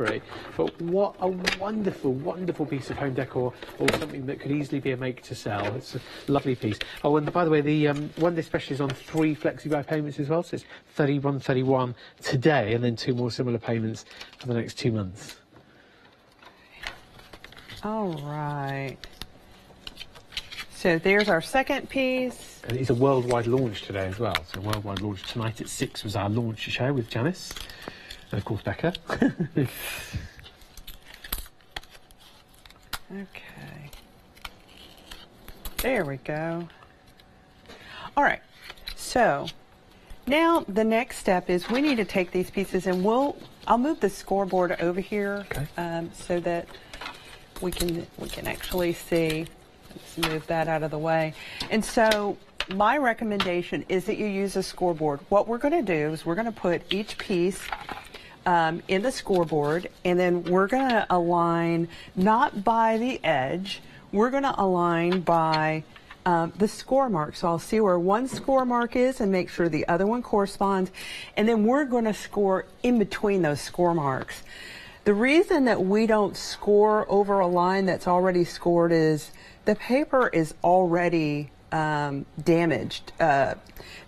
raspberry. But what a wonderful, wonderful piece of home decor, or something that could easily be a make to sell. It's a lovely piece. Oh, and by the way, the one day special is on 3 flexi-buy payments as well, so it's 31 today, and then 2 more similar payments for the next 2 months. All right. So there's our second piece. And it's a worldwide launch today as well. So worldwide launch tonight at 6 was our launch show with Janice. And of course Becca. Okay. There we go. All right. So now the next step is we need to take these pieces and I'll move the scoreboard over here, okay, so that we can actually see. Let's move that out of the way. And so my recommendation is that you use a scoreboard. What we're going to do is we're going to put each piece in the scoreboard, and then we're going to align not by the edge, we're going to align by the score mark. So I'll see where one score mark is and make sure the other one corresponds, and then we're going to score in between those score marks. The reason that we don't score over a line that's already scored is the paper is already damaged.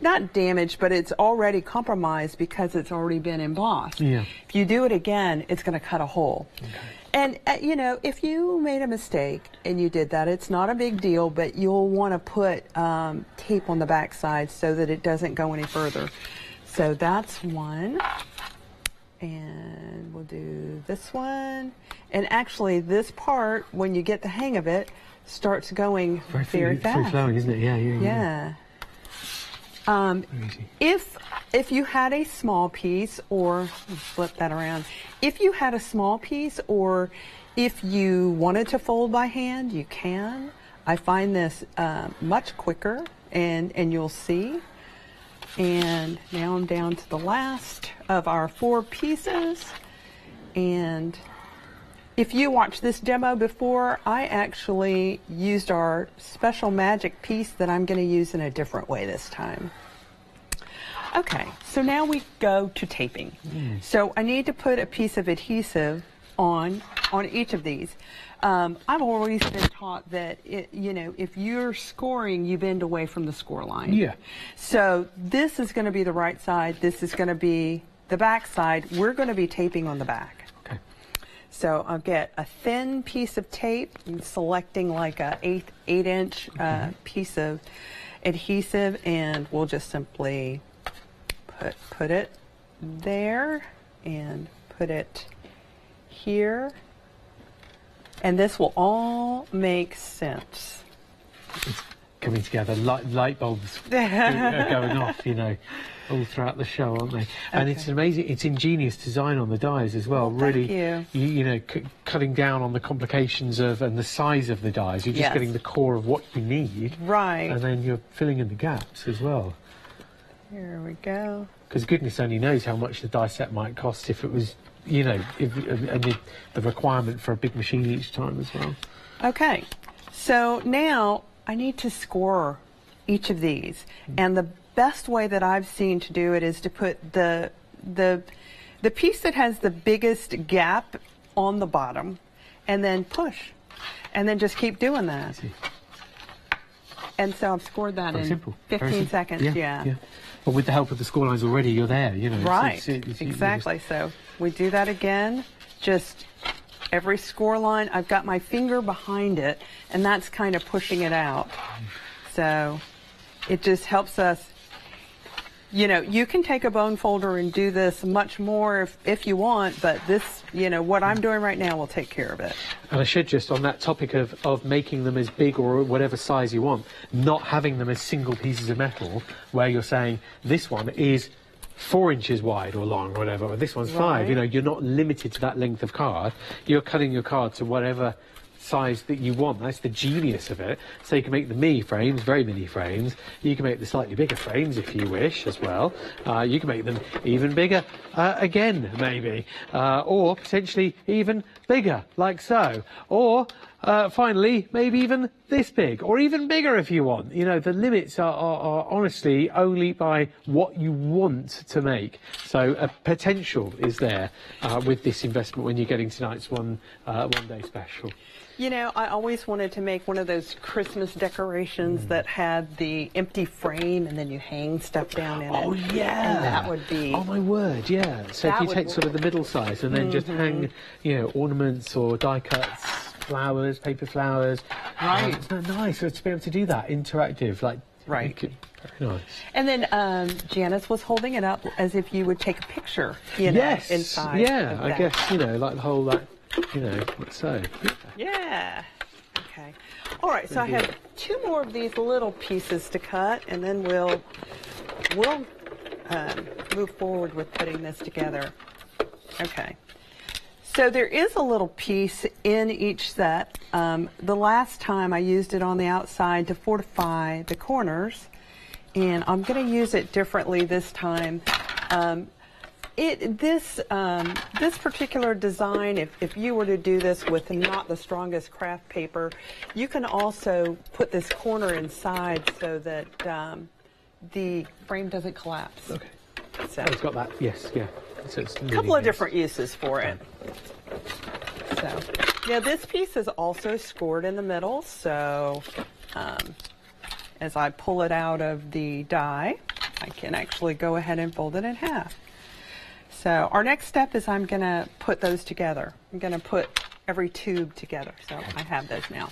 Not damaged, but it's already compromised because it's already been embossed. Yeah. If you do it again, it's going to cut a hole. Okay. And, you know, if you made a mistake and you did that, it's not a big deal, but you'll want to put tape on the back side so that it doesn't go any further. So that's one. And we'll do this one. And actually, this part, when you get the hang of it, starts going very fast. Free flowing, isn't it? Yeah. If you had a small piece, or flip that around, if you had a small piece, or if you wanted to fold by hand, you can. I find this much quicker, and you'll see. And now I'm down to the last of our 4 pieces. And if you watched this demo before, I actually used our special magic piece that I'm going to use in a different way this time. Okay, so now we go to taping. So I need to put a piece of adhesive on each of these. I've always been taught that, you know, if you're scoring, you bend away from the score line. Yeah. So this is going to be the right side. This is going to be the back side. We're going to be taping on the back. Okay. So I'll get a thin piece of tape. I'm selecting like a 8-inch piece of adhesive, and we'll just simply put it there and put it here. And this will all make sense. It's coming together. Light bulbs are going off, you know, all throughout the show, aren't they? Okay. And it's amazing. It's ingenious design on the dies as well. Well, really, thank you. You know, cutting down on the complications of and the size of the dies. You're just getting the core of what you need. Right. And then you're filling in the gaps as well. Here we go. Because goodness only knows how much the die set might cost if it was, you know, and the requirement for a big machine each time as well. Okay, so now I need to score each of these, and the best way that I've seen to do it is to put the piece that has the biggest gap on the bottom, and then push, and then just keep doing that. And so I've scored that in 15 seconds. Yeah. But with the help of the score lines already, you're there, you know. Right, exactly. So we do that again, just every score line. I've got my finger behind it, and that's kind of pushing it out. So it just helps us. You know, you can take a bone folder and do this much more if you want, but this, you know, what I'm doing right now will take care of it. And I should just, on that topic of making them as big or whatever size you want, not having them as single pieces of metal, where you're saying this one is 4 inches wide or long or whatever, or this one's 5, you know, you're not limited to that length of card. You're cutting your card to whatever size that you want. That's the genius of it. So you can make the mini frames, very mini frames. You can make the slightly bigger frames if you wish as well. You can make them even bigger again, maybe, or potentially even bigger, like so. Or finally, maybe even this big, or even bigger if you want. You know, the limits are honestly only by what you want to make. So a potential is there with this investment when you're getting tonight's one day special. You know, I always wanted to make one of those Christmas decorations that had the empty frame and then you hang stuff down in it. Oh, yeah. And that would be... Oh, my word, yeah. So if you take sort of the middle size and then just hang, you know, ornaments or die cuts, flowers, paper flowers. Right. Isn't that nice to be able to do that, interactive, like... Right. Make it very nice. And then Janice was holding it up as if you would take a picture, you know, Yes. inside. Yeah, I guess, you know, like the whole, like, you know, so... Yeah. Okay. All right. So I have 2 more of these little pieces to cut, and then we'll move forward with putting this together. Okay. So there is a little piece in each set. The last time I used it on the outside to fortify the corners, and I'm going to use it differently this time. This particular design, if you were to do this with not the strongest craft paper, you can also put this corner inside so that the frame doesn't collapse. Okay. So it's got that, yes, yeah. So it's a couple of different uses for it. So now this piece is also scored in the middle, so as I pull it out of the die, I can actually go ahead and fold it in half. So our next step is I'm going to put those together. I'm going to put every tube together. So I have those now.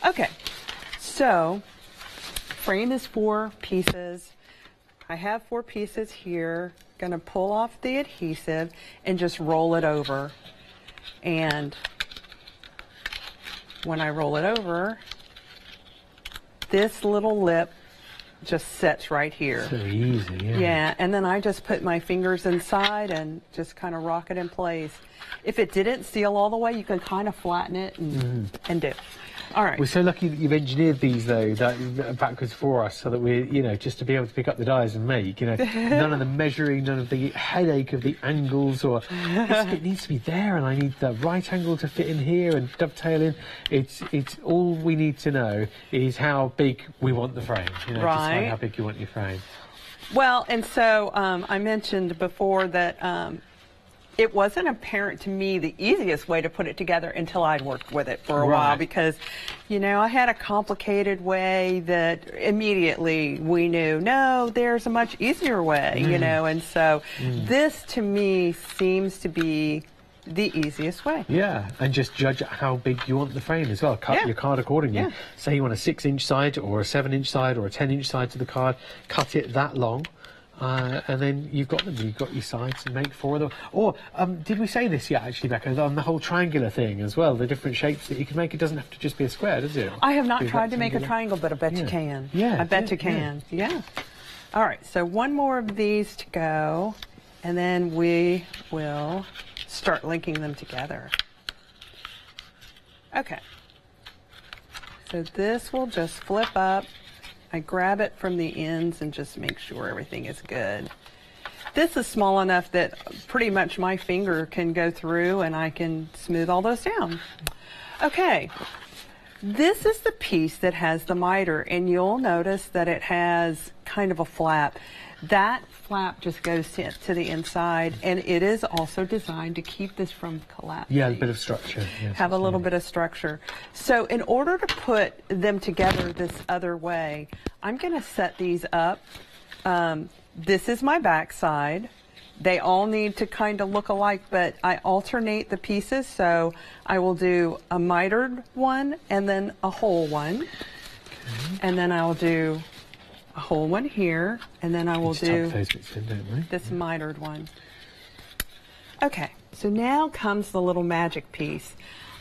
Okay, so frame is 4 pieces. I have 4 pieces here. Going to pull off the adhesive and just roll it over. And when I roll it over, this little lip just sits right here. So easy, yeah. Yeah, and then I just put my fingers inside and just kind of rock it in place. If it didn't seal all the way, you can kind of flatten it and do. All right. We're so lucky that you've engineered these, though, that backwards for us, so that we're, you know, just to be able to pick up the dies and make, you know, none of the measuring, none of the headache of the angles, or it needs to be there, and I need the right angle to fit in here and dovetail in. It's all we need to know is how big we want the frame. You know, decide how big you want your frame. Well, and so I mentioned before that it wasn't apparent to me the easiest way to put it together until I'd worked with it for a while, because, you know, I had a complicated way that immediately we knew, no, there's a much easier way, you know, and so this to me seems to be the easiest way. Yeah, and just judge how big you want the frame as well. Cut your card accordingly. Yeah. Say you want a 6-inch side or a 7-inch side or a 10-inch side to the card, cut it that long. And then you've got them. You've got your sides and make 4 of them. Or did we say this yet, actually, Becca, on the whole triangular thing as well? The different shapes that you can make. It doesn't have to just be a square, does it? I have not tried to make a triangle, but I bet you can. Yeah, I bet you can. Yeah. All right. So 1 more of these to go, and then we will start linking them together. Okay. So this will just flip up. I grab it from the ends and just make sure everything is good. This is small enough that pretty much my finger can go through and I can smooth all those down. Okay, this is the piece that has the miter, and you'll notice that it has kind of a flap. That flap just goes to the inside, and it is also designed to keep this from collapsing. Yeah, a bit of structure. Yes, have a little bit of structure. So in order to put them together this other way, I'm going to set these up. This is my back side. They all need to kind of look alike, but I alternate the pieces. So I will do a mitered one and then a whole one. Okay. And then I'll do a whole one here, and then I will do this mitered one. Okay, so now comes the little magic piece.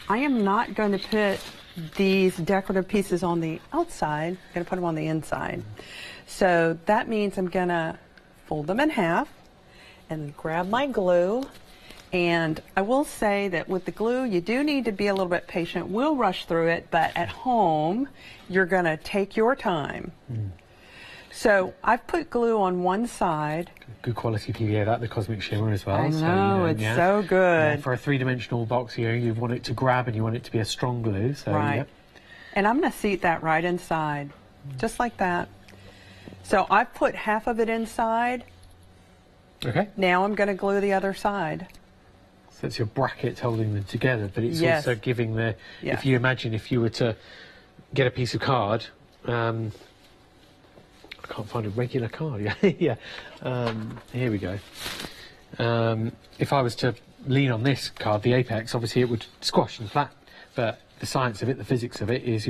I am not going to put these decorative pieces on the outside. I'm going to put them on the inside. So that means I'm going to fold them in half and grab my glue. And I will say that with the glue, you do need to be a little bit patient. We'll rush through it, but at home, you're going to take your time. So I've put glue on one side. Good quality PVA, that the Cosmic Shimmer as well. I know, it's so good. For a three-dimensional box here, you want it to grab and you want it to be a strong glue. So, Right. yeah. And I'm going to seat that right inside, just like that. So I've put half of it inside. Okay. Now I'm going to glue the other side. So it's your brackets holding them together, but it's Yes. also giving the, Yes. if you imagine if you were to get a piece of card, I can't find a regular card. Yeah. Here we go. If I was to lean on this card, the apex, obviously it would squash and flat. But the science of it, the physics of it, is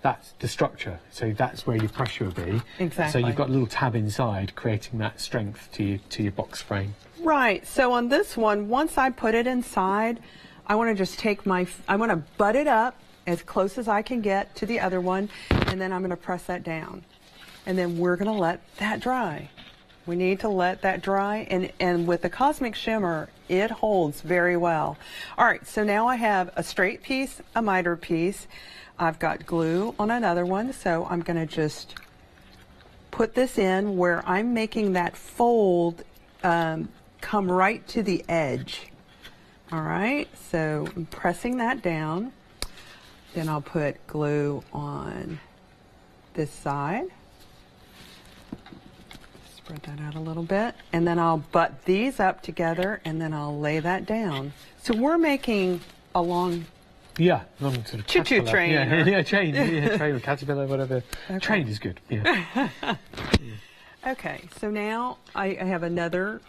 that's the structure. So that's where your pressure will be. Exactly. So you've got a little tab inside, creating that strength to your box frame. Right. So on this one, once I put it inside, I want to just take I want to butt it up as close as I can get to the other one, and then I'm going to press that down. And then we're going to let that dry. We need to let that dry, and with the Cosmic Shimmer, it holds very well. All right, so now I have a straight piece, a miter piece. I've got glue on another one, so I'm going to just put this in where I'm making that fold come right to the edge. All right, so I'm pressing that down. Then I'll put glue on this side. Spread that out a little bit, and then I'll butt these up together, and then I'll lay that down. So we're making a long long sort of choo-choo train. Train or caterpillar, whatever. Okay. Train is good. Yeah. Okay, so now I have another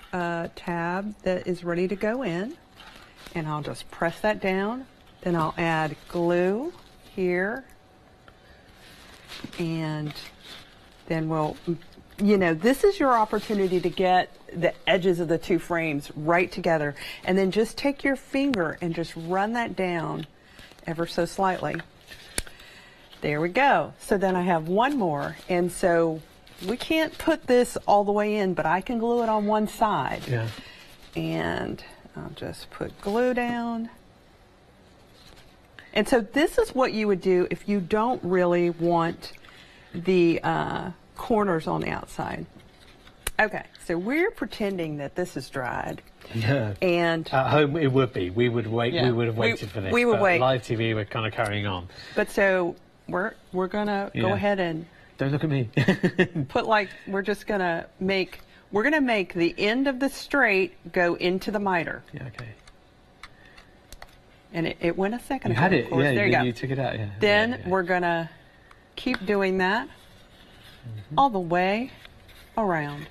tab that is ready to go in, and I'll just press that down. Then I'll add glue here, and then we'll, this is your opportunity to get the edges of the two frames right together, and then just take your finger and just run that down ever so slightly. There we go. So then I have one more, and so we can't put this all the way in, but I can glue it on one side. Yeah. And I'll just put glue down. And so this is what you would do if you don't really want the corners on the outside. Okay, so we're pretending that this is dried. Yeah. And at home it would be. We would wait. Yeah. We would have waited for this. We would wait. Live TV, we're kind of carrying on. But so we're gonna go ahead and don't look at me. put we're gonna make the end of the straight go into the miter. Yeah. Okay. And it went a second ago. You had it. Of course. Yeah. There you go. You took it out. Yeah. Then we're gonna keep doing that all the way around.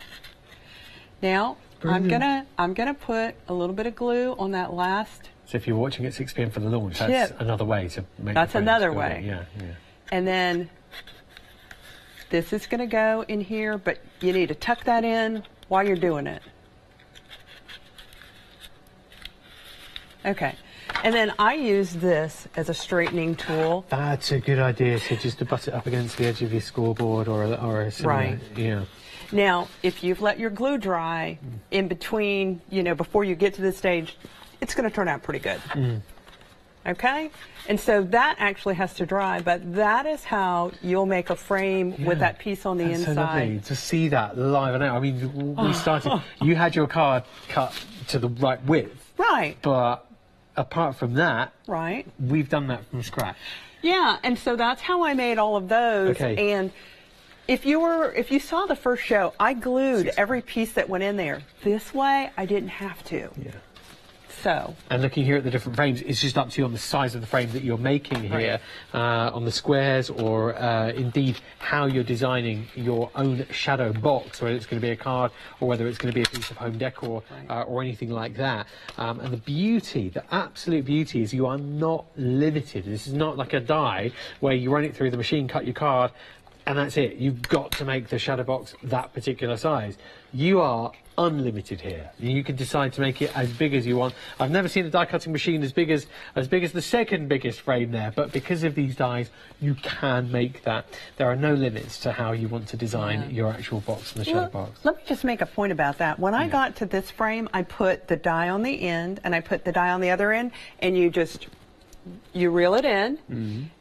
Now I'm gonna put a little bit of glue on that last. So if you're watching at 6 p.m. for the launch, that's another way to make. That's another way. Yeah. And then this is going to go in here, but you need to tuck that in while you're doing it. Okay. And then I use this as a straightening tool. That's a good idea. So just to butt it up against the edge of your scoreboard or a similar, right. Yeah. Now, if you've let your glue dry in between, before you get to this stage, it's going to turn out pretty good. Okay? And so that actually has to dry, but that is how you'll make a frame with that piece on the That's inside. so lovely to see that live and out. I mean, we started, you had your card cut to the right width. Right. But apart from that, right, we've done that from scratch. Yeah, and so that's how I made all of those. Okay. And if you saw the first show, I glued every piece that went in there. This way, I didn't have to. Yeah. So. And looking here at the different frames, it's just up to you on the size of the frame that you're making here, on the squares, or indeed how you're designing your own shadow box, whether it's going to be a card or whether it's going to be a piece of home decor or anything like that. And the beauty, the absolute beauty, is you are not limited. This is not like a die where you run it through the machine, cut your card, and that's it. You've got to make the shadow box that particular size. You are unlimited here. You can decide to make it as big as you want. I've never seen a die cutting machine as big as the second biggest frame there, but because of these dies, you can make that. There are no limits to how you want to design your actual box and the shadow box. Let me just make a point about that. When I got to this frame, I put the die on the end and I put the die on the other end, and you just you reel it in,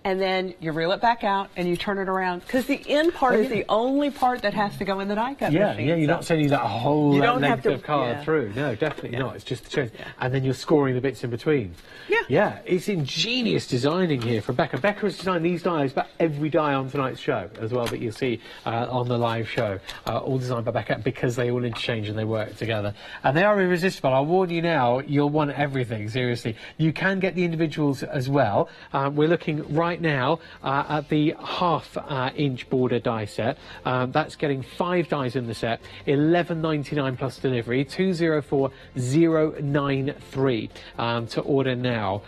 and then you reel it back out, and you turn it around. Because the end part is the only part that has to go in the die cut machine. Yeah, you're not sending that whole length of card yeah. through. No, definitely not. It's just the change. Yeah. And then you're scoring the bits in between. Yeah. Yeah, it's ingenious designing here from Becca. Becca has designed these dies, but every die on tonight's show as well that you'll see on the live show. All designed by Becca because they all interchange and they work together. And they are irresistible. I'll warn you now, you'll want everything, seriously. You can get the individuals as well. We're looking right now at the half-inch border die set. That's getting 5 dies in the set, $11.99 plus delivery, 204093 to order now.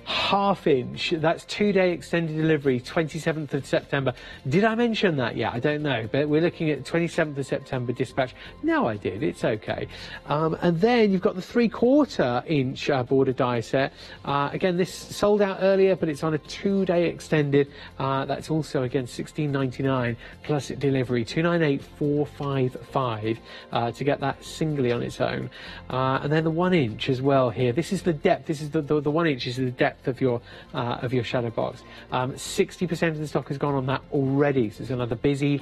Half-inch, that's 2-day extended delivery, 27th of September. Did I mention that yet? I don't know, but we're looking at 27th of September dispatch. No, I did. It's okay. And then you've got the 3/4-inch border die set. Again, this sold out earlier, but it's on a 2-day extended. That's also, again, $16.99 plus delivery, $298,455 to get that singly on its own. And then the 1-inch as well here. This is the depth. This is the 1-inch is the depth of your shadow box. 60% of the stock has gone on that already, so it's another busy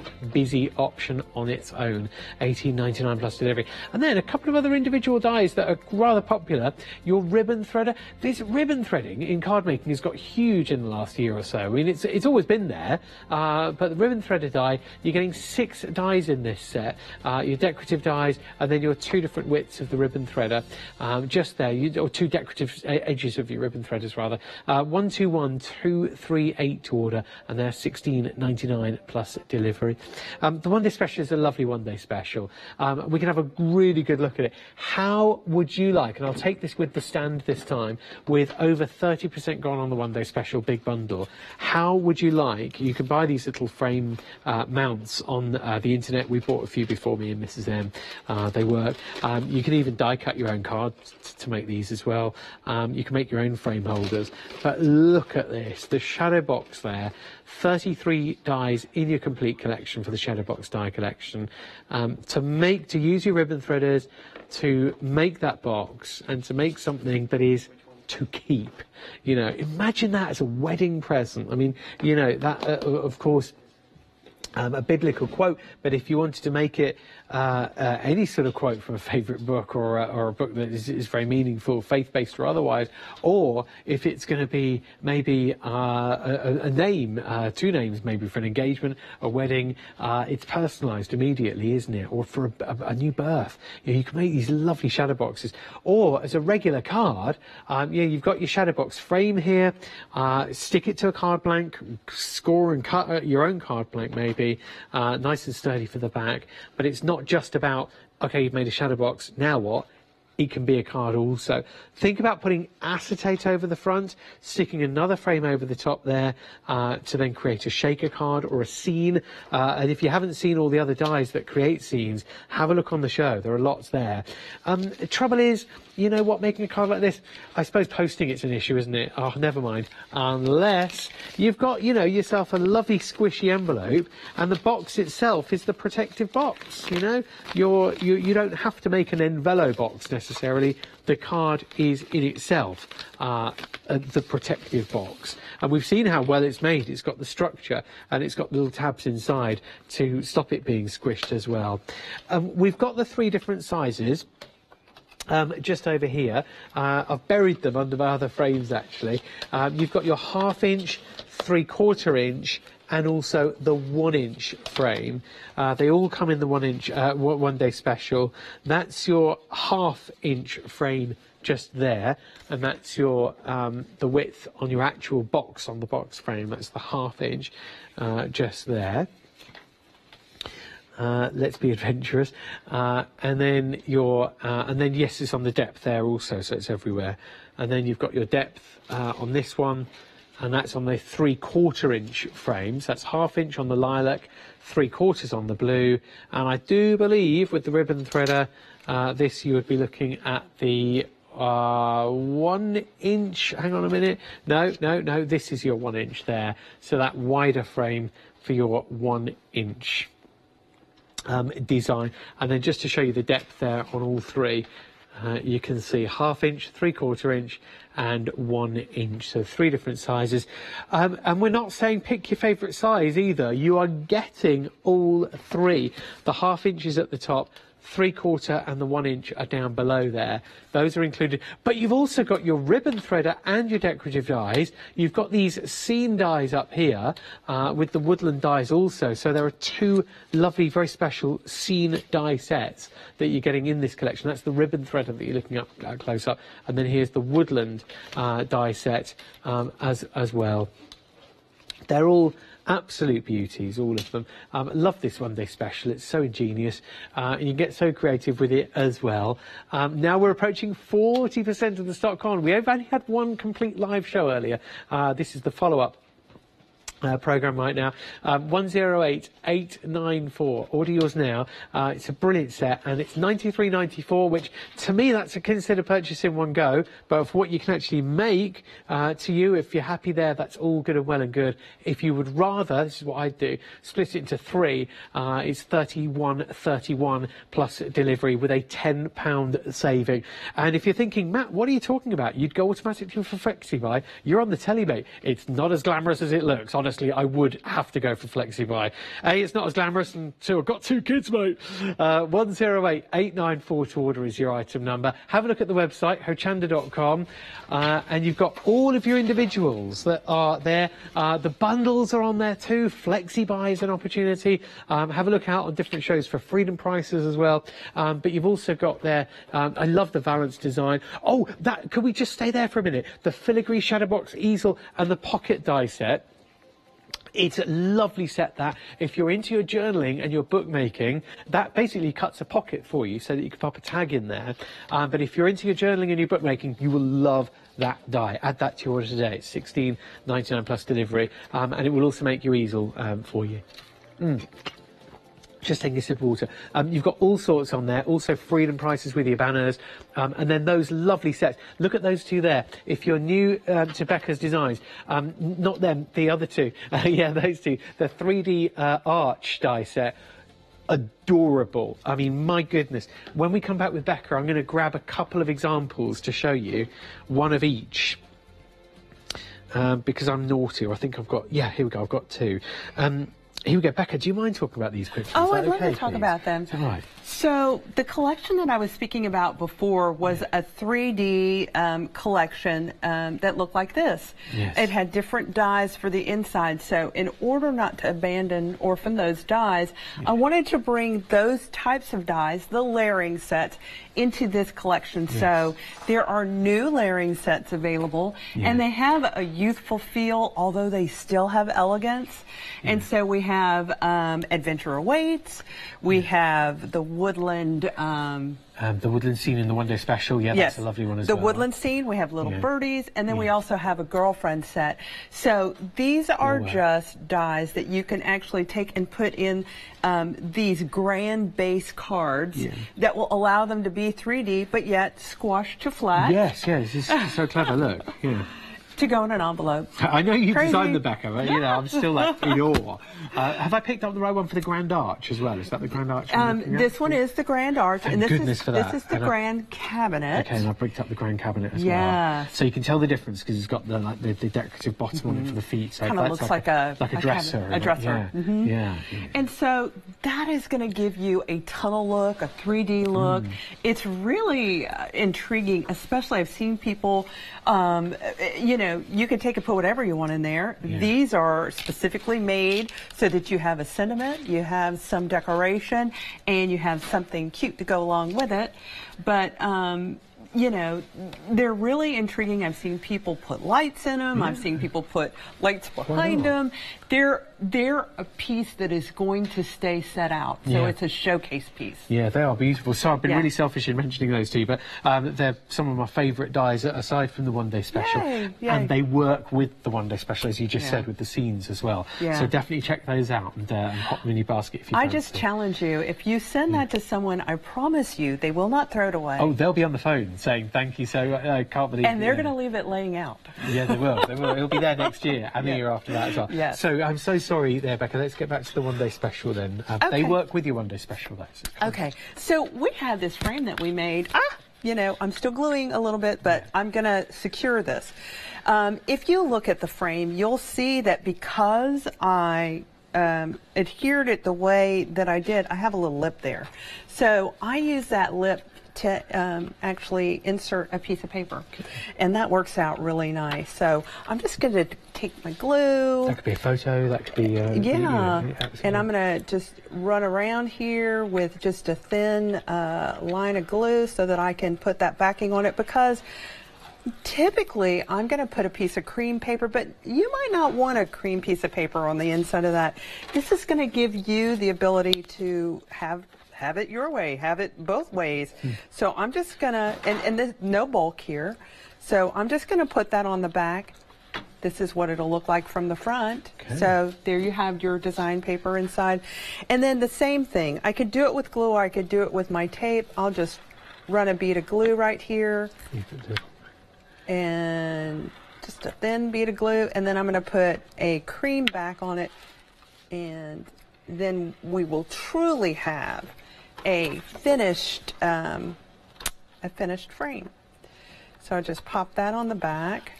option on its own. $18.99 plus delivery. And then a couple of other individual dies that are rather popular. Your ribbon threader. This ribbon threading in card making has got huge in the last year or so. I mean, it's always been there, but the ribbon threader die, you're getting 6 dies in this set. Your decorative dies, and then your 2 different widths of the ribbon threader, just there, or 2 decorative edges of your ribbon threaders rather. 121238 to order, and they're $16.99 plus delivery. The 1-day special is a lovely 1-day special. We can have a really good look at it. How would you like, and I'll take this with the stand this time, with over 30% gone on the 1-day special big bundle, how would you like, you can buy these little frame mounts on the internet. We bought a few before, me and Mrs. M. They work. You can even die cut your own cards to make these as well. You can make your own frame holders. But look at this, the shadow box there, 33 dies in your complete collection for the shadow box die collection. To use your ribbon threaders, to make that box, and to make something that is to keep. You know, imagine that as a wedding present. I mean, you know, that of course, a biblical quote, but if you wanted to make it any sort of quote from a favourite book, or a book that is very meaningful, faith-based or otherwise, or if it's going to be maybe a name, 2 names maybe for an engagement, a wedding, it's personalised immediately, isn't it? Or for a new birth, you can make these lovely shadow boxes. Or as a regular card, you've got your shadow box frame here, stick it to a card blank, score and cut your own card blank maybe, nice and sturdy for the back, but it's not just about, okay, you've made a shadow box, now what? It can be a card also. Think about putting acetate over the front, sticking another frame over the top there to then create a shaker card or a scene. And if you haven't seen all the other dies that create scenes, have a look on the show. There are lots there. The trouble is, you know what, making a card like this, I suppose posting it's an issue, isn't it? Oh, never mind. Unless you've got, you know, yourself a lovely squishy envelope, and the box itself is the protective box, you know? You don't have to make an envelope box necessarily. The card is in itself the protective box. And we've seen how well it's made. It's got the structure, and it's got little tabs inside to stop it being squished as well. We've got the 3 different sizes. Just over here, I've buried them under my other frames actually. You've got your 1/2 inch, 3/4 inch, and also the 1-inch frame. They all come in the 1-inch 1-day special. That's your 1/2 inch frame just there, and that's your the width on your actual box on the box frame. That's the 1/2 inch just there. Let's be adventurous. And then yes, it's on the depth there also, so it's everywhere. And then you've got your depth on this one, and that's on the 3/4 inch frames. That's 1/2 inch on the lilac, 3/4 on the blue, and I do believe with the ribbon threader, this you would be looking at the 1 inch. Hang on a minute. No. This is your 1 inch there. So that wider frame for your 1 inch. Design. And then just to show you the depth there on all 3, you can see 1/2 inch, 3/4 inch and 1 inch, so 3 different sizes. And we're not saying pick your favourite size either. You are getting all 3. The 1/2 inch is at the top, 3/4 and the 1 inch are down below there. Those are included. But you've also got your ribbon threader and your decorative dies. You've got these scene dies up here with the woodland dies also. So there are 2 lovely, very special scene die sets that you're getting in this collection. That's the ribbon threader that you're looking at close up. And then here's the woodland die set as well. They're all absolute beauties, all of them. Love this one day special. It's so ingenious. And you get so creative with it as well. Now we're approaching 40% of the stock on. We've only had 1 complete live show earlier. This is the follow-up program right now. 108894. Order yours now. It's a brilliant set, and it's $93.94, which to me that's a consider purchase in one go. But for what you can actually make to you, if you're happy there, that's all good and well and good. If you would rather, this is what I'd do, split it into 3. It's $31.31 plus delivery with a £10 saving. And if you're thinking, Matt, what are you talking about? You'd go automatically for FlexiBuy. You're on the telly, mate. It's not as glamorous as it looks. Honestly, I would have to go for FlexiBuy. A, it's not as glamorous, and 2, I've got 2 kids, mate. 108894 to order is your item number. Have a look at the website, hochanda.com, and you've got all of your individuals that are there. The bundles are on there too. FlexiBuy is an opportunity. Have a look out on different shows for freedom prices as well. But you've also got there, I love the Valance design. Oh, could we just stay there for a minute? The filigree shadowbox easel and the pocket die set. It's a lovely set that, if you're into your journaling and your bookmaking, that basically cuts a pocket for you so that you can pop a tag in there. But if you're into your journaling and your bookmaking, you will love that die. Add that to your order today. It's $16.99 plus delivery, and it will also make your easel for you. Just taking a sip of water. You've got all sorts on there, also freedom prices with your banners, and then those lovely sets. Look at those 2 there. If you're new to Becca's designs, not them, the other 2. Yeah, those 2. The 3D arch die set. Adorable. I mean, my goodness. When we come back with Becca, I'm going to grab a couple of examples to show you, 1 of each. Because I'm naughty, or I think I've got... Yeah, here we go, I've got 2. Here we go. Becca, do you mind talking about these quickly? Oh, I'd love to talk about them. All right. So the collection that I was speaking about before was a 3D collection that looked like this. Yes. It had different dies for the inside. So in order not to abandon or orphan those dies, I wanted to bring those types of dies, the layering sets, into this collection. Yes. So there are new layering sets available, and they have a youthful feel, although they still have elegance. And so we have Adventure Awaits, we have the woodland... the woodland scene in the one-day special, yes, that's a lovely one as well. The woodland scene, we have little birdies, and then we also have a girlfriend set. So these are just dies that you can actually take and put in these grand base cards that will allow them to be 3D, but yet squashed to flat. Yes, this is so clever, look. Yeah. To go in an envelope. I know you designed the Becca, but you know, I'm still like in awe. Have I picked up the right one for the Grand Arch as well? Is that the Grand Arch? This one is the Grand Arch, Thank and this goodness for that. This is the Grand Cabinet. Okay, and I picked up the Grand Cabinet as well. So you can tell the difference because it's got the the decorative bottom on it for the feet. So kind of looks like a dresser. A dresser. Yeah. And so that is going to give you a tunnel look, a 3D look. It's really intriguing, especially I've seen people, you know, you can take and put whatever you want in there. These are specifically made so that you have a sentiment, you have some decoration, and you have something cute to go along with it. But you know, they're really intriguing. I've seen people put lights in them. I've seen people put lights behind them. They're a piece that is going to stay set out. So it's a showcase piece. Yeah, they are beautiful. So I've been really selfish in mentioning those to you, but they're some of my favourite dies aside from the one-day special. And they work with the one-day special, as you just said, with the scenes as well. So definitely check those out and pop them in your basket if you fancy. I just challenge you, if you send that to someone, I promise you they will not throw it away. Oh, they'll be on the phone saying thank you, so I can't believe. And they're going to leave it laying out. Yeah, they will. They will. It'll be there next year and the year after that as well. So I'm so sorry there, Becca. Let's get back to the one-day special then. They work with your one-day special, though. Okay. So we have this frame that we made. you know, I'm still gluing a little bit, but I'm going to secure this. If you look at the frame, you'll see that because I adhered it the way that I did, I have a little lip there. So I use that lip to actually insert a piece of paper, and that works out really nice. So I'm just going to take my glue. That could be a photo, that could be yeah, and I'm going to just run around here with just a thin line of glue so that I can put that backing on it, because typically I'm going to put a piece of cream paper, but you might not want a cream piece of paper on the inside of that. This is going to give you the ability to have it your way, have it both ways. So I'm just gonna, and there's no bulk here, so I'm just gonna put that on the back. This is what it'll look like from the front. Okay. So there you have your design paper inside. And then the same thing, I could do it with glue, or I could do it with my tape. I'll just run a bead of glue right here, and just a thin bead of glue, and then I'm gonna put a cream back on it, and then we will truly have a finished frame. So I just pop that on the back,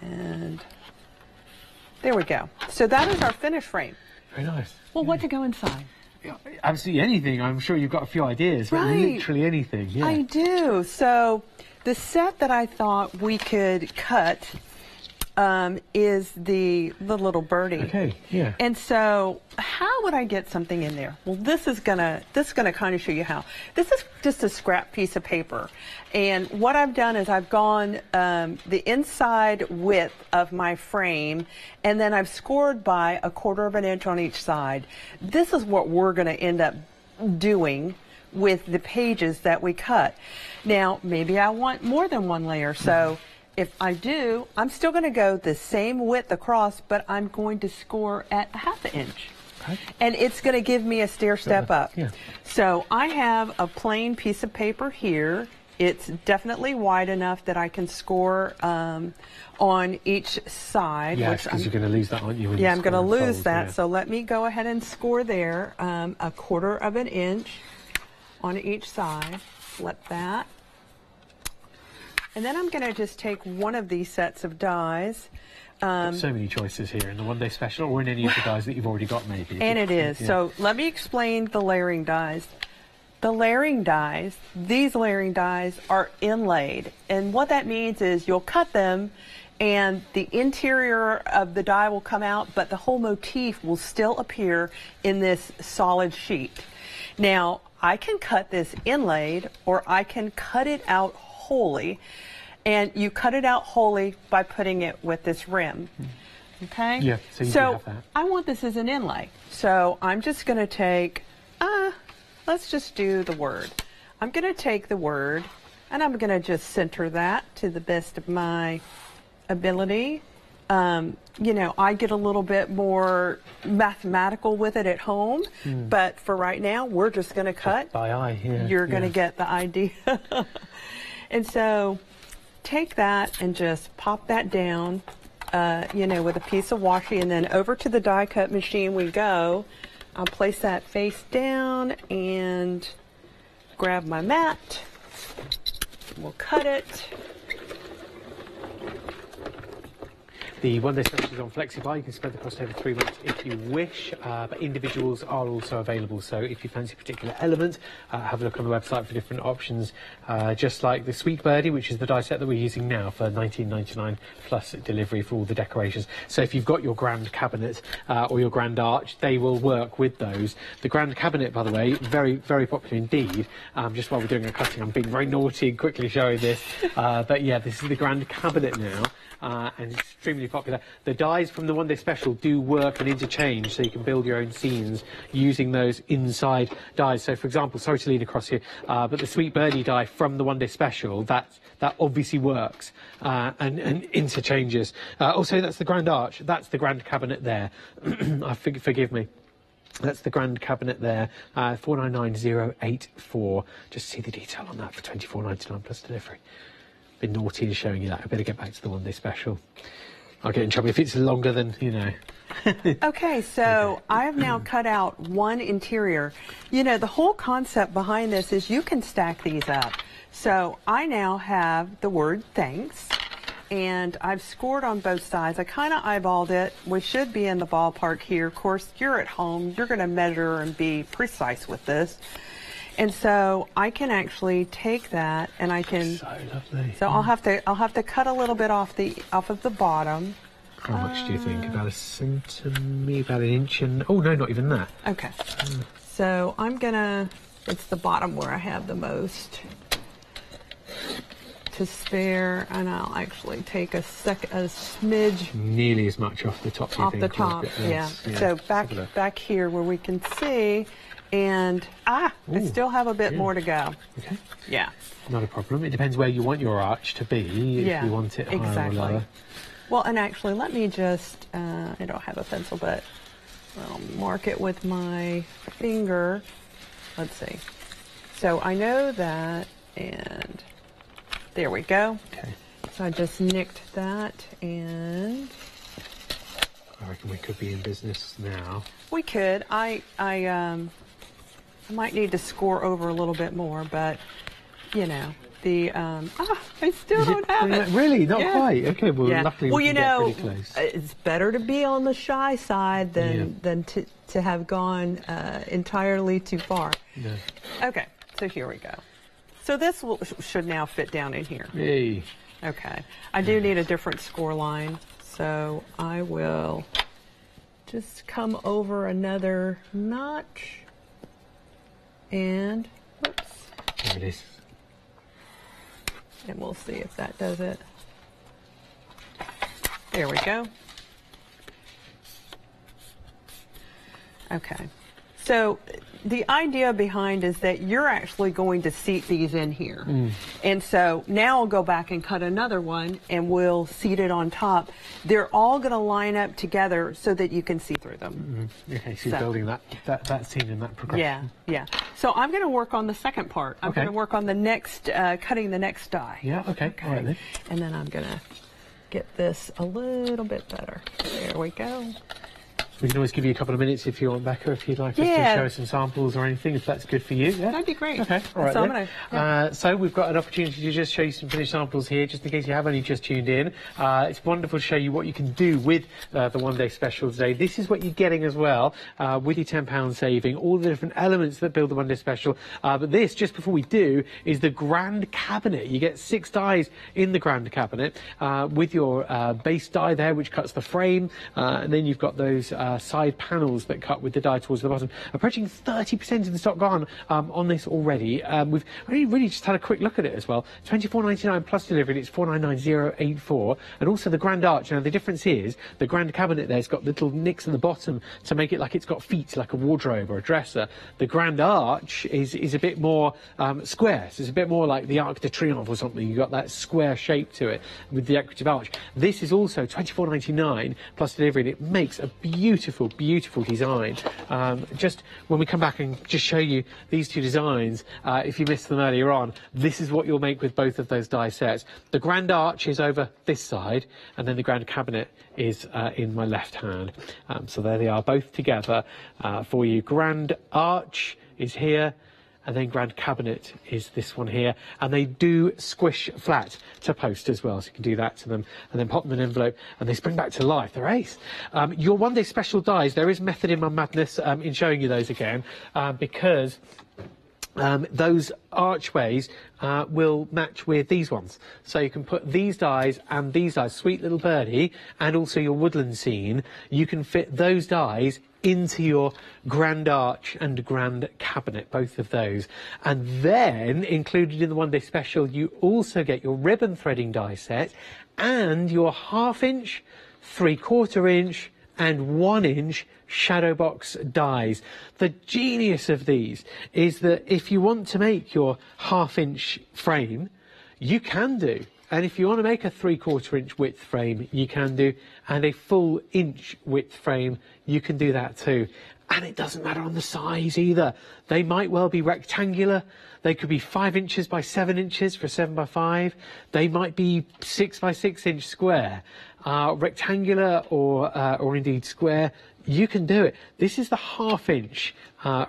and there we go. So that is our finished frame. Very nice. Well, what to go inside? Absolutely anything. I'm sure you've got a few ideas, but literally anything. Yeah. I do. So the set that I thought we could cut is the little birdie. Okay, yeah. And so how would I get something in there? Well, this is gonna kind of show you how. This is just a scrap piece of paper. And what I've done is I've gone the inside width of my frame, and then I've scored by 1/4 inch on each side. This is what we're gonna end up doing with the pages that we cut. Now, maybe I want more than one layer, so if I do, I'm still going to go the same width across, but I'm going to score at 1/2 inch. Okay. And it's going to give me a stair step up. Yeah. So I have a plain piece of paper here. It's definitely wide enough that I can score on each side. Yes, because you're going to lose that, aren't you? Yeah, I'm going to lose that. Yeah. So let me go ahead and score there 1/4 inch on each side. Flip that. And then I'm going to just take one of these sets of dies. So many choices here in the one-day special, or in any of the dies that you've already got, maybe. And it is. Yeah. So let me explain the layering dies. The layering dies, these layering dies are inlaid. And what that means is you'll cut them, and the interior of the die will come out, but the whole motif will still appear in this solid sheet. Now, I can cut this inlaid, or I can cut it out wholly, and you cut it out wholly by putting it with this rim. Okay? Yeah, so you do have that. I want this as an inlay. So I'm just going to take, let's just do the word. I'm going to take the word, and I'm going to just center that to the best of my ability. You know, I get a little bit more mathematical with it at home, but for right now, we're just going to cut. By eye, yeah. You're going to get the idea. And so take that and just pop that down, you know, with a piece of washi, and then over to the die cut machine we go. I'll place that face down and grab my mat. We'll cut it. The one-day special is on FlexiBuy. You can spread the cost over 3 months if you wish, but individuals are also available. So if you fancy a particular element, have a look on the website for different options, just like the Sweet Birdie, which is the die set that we're using now for $19.99 plus delivery for all the decorations. So if you've got your grand cabinet or your grand arch, they will work with those. The grand cabinet, by the way, very, very popular indeed. Just while we're doing a cutting, I'm being very naughty and quickly showing this. But yeah, this is the grand cabinet now. And it's extremely popular. The dies from the one-day special do work and interchange, so you can build your own scenes using those inside dies. So, for example, sorry to lean across here, but the Sweet Birdie die from the one-day special, that obviously works and interchanges. Also, that's the grand arch. That's the grand cabinet there. Forgive me. That's the grand cabinet there, 499084. Just see the detail on that for $24.99 plus delivery. Been naughty in showing you that. I better get back to the one-day special. I'll get in trouble if it's longer than, you know. Okay, so I have now cut out one interior. You know, the whole concept behind this is you can stack these up. So I now have the word thanks, and I've scored on both sides. I kind of eyeballed it. We should be in the ballpark here. Of course, you're at home. You're going to measure and be precise with this. And so I can actually take that, and I can. So lovely. So I'll have to cut a little bit off of the bottom. How much do you think? About a centimetre, about an inch, and oh no, not even that. Okay. So I'm gonna. It's the bottom where I have the most to spare, and I'll actually take a smidge nearly as much off the top. Off the top, yeah. So back here where we can see, and I still have a bit more to go. Okay. Yeah. Not a problem. It depends where you want your arch to be. If you want it higher or lower. Well, and actually, let me just. I don't have a pencil, but I'll mark it with my finger. Let's see. So I know that, and there we go. Okay. So I just nicked that, and I reckon we could be in business now. We could. I might need to score over a little bit more, but you know the I still don't have it. Really, not quite. Okay, well, luckily we can get pretty close. It's better to be on the shy side than to have gone entirely too far. Yeah. Okay, so here we go. So this should now fit down in here. Hey. Okay. I do need a different score line, so I will just come over another notch and whoops. There it is. And we'll see if that does it. There we go. Okay. So the idea behind is that you're actually going to seat these in here. And so now I'll go back and cut another one and we'll seat it on top. They're all going to line up together so that you can see through them. Okay, so you're building that scene in that progression. Yeah. So I'm going to work on the second part. I'm going to work on the next, cutting the next die. Yeah, okay. All right then. And then I'm going to get this a little bit better. There we go. We can always give you a couple of minutes if you want, Becca, if you'd like us to show some samples or anything, if that's good for you. Yeah, that'd be great. Okay, all right then. So we've got an opportunity to just show you some finished samples here, just in case you have only just tuned in. It's wonderful to show you what you can do with the one-day special today. This is what you're getting as well, with your £10 saving, all the different elements that build the one-day special. But this, just before we do, is the grand cabinet. You get 6 dies in the grand cabinet with your base die there, which cuts the frame, and then you've got those side panels that cut with the die towards the bottom. Approaching 30% of the stock gone on this already. We've really just had a quick look at it as well. £24.99 plus delivery, it's £499,084. And also the grand arch. Now the difference is the grand cabinet there's got little nicks in the bottom to make it like it's got feet, like a wardrobe or a dresser. The grand arch is a bit more square. So it's a bit more like the Arc de Triomphe or something. You've got that square shape to it with the decorative arch. This is also £24.99 plus delivery, and it makes a beautiful design. Just when we come back and just show you these two designs, if you missed them earlier on, this is what you'll make with both of those die sets. The grand arch is over this side, and then the grand cabinet is in my left hand. So there they are, both together for you. Grand arch is here, and then grand cabinet is this one here, and they do squish flat to post as well, so you can do that to them and then pop them in an envelope and they spring back to life. They're ace. Your one day special dies, there is method in my madness in showing you those again, because those archways will match with these ones. So you can put these dies and these dies, Sweet Little Birdie, and also your woodland scene. You can fit those dies into your grand arch and grand cabinet, both of those. And then, included in the one day special, you also get your ribbon threading die set and your 1/2 inch, 3/4 inch and 1 inch shadow box dies. The genius of these is that if you want to make your 1/2 inch frame, you can do. And if you want to make a 3/4 inch width frame, you can do. And a full inch width frame, you can do that too. And it doesn't matter on the size either. They might well be rectangular. They could be 5 inches by 7 inches for a 7 by 5. They might be 6 by 6 inch square, rectangular or indeed square. You can do it. This is the 1/2 inch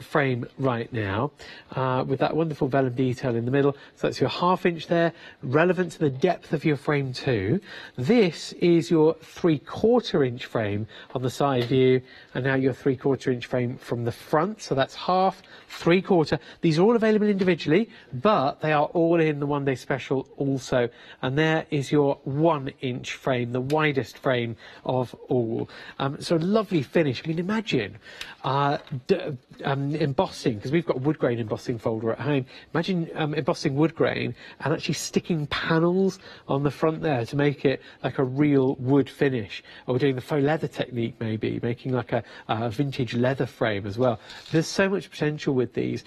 frame right now, with that wonderful vellum detail in the middle. So that's your 1/2 inch there, relevant to the depth of your frame too. This is your 3/4 inch frame on the side view, and now your 3/4 inch frame from the front. So that's 1/2, 3/4. These are all available individually, but they are all in the one day special also. And there is your 1 inch frame, the widest frame of all. So lovely finish. I mean, imagine embossing, because we've got wood grain embossing folder at home. Imagine embossing wood grain and actually sticking panels on the front there to make it like a real wood finish, or doing the faux leather technique, maybe making like a vintage leather frame as well. There's so much potential with these.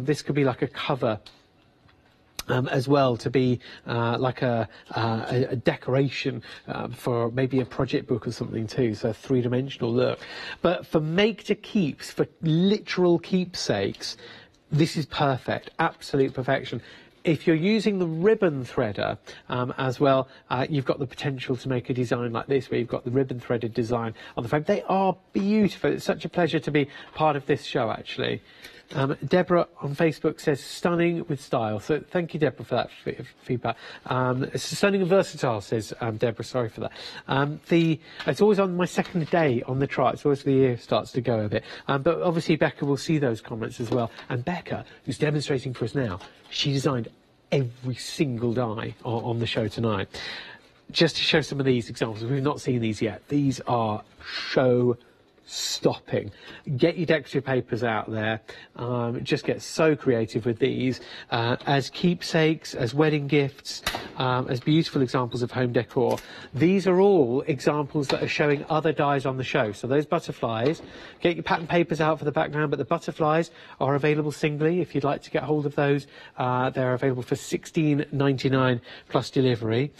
This could be like a cover as well, to be like a decoration for maybe a project book or something too, so a three-dimensional look. But for make to keeps, for literal keepsakes, this is perfect, absolute perfection. If you're using the ribbon threader as well, you've got the potential to make a design like this, where you've got the ribbon threaded design on the frame. They are beautiful. It's such a pleasure to be part of this show, actually. Deborah on Facebook says stunning with style. So thank you, Deborah, for that feedback. It's stunning and versatile, says Deborah. Sorry for that. It's always on my second day on the try. It's always the year starts to go a bit. But obviously Becca will see those comments as well. And Becca, who's demonstrating for us now, she designed every single die on the show tonight. Just to show some of these examples, we've not seen these yet. These are show-stopping. Get your decorative papers out there. Just get so creative with these as keepsakes, as wedding gifts, as beautiful examples of home decor. These are all examples that are showing other dies on the show. So those butterflies, get your pattern papers out for the background, but the butterflies are available singly if you'd like to get hold of those. They're available for $16.99 plus delivery.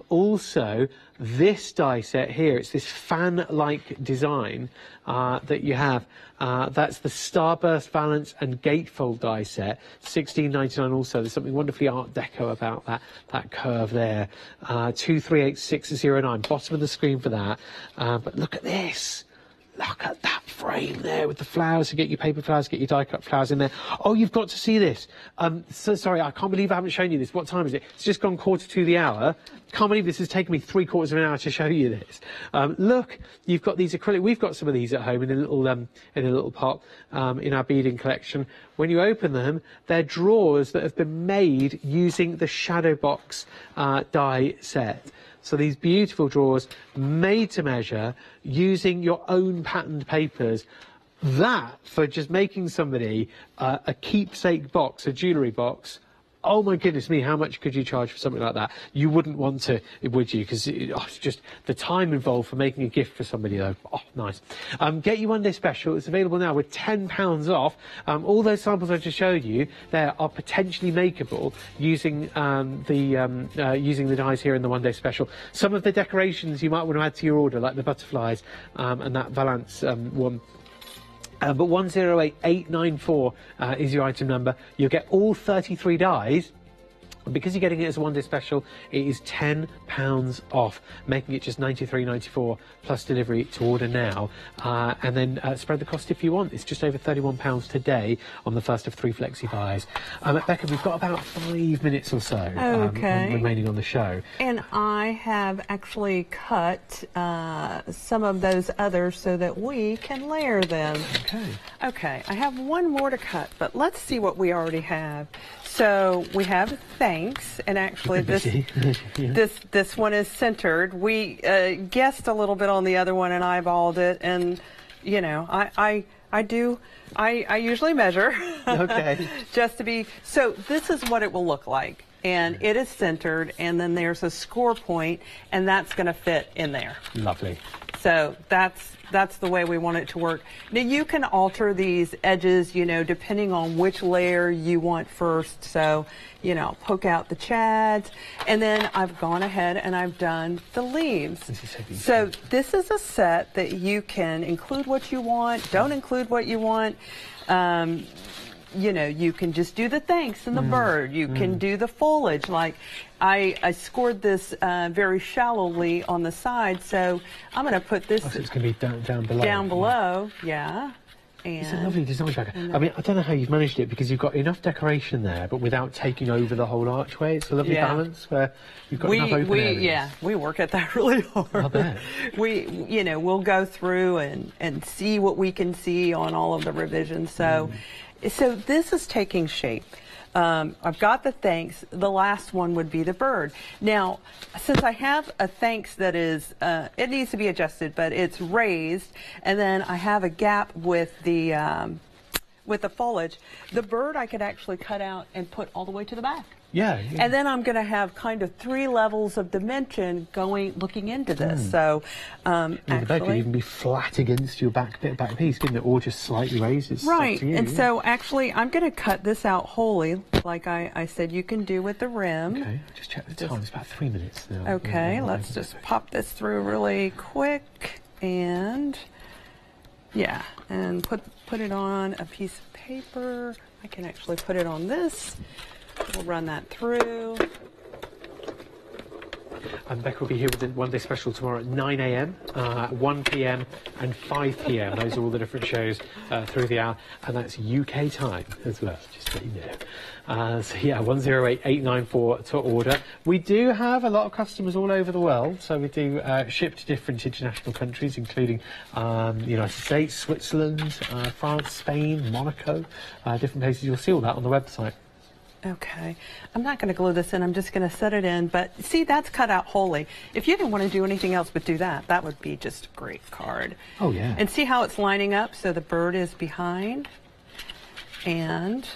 Also, this die set here, it's this fan-like design that you have. That's the Starburst Valance and Gatefold die set, $16.99 also. There's something wonderfully Art Deco about that curve there. 238609, bottom of the screen for that. But look at this. Look at that frame there with the flowers. So get your paper flowers, get your die-cut flowers in there. Oh, you've got to see this. So sorry, I can't believe I haven't shown you this. What time is it? It's just gone 1:45. Can't believe this has taken me 3/4 of an hour to show you this. Look, you've got these acrylic. We've got some of these at home in a little pot in our beading collection. When you open them, they're drawers that have been made using the Shadow Box die set. So these beautiful drawers made to measure using your own patterned papers. That, for just making somebody a keepsake box, a jewellery box, oh my goodness me, how much could you charge for something like that? You wouldn't want to, would you? Because it's just the time involved for making a gift for somebody, though. Oh, nice. Get your one day special. It's available now with £10 off. All those samples I just showed you there are potentially makeable using using the dies here in the one day special. Some of the decorations you might want to add to your order, like the butterflies and that Valance one. But 108894 is your item number. You'll get all 33 dies. Because you're getting it as a one-day special, it is £10 off, making it just $93.94 plus delivery to order now. And then spread the cost if you want. It's just over £31 today on the first of 3 flexi buys. Becca, we've got about 5 minutes or so remaining on the show. And I have actually cut some of those others so that we can layer them. Okay, I have one more to cut, but let's see what we already have. So we have thanks, and actually this one is centered. We guessed a little bit on the other one and eyeballed it, and you know I usually measure just to be. So this is what it will look like, and it is centered, and then there's a score point, and that's going to fit in there. Lovely. So that's the way we want it to work. Now you can alter these edges, you know, depending on which layer you want first. So, you know, poke out the chads, and then I've gone ahead and I've done the leaves. So this is a set that you can include what you want, don't include what you want. You know, you can just do the thanks and the bird. You can do the foliage. Like I scored this very shallowly on the side, so I'm going to put this. Oh, so it's going to be down below. Down below, yeah. And it's a lovely design, Jackie. I mean, I don't know how you've managed it, because you've got enough decoration there, but without taking over the whole archway. It's a lovely balance where you've got enough open areas. Yeah, we work at that really hard. I bet. You know, we'll go through and see what we can see on all of the revisions. So. So this is taking shape. I've got the thanks. The last one would be the bird. Now, since I have a thanks that is, it needs to be adjusted, but it's raised, and then I have a gap with the foliage, the bird I could actually cut out and put all the way to the back. Yeah. And then I'm going to have kind of 3 levels of dimension looking into this. So, the bed could even be flat against your back piece, couldn't it? Or just slightly raised. It's right. And so actually, I'm going to cut this out wholly, like I said you can do with the rim. Okay. Just check the time. It's about 3 minutes now. Okay. Let's just pop this through really quick, and yeah, and put it on a piece of paper. I can actually put it on this. We'll run that through. And Becca will be here with the One Day Special tomorrow at 9 a.m., 1 p.m. and 5 p.m. Those are all the different shows through the hour, and that's UK time as well, just so you know. So yeah, 108894 to order. We do have a lot of customers all over the world, so we do ship to different international countries, including the United States, Switzerland, France, Spain, Monaco, different places. You'll see all that on the website. Okay, I'm not going to glue this in, I'm just going to set it in, but see, that's cut out wholly. If you didn't want to do anything else but do that, that would be just a great card. Oh yeah. And see how it's lining up, so the bird is behind, and,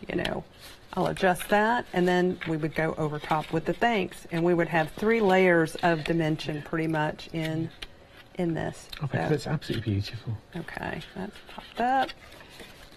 you know, I'll adjust that, and then we would go over top with the thanks, and we would have 3 layers of dimension pretty much in this. Okay, so that's absolutely beautiful. Okay, that's popped up.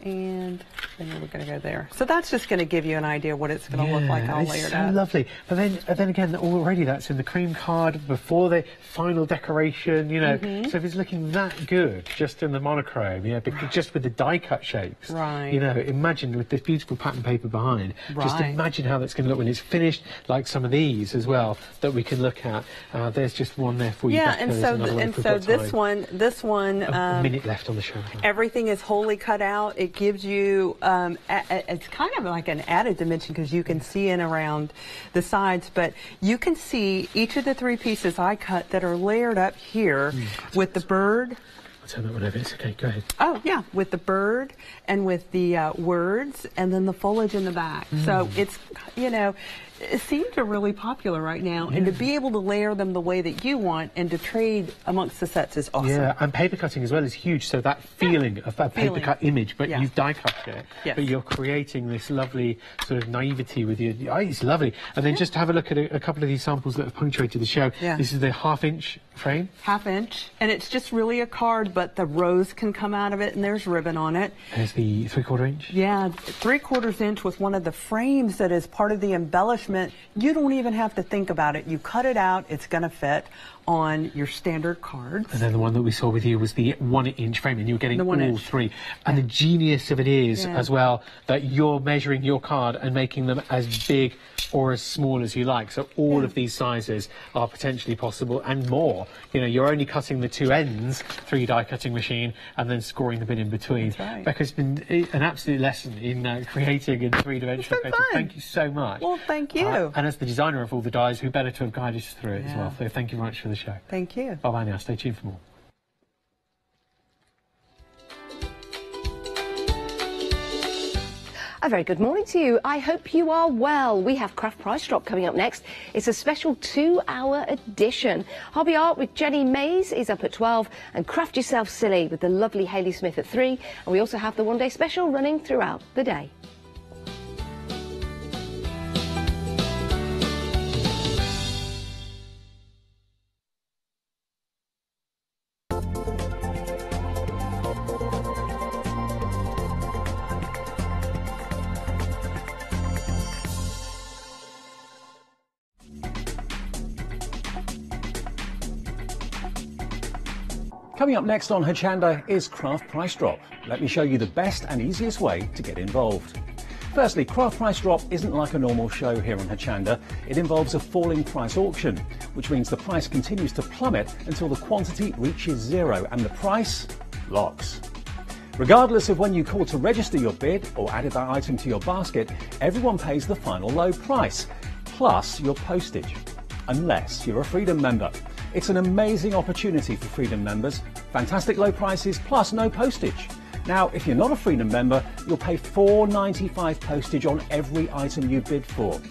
And then we're going to go there. So that's just going to give you an idea of what it's going to look like all layered up. It's so lovely. But then again, already that's in the cream card before the final decoration, you know. So if it's looking that good just in the monochrome, yeah, just with the die-cut shapes, you know, imagine with this beautiful pattern paper behind, just imagine how that's going to look when it's finished, like some of these as well, that we can look at. There's just one there for you. Yeah, and so this one, a minute left on the show. Everything is wholly cut out. It gives you, it's kind of like an added dimension, because you can see in around the sides, but you can see each of the 3 pieces I cut that are layered up here with the bird. I'll turn that one over. It's okay, go ahead. Oh, yeah, with the bird and with the words, and then the foliage in the back. So it's, you know, it seems to be really popular right now, and to be able to layer them the way that you want and to trade amongst the sets is awesome. Yeah, and paper cutting as well is huge, so that feeling of a paper cut image, but you've die cut it, but you're creating this lovely sort of naivety with your, it's lovely. And then just have a look at a couple of these samples that have punctuated the show. This is the 1/2 inch frame. 1/2 inch, and it's just really a card, but the rose can come out of it, and there's ribbon on it. There's the 3/4 inch. Yeah, 3/4 inch with one of the frames that is part of the embellishment. You don't even have to think about it. You cut it out, it's going to fit on your standard cards. And then the one that we saw with you was the 1 inch frame, and you were getting all 3. And the genius of it is as well that you're measuring your card and making them as big or as small as you like. So all of these sizes are potentially possible and more. You know, you're only cutting the 2 ends through your die cutting machine and then scoring the bit in between. That's right. Becca's been an absolute lesson in creating in 3-dimensional paper. Thank you so much. Well, thank you. And as the designer of all the dies, who better to have guided us through it as well. So thank you very much for the show. Thank you. Bye-bye now. Stay tuned for more. A very good morning to you. I hope you are well. We have Craft Price Drop coming up next. It's a special 2-hour edition. Hobby Art with Jenny Mays is up at 12, and Craft Yourself Silly with the lovely Hayley Smith at 3. And we also have the One Day Special running throughout the day. Coming up next on Hochanda is Craft Price Drop. Let me show you the best and easiest way to get involved. Firstly, Craft Price Drop isn't like a normal show here on Hochanda. It involves a falling price auction, which means the price continues to plummet until the quantity reaches zero and the price locks. Regardless of when you call to register your bid or added that item to your basket, everyone pays the final low price, plus your postage, unless you're a Freedom member. It's an amazing opportunity for Freedom members. Fantastic low prices plus no postage. Now, if you're not a Freedom member, you'll pay $4.95 postage on every item you bid for.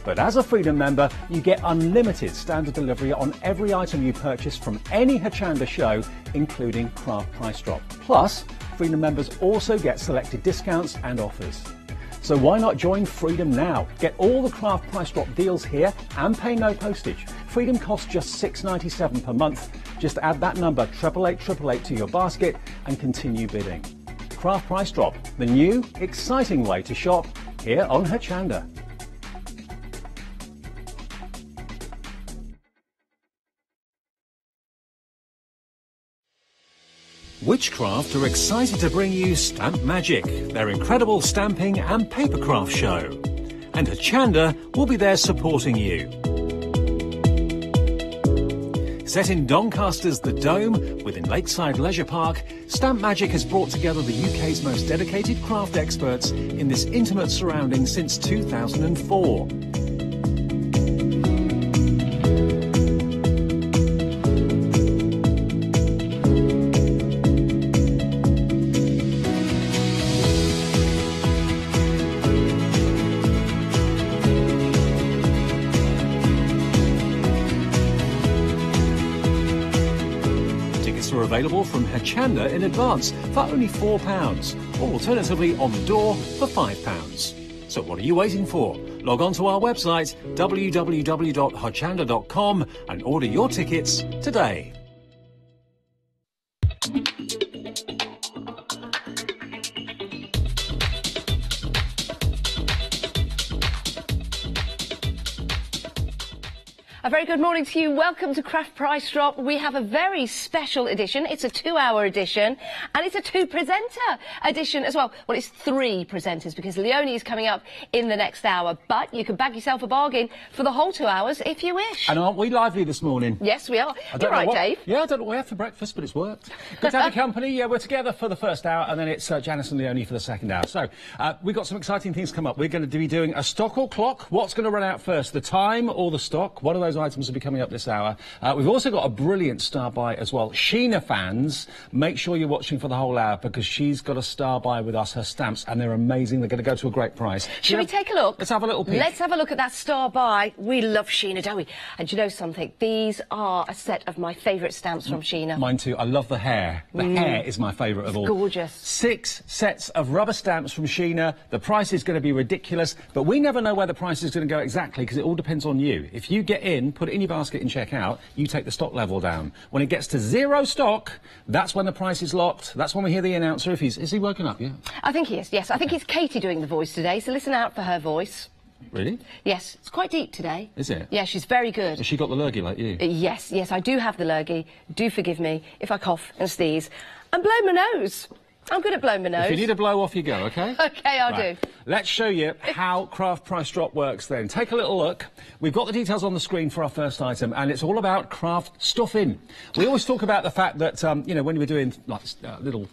But as a Freedom member, you get unlimited standard delivery on every item you purchase from any Hochanda show, including Craft Price Drop. Plus, Freedom members also get selected discounts and offers. So why not join Freedom now? Get all the Craft Price Drop deals here and pay no postage. Freedom costs just $6.97 per month. Just add that number 88888 to your basket and continue bidding. Craft Price Drop, the new, exciting way to shop here on Hochanda. Witchcraft are excited to bring you Stamp Magic, their incredible stamping and papercraft show. And Hochanda will be there supporting you. Set in Doncaster's The Dome, within Lakeside Leisure Park, Stamp Magic has brought together the UK's most dedicated craft experts in this intimate surrounding since 2004. Available from Hochanda in advance for only £4, or alternatively on the door for £5. So what are you waiting for? Log on to our website www.hochanda.com and order your tickets today. A very good morning to you. Welcome to Craft Price Drop. We have a very special edition. It's a 2-hour edition, and it's a 2-presenter edition as well. Well, it's 3 presenters because Leonie is coming up in the next hour, but you can bag yourself a bargain for the whole 2 hours if you wish. And aren't we lively this morning? Yes, we are. You're right, Dave. Yeah, I don't know what we had for breakfast, but it's worked. Good to have your company. Yeah, we're together for the first hour, and then it's Janice and Leonie for the second hour. So, we've got some exciting things come up. We're going to be doing a stock or clock. What's going to run out first, the time or the stock? One of those items will be coming up this hour. We've also got a brilliant star buy as well. Sheena fans, make sure you're watching for the whole hour because she's got a star buy with us, her stamps, and they're amazing. They're going to go to a great price. Should we take a look? Let's have a little peek. Let's have a look at that star buy. We love Sheena, don't we? And you know something? These are a set of my favourite stamps from Sheena. Mine too. I love the hair. The hair is my favourite of all. Gorgeous. 6 sets of rubber stamps from Sheena. The price is going to be ridiculous, but we never know where the price is going to go exactly because it all depends on you. If you get in, put it in your basket and check out, you take the stock level down. When it gets to 0 stock, that's when the price is locked. That's when we hear the announcer. Is he woken up yet? I think he is, yes. I think it's Katie doing the voice today, so listen out for her voice. Really? Yes, it's quite deep today. Is it? Yeah, she's very good. Has she got the lurgy like you? Yes, I do have the lurgy. Do forgive me if I cough and sneeze and blow my nose. I'm good at blowing my nose. If you need a blow, off you go, OK? OK, I'll do. Let's show you how Craft Price Drop works then. Take a little look. We've got the details on the screen for our first item, and it's all about craft stuffing. We always talk about the fact that, you know, when we're doing like little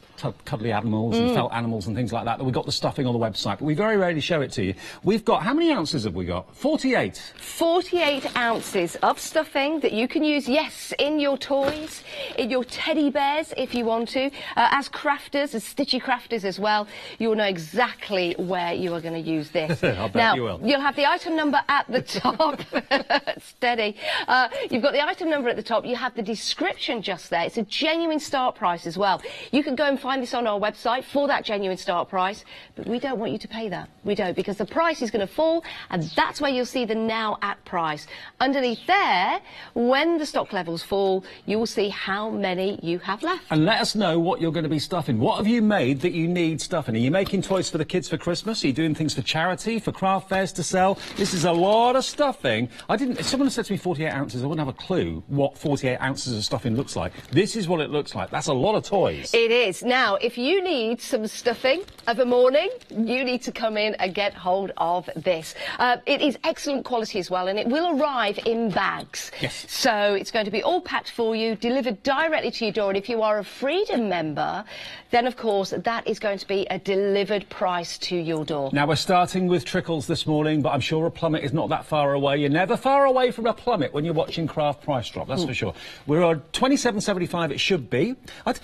cuddly animals and felt animals and things like that, we've got the stuffing on the website, but we very rarely show it to you. We've got, how many ounces have we got? 48. 48 ounces of stuffing that you can use, yes, in your toys, in your teddy bears if you want to. As crafters, as stitchy crafters as well, you'll know exactly where you are going to use this. I bet now, you will. You'll have the item number at the top. Steady. You've got the item number at the top. You have the description just there. It's a genuine start price as well. You can go and find this on our website for that genuine start price, but we don't want you to pay that. We don't, because the price is going to fall, and that's where you'll see the now at price. Underneath there, when the stock levels fall, you will see how many you have left. And let us know what you're going to be stuffing. What have you you made that you need stuffing? Are you making toys for the kids for Christmas? Are you doing things for charity, for craft fairs to sell? This is a lot of stuffing. If someone had said to me 48 ounces, I wouldn't have a clue what 48 ounces of stuffing looks like. This is what it looks like. That's a lot of toys. It is. Now, if you need some stuffing of a morning, you need to come in and get hold of this. It is excellent quality as well, and it will arrive in bags. Yes. So it's going to be all packed for you, delivered directly to your door, and if you are a Freedom member, then of course that is going to be a delivered price to your door. Now, we're starting with trickles this morning, but I'm sure a plummet is not that far away. You're never far away from a plummet when you're watching Craft Price Drop, that's for sure. We're on £27.75 it should be. I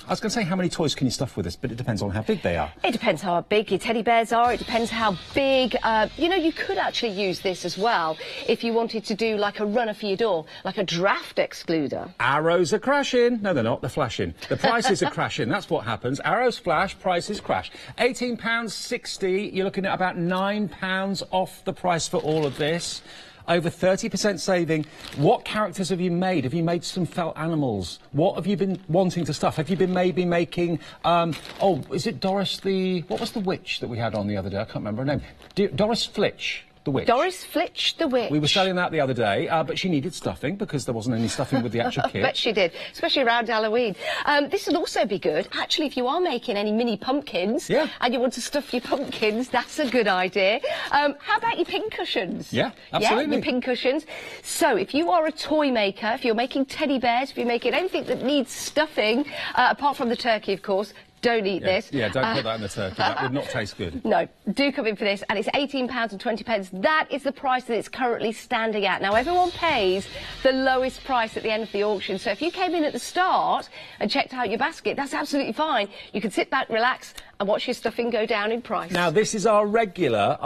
was going to say how many toys can you stuff with this, but it depends on how big they are. It depends how big your teddy bears are, it depends how big, you know, you could actually use this as well if you wanted to do like a runner for your door, like a draft excluder. Arrows are crashing. No, they're not, they're flashing. The prices are crashing, that's what happens. Arrows flash, prices crash. £18.60, you're looking at about £9 off the price for all of this. Over 30% saving. What characters have you made? Have you made some felt animals? What have you been wanting to stuff? Have you been maybe making, oh, is it Doris the, what was the witch that we had on the other day? I can't remember her name. Doris Flitch. The witch. Doris Flitch, the witch. We were selling that the other day, but she needed stuffing because there wasn't any stuffing with the actual kit. I bet she did, especially around Halloween. This would also be good. Actually, if you are making any mini pumpkins and you want to stuff your pumpkins, that's a good idea. How about your pin cushions? Yeah, absolutely. Yeah, your pin cushions. So if you are a toy maker, if you're making teddy bears, if you're making anything that needs stuffing, apart from the turkey, of course, don't eat this. Yeah, don't put that in the turkey. That would not taste good. No, do come in for this, and it's £18.20. That is the price that it's currently standing at. Now, everyone pays the lowest price at the end of the auction, so if you came in at the start and checked out your basket, that's absolutely fine. You can sit back, relax, and watch your stuffing go down in price. Now, this is our regular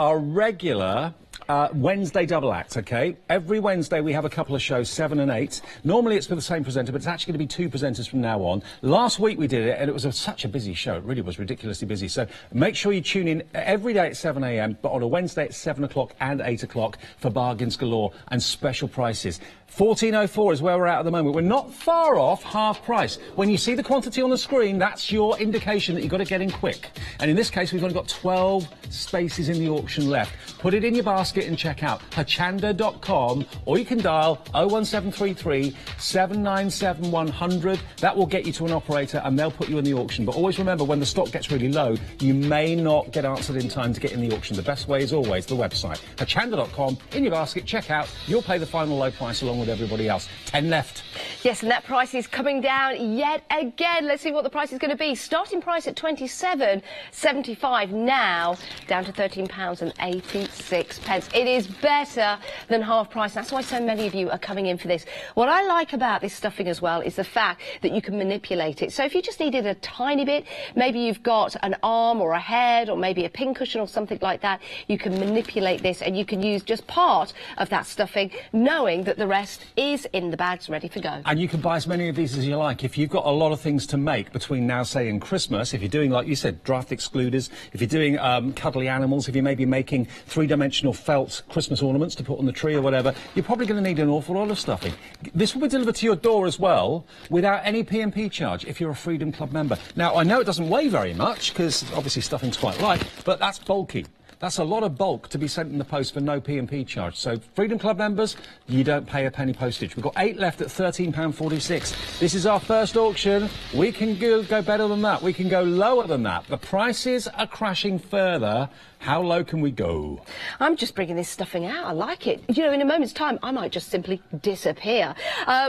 Wednesday double act, OK? Every Wednesday we have a couple of shows, 7 and 8. Normally it's with the same presenter, but it's actually going to be 2 presenters from now on. Last week we did it, and it was such a busy show. It really was ridiculously busy. So make sure you tune in every day at 7 a.m, but on a Wednesday at 7 o'clock and 8 o'clock for bargains galore and special prices. 14.04 is where we're at the moment. We're not far off half price. When you see the quantity on the screen, that's your indication that you've got to get in quick. And in this case, we've only got 12 spaces in the auction left. Put it in your basket and check out Hochanda.com, or you can dial 01733 797 100. That will get you to an operator and they'll put you in the auction. But always remember, when the stock gets really low, you may not get answered in time to get in the auction. The best way is always the website. Hochanda.com, in your basket, check out. You'll pay the final low price along with everybody else. 10 left. Yes, and that price is coming down yet again. Let's see what the price is going to be. Starting price at £27.75, now down to £13.86. It is better than half price. That's why so many of you are coming in for this. What I like about this stuffing as well is the fact that you can manipulate it. So if you just needed a tiny bit, maybe you've got an arm or a head or maybe a pincushion or something like that, you can manipulate this and you can use just part of that stuffing, knowing that the rest is in the bags ready for go. And you can buy as many of these as you like. If you've got a lot of things to make between now, say, and Christmas, if you're doing, like you said, draft excluders, if you're doing cuddly animals, if you're maybe making 3-dimensional felt Christmas ornaments to put on the tree or whatever, you're probably going to need an awful lot of stuffing. This will be delivered to your door as well, without any P&P charge, if you're a Freedom Club member. Now, I know it doesn't weigh very much, because obviously stuffing's quite light, but that's bulky. That's a lot of bulk to be sent in the post for no P&P charge. So, Freedom Club members, you don't pay a penny postage. We've got 8 left at £13.46. This is our first auction. We can go better than that. We can go lower than that. The prices are crashing further. How low can we go? I'm just bringing this stuffing out. I like it. You know, in a moment's time, I might just simply disappear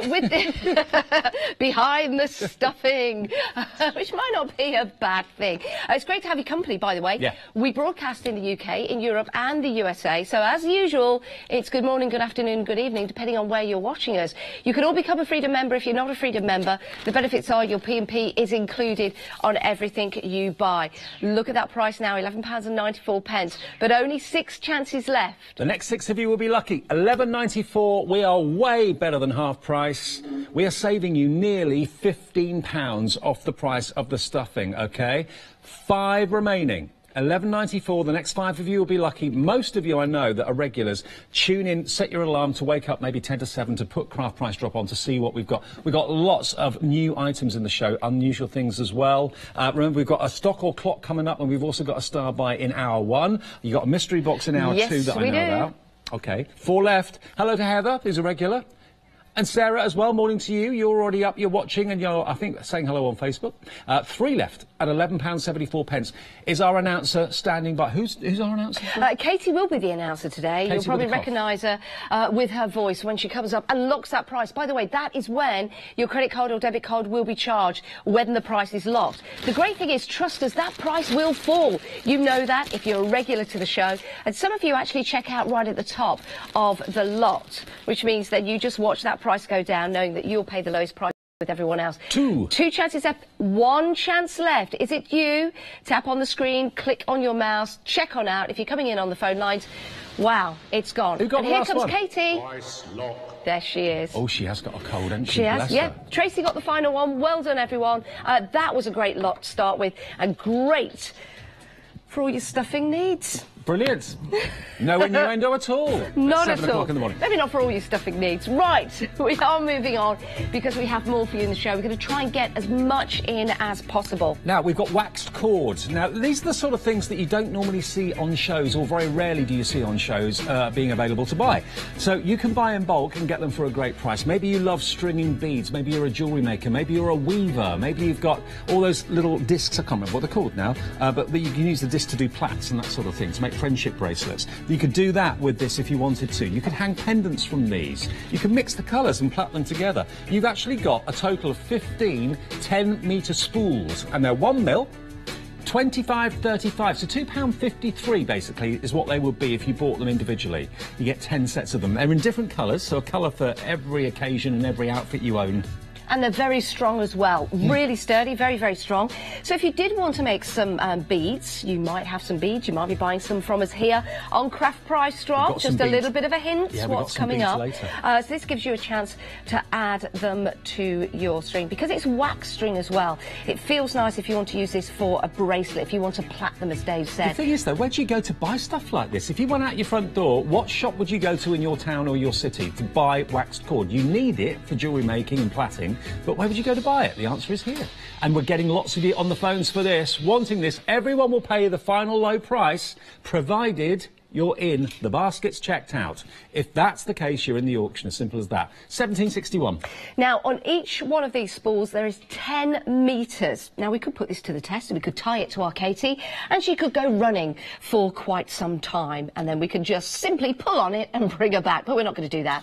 with behind the stuffing, which might not be a bad thing. It's great to have your company, by the way. Yeah. We broadcast in the UK, in Europe and the USA. So, as usual, it's good morning, good afternoon, good evening, depending on where you're watching us. You can all become a Freedom member if you're not a Freedom member. The benefits are your P&P is included on everything you buy. Look at that price now, £11.94. But only 6 chances left. The next 6 of you will be lucky. £11.94. We are way better than half price. We are saving you nearly £15 off the price of the stuffing, OK? 5 remaining. 11.94. The next 5 of you will be lucky. Most of you I know that are regulars. Tune in, set your alarm to wake up maybe 10 to 7 to put Craft Price Drop on to see what we've got. We've got lots of new items in the show, unusual things as well. Remember, we've got a stock or clock coming up, and we've also got a star buy in hour 1. You've got a mystery box in hour 2 that I know about. OK. 4 left. Hello to Heather, who's a regular. And Sarah as well, morning to you. You're already up, you're watching, and you're, I think, saying hello on Facebook. 3 left at £11.74 is our announcer standing by. Who's our announcer? Katie will be the announcer today. You'll probably recognise her with her voice when she comes up and locks that price. By the way, that is when your credit card or debit card will be charged, when the price is locked. The great thing is, trust us, that price will fall. You know that if you're a regular to the show. And some of you actually check out right at the top of the lot, which means that you just watch that price go down, knowing that you'll pay the lowest price with everyone else. 2 chances left, 1 chance left. Is it you? Tap on the screen, click on your mouse, check on out. If you're coming in on the phone lines, wow, it's gone. Who got and the here last comes one? Katie. There she is. Oh, she has got a cold, hasn't she? She has, yeah. Tracy got the final one. Well done, everyone. That was a great lot to start with, and great for all your stuffing needs. Brilliant. No innuendo at all. Not at 7 at all. o'clock in the morning. Maybe not for all your stuffing needs. Right, we are moving on because we have more for you in the show. We're going to try and get as much in as possible. Now, we've got waxed cords. Now, these are the sort of things that you don't normally see on shows, or very rarely do you see on shows being available to buy. So you can buy in bulk and get them for a great price. Maybe you love stringing beads. Maybe you're a jewellery maker. Maybe you're a weaver. Maybe you've got all those little discs. I can't remember what they're called now. But you can use the disc to do plaits and that sort of thing, to make friendship bracelets. You could do that with this if you wanted to. You could hang pendants from these. You can mix the colours and plait them together. You've actually got a total of 15 10-metre spools, and they're 1 mil, 25.35, so £2.53 basically is what they would be if you bought them individually. You get 10 sets of them. They're in different colours, so a colour for every occasion and every outfit you own. And they're very strong as well. Really sturdy, very, very strong. So if you did want to make some beads, you might have some beads. You might be buying some from us here on Craft Price Drop. Just a little bit of a hint what's coming up. So this gives you a chance to add them to your string, because it's wax string as well. It feels nice if you want to use this for a bracelet, if you want to plait them, as Dave said. The thing is, though, where do you go to buy stuff like this? If you went out your front door, what shop would you go to in your town or your city to buy waxed cord? You need it for jewellery making and plaiting. But where would you go to buy it? The answer is here. And we're getting lots of you on the phones for this, wanting this. Everyone will pay the final low price, provided you're in, the basket's checked out. If that's the case, you're in the auction, as simple as that. 1761. Now, on each one of these spools, there is 10 metres. Now, we could put this to the test, and we could tie it to our Katie, and she could go running for quite some time, and then we could just simply pull on it and bring her back. But we're not going to do that.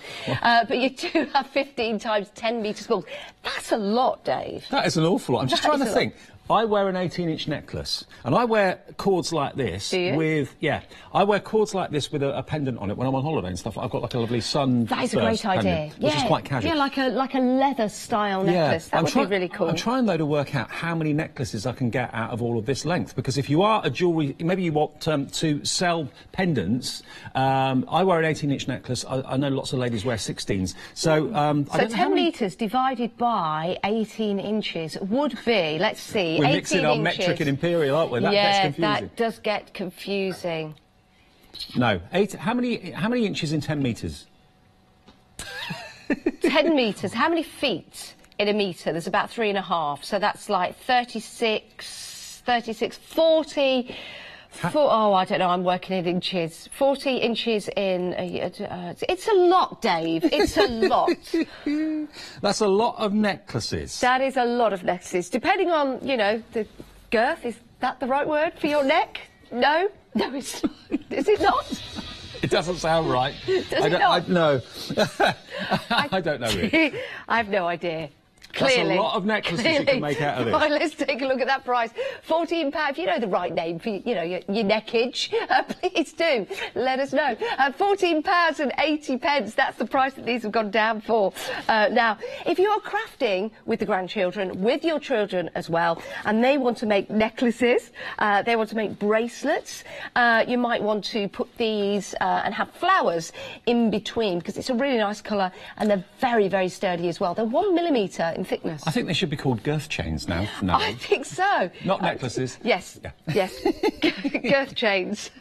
But you do have 15 times 10 metre spools. That's a lot, Dave. That is an awful lot. I'm just trying to think. I wear an 18-inch necklace, and I wear cords like this. Do you? With, yeah, I wear cords like this with a pendant on it when I'm on holiday and stuff. I've got like a lovely sun. That is a great idea. Pendant, which is quite casual. Yeah, like a leather-style necklace. That would be really cool. I'm trying, though, to work out how many necklaces I can get out of all of this length, because if you are a jewellery, maybe you want to sell pendants. I wear an 18-inch necklace. I know lots of ladies wear 16s. So, so 10 metres divided by 18 inches would be, let's see, we're mixing our metric and imperial, aren't we? That gets confusing. That does get confusing. No. How many inches in 10 metres? 10 metres. How many feet in a metre? There's about 3.5. So that's like 36, 40... oh, I don't know, I'm working in inches. 40 inches in... it's a lot, Dave. It's a lot. That's a lot of necklaces. That is a lot of necklaces. Depending on, you know, the girth. Is that the right word for your neck? No? No, it's not. Is it not? It doesn't sound right. Does it not? No. I don't know, really. I have no idea. Clearly. That's a lot of necklaces you can make out of this. Right, let's take a look at that price. £14. If you know the right name for, you know, your neckage, please do let us know. £14.80. That's the price that these have gone down for. Now, if you're crafting with the grandchildren, with your children as well, and they want to make necklaces, they want to make bracelets, you might want to put these and have flowers in between, because it's a really nice colour, and they're very, very sturdy as well. They're 1 millimetre in in thickness. I think they should be called girth chains now. No. I think so. Not necklaces. Yes. Yeah. Yes. Girth chains.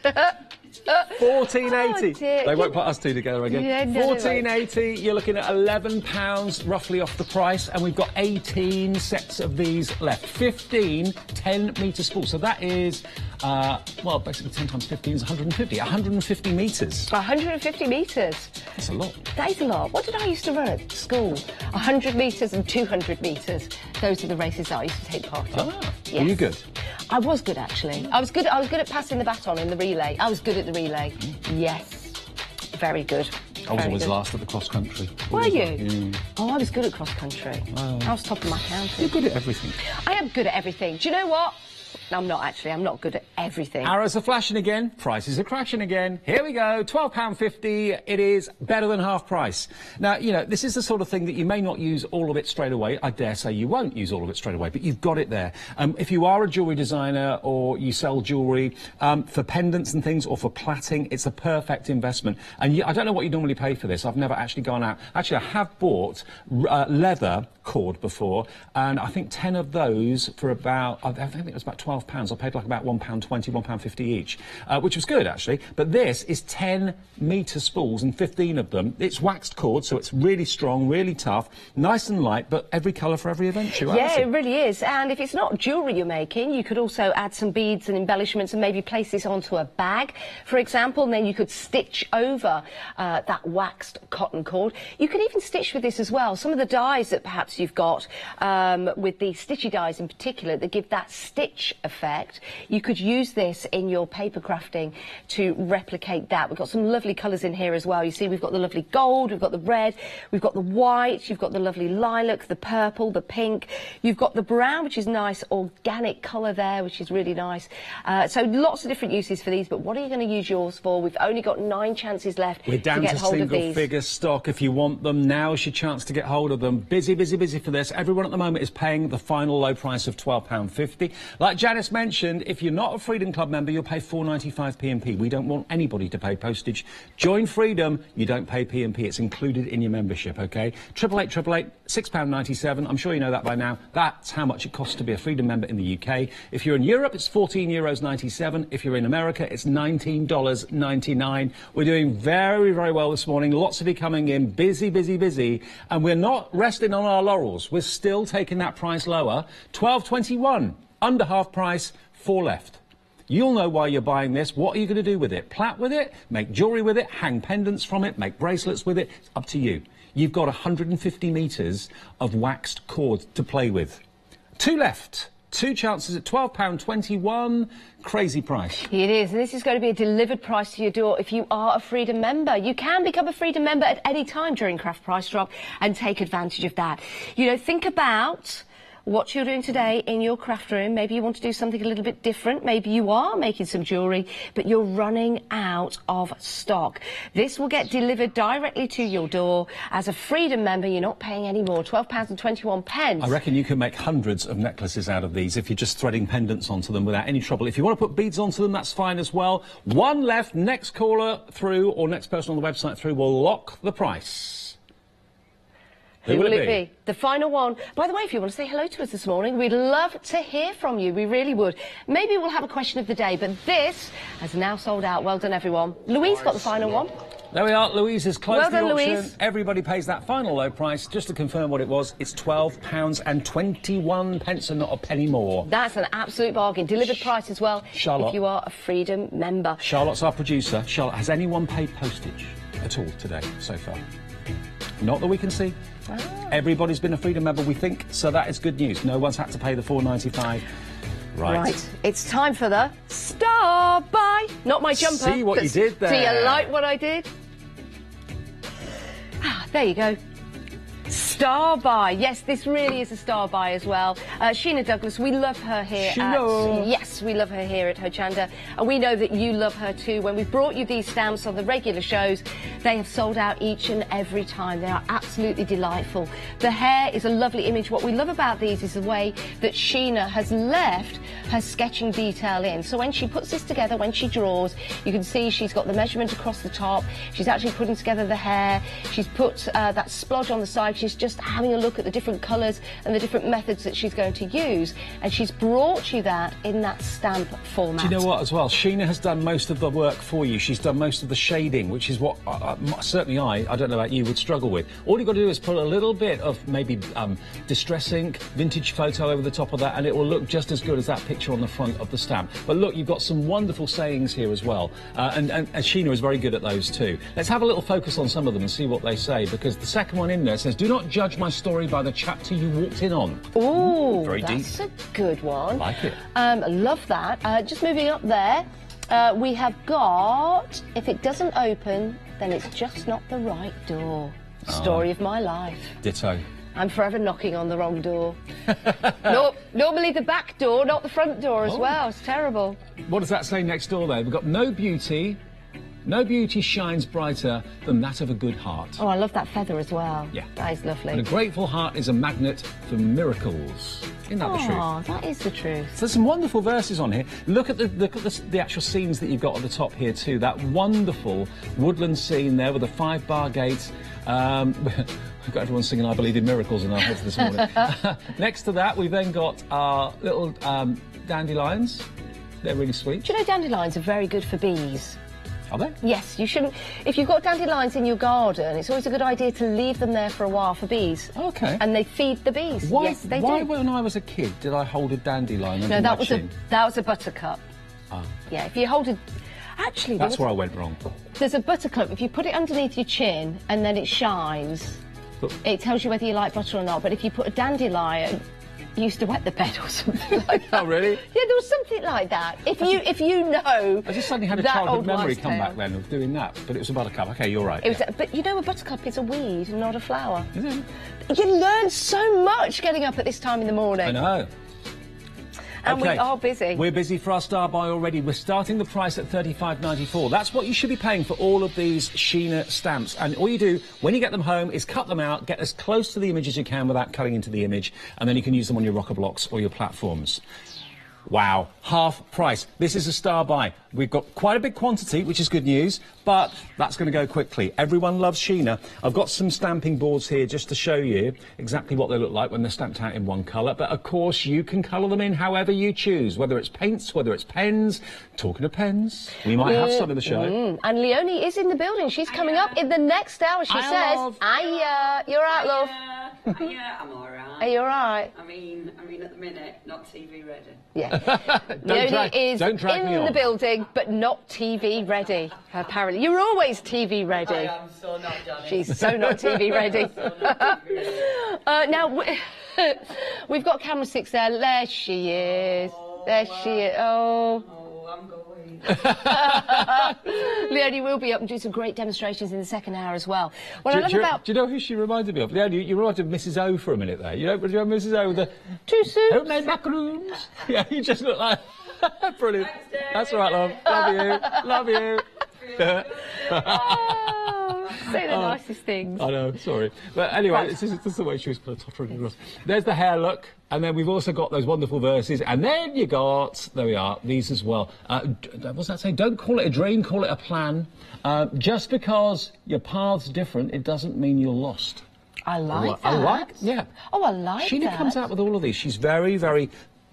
14.80. Oh, dear. They won't put us two together again. Yeah, no, 14.80. You're looking at £11 roughly off the price, and we've got 18 sets of these left. 15 10-metre spools. So that is, well, basically 10 times 15 is 150. 150 metres. 150 metres. That's a lot. That is a lot. What did I used to run at school? 100 metres and 200 metres. Those are the races that I used to take part in. Ah, yes. Were you good? I was good, actually. I was good at passing the baton in the relay. I was good at the relay. Yes. Very good. I was always last at the cross country. Were you? Yeah. Oh, I was good at cross country. Oh. I was top of my county. You're good at everything. I am good at everything. Do you know what? I'm not actually. I'm not good at everything. Arrows are flashing again. Prices are crashing again. Here we go. £12.50. It is better than half price. Now, you know, this is the sort of thing that you may not use all of it straight away. I dare say you won't use all of it straight away, but you've got it there. If you are a jewellery designer or you sell jewellery for pendants and things or for plaiting, it's a perfect investment. And I don't know what you normally pay for this. I've never actually gone out. Actually, I have bought leather cord before, and I think 10 of those for about, I think it was about £12. I paid like about £1.20, £1.50 each, which was good actually. But this is 10-metre spools and 15 of them. It's waxed cord, so it's really strong, really tough, nice and light, but every colour for every eventuality. Yeah, it really is. And if it's not jewellery you're making, you could also add some beads and embellishments and maybe place this onto a bag, for example, and then you could stitch over that waxed cotton cord. You could even stitch with this as well. Some of the dies that perhaps you've got, with the stitchy dies in particular, that give that stitch effect, you could use this in your paper crafting to replicate that. We've got some lovely colours in here as well. You see, we've got the lovely gold, we've got the red, we've got the white, you've got the lovely lilac, the purple, the pink, you've got the brown, which is nice, organic colour there, which is really nice. So lots of different uses for these, but what are you going to use yours for? We've only got 9 chances left We're down to get hold of these. single figure stock. If you want them, now's your chance to get hold of them. Busy, busy, busy for this. Everyone at the moment is paying the final low price of £12.50. Like Janice mentioned, if you're not a Freedom Club member, you'll pay £4.95 P&P. We don't want anybody to pay postage. Join Freedom, you don't pay P&P. It's included in your membership, OK? 888 £6.97. I'm sure you know that by now. That's how much it costs to be a Freedom member in the UK. If you're in Europe, it's €14.97. If you're in America, it's $19.99. We're doing very, very well this morning. Lots of you coming in. Busy, busy, busy. And we're not resting on our laurels. We're still taking that price lower. £12.21. Under half price. 4 left. You'll know why you're buying this. What are you going to do with it? Plait with it? Make jewellery with it? Hang pendants from it? Make bracelets with it? It's up to you. You've got 150 metres of waxed cord to play with. 2 left. 2 chances at £12.21. Crazy price. It is, and this is going to be a delivered price to your door if you are a Freedom member. You can become a Freedom member at any time during Craft Price Drop and take advantage of that. You know, think about what you're doing today in your craft room. Maybe you want to do something a little bit different. Maybe you are making some jewellery, but you're running out of stock. This will get delivered directly to your door. As a Freedom member, you're not paying any more, £12.21. I reckon you can make hundreds of necklaces out of these if you're just threading pendants onto them without any trouble. If you want to put beads onto them, that's fine as well. 1 left. Next caller through, or next person on the website through, will lock the price. Who will it be? The final one. By the way, if you want to say hello to us this morning, we'd love to hear from you. We really would. Maybe we'll have a question of the day, but this has now sold out. Well done, everyone. Louise got the final one. There we are. Louise has closed the auction. Louise. Everybody pays that final low price. Just to confirm what it was, it's £12.21 and not a penny more. That's an absolute bargain. Delivered price as well. Charlotte. If you are a Freedom member. Charlotte's our producer. Charlotte, has anyone paid postage at all today so far? Not that we can see. Ah. Everybody's been a Freedom member, we think, so that is good news. No one's had to pay the £4.95. Right. It's time for the Star Buy. Not my jumper. See what you did there. Do you like what I did? Ah, there you go. Star Buy. Yes, this really is a Star Buy as well. Sheena Douglas, we love her here Yes, we love her here at Hochanda, and we know that you love her too. When we brought you these stamps on the regular shows, they have sold out each and every time. They are absolutely delightful. The hair is a lovely image. What we love about these is the way that Sheena has left her sketching detail in. So when she puts this together, when she draws, you can see she's got the measurement across the top. She's actually putting together the hair. She's put that splodge on the side. She's just just having a look at the different colours and the different methods that she's going to use, and she's brought you that in that stamp format. Do you know what, as well? Sheena has done most of the work for you. She's done most of the shading, which is what certainly I don't know about you, would struggle with. All you've got to do is put a little bit of maybe distress ink, vintage photo over the top of that, and it will look just as good as that picture on the front of the stamp. But look, you've got some wonderful sayings here as well, and Sheena is very good at those too. Let's have a little focus on some of them and see what they say, because the second one in there says, "Do not judge my story by the chapter you walked in on." Ooh, very deep. That's a good one. I like it. Love that. Just moving up there, we have got, "If it doesn't open, then it's just not the right door." Story of my life. Ditto. I'm forever knocking on the wrong door. No, normally the back door, not the front door as well. It's terrible. What does that say next door there? We've got no beauty shines brighter than that of a good heart. Oh, I love that feather as well. Yeah. That is lovely. And a grateful heart is a magnet for miracles. Isn't that the truth? Oh, that is the truth. So there's some wonderful verses on here. Look at the actual scenes that you've got at the top here too. That wonderful woodland scene there with the 5-bar gate. We've got everyone singing "I Believe in Miracles" in our heads this morning. Next to that, we've then got our little dandelions. They're really sweet. Do you know dandelions are very good for bees? Are they? Yes, you shouldn't. If you've got dandelions in your garden, it's always a good idea to leave them there for a while for bees. Okay. And they feed the bees. Why, yes, they why do. when I was a kid, did I hold a dandelion under No, my that was chin? that was a buttercup. Oh. Yeah, if you hold a... Actually, That's where I went wrong. there's a buttercup. If you put it underneath your chin and then it shines, it tells you whether you like butter or not. But if you put a dandelion... You used to wet the bed or something like that. Oh, really? Yeah, there was something like that. If you know... I just suddenly had a that childhood old memory wives' come tale. back then of doing that, but it was a buttercup. OK, you're right. It was, but you know, a buttercup is a weed and not a flower. Is it? You learn so much getting up at this time in the morning. I know. And Okay. we are busy. We're busy for our star buy already. We're starting the price at $35.94. That's what you should be paying for all of these Sheena stamps. And all you do when you get them home is cut them out, get as close to the image as you can without cutting into the image, and then you can use them on your rocker blocks or your platforms. Wow, half price. This is a star buy. We've got quite a big quantity, which is good news, but that's going to go quickly. Everyone loves Sheena. I've got some stamping boards here just to show you exactly what they look like when they're stamped out in one colour. But, of course, you can colour them in however you choose, whether it's paints, whether it's pens. Talking of pens, we might have some in the show. And Leonie is in the building. She's coming up in the next hour. She says, "Hiya, you're right, love." Yeah, I'm all right. Are you all right? I mean, at the minute, not TV ready. Yeah. Leonie is don't drag me in on. the building, but not TV ready, apparently. You're always TV ready. I am so not Johnny. She's so not TV ready. Now, we've got camera 6 there. There she is. There she is. Oh. Oh, I'm going. Leonie will be up and do some great demonstrations in the second hour as well. Well, Do you know who she reminded me of? Yeah, you reminded me of Mrs O for a minute there. Do you remember Mrs O with the... Too soon. Homemade macaroons. Yeah, you just look like... Brilliant. That's all right, love. Love you. Love you. Oh, say the nicest things. I know, sorry. But anyway, this is the way she was kind of tottering across. There's the hair look, and then we've also got those wonderful verses, and then you got, there we are, these as well. What's that say? Don't call it a dream, call it a plan. Just because your path's different, it doesn't mean you're lost. I like that. I like, yeah. Oh, I like that. Sheena comes out with all of these. She's very, very...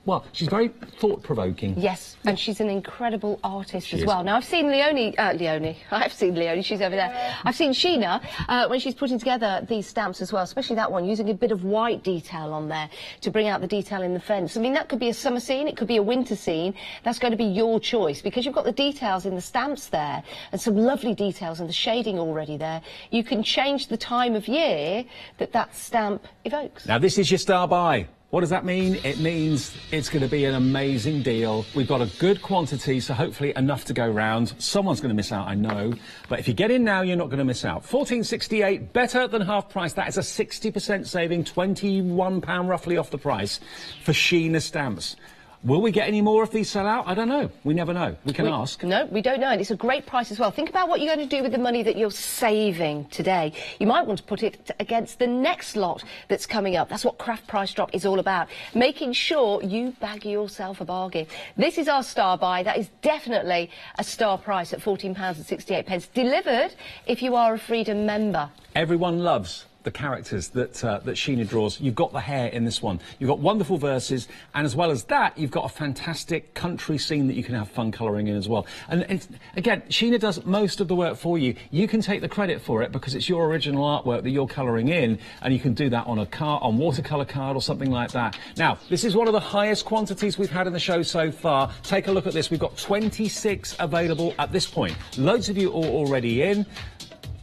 Well, she's very thought-provoking. Yes, and she's an incredible artist as is. well. Now, I've seen Leonie, I've seen Leonie, she's over there. I've seen Sheena when she's putting together these stamps as well, especially that one, using a bit of white detail on there to bring out the detail in the fence. I mean, that could be a summer scene, it could be a winter scene. That's going to be your choice, because you've got the details in the stamps there, and some lovely details and the shading already there. You can change the time of year that stamp evokes. Now, this is your star buy. What does that mean? It means it's going to be an amazing deal. We've got a good quantity, so hopefully enough to go round. Someone's going to miss out, I know. But if you get in now, you're not going to miss out. $14.68, better than half price. That is a 60% saving, £21 roughly off the price for Sheena stamps. Will we get any more if these sell out? I don't know. We never know. We can ask. No, we don't know, and it's a great price as well. Think about what you're going to do with the money that you're saving today. You might want to put it against the next lot that's coming up. That's what Craft Price Drop is all about, making sure you bag yourself a bargain. This is our star buy. That is definitely a star price at £14.68, delivered if you are a Freedom member. Everyone loves the characters that that Sheena draws. You've got the hair in this one. You've got wonderful verses, and as well as that, you've got a fantastic country scene that you can have fun colouring in as well. And again, Sheena does most of the work for you. You can take the credit for it because it's your original artwork that you're colouring in, and you can do that on a card, on watercolour card or something like that. Now, this is one of the highest quantities we've had in the show so far. Take a look at this. We've got 26 available at this point. Loads of you are already in.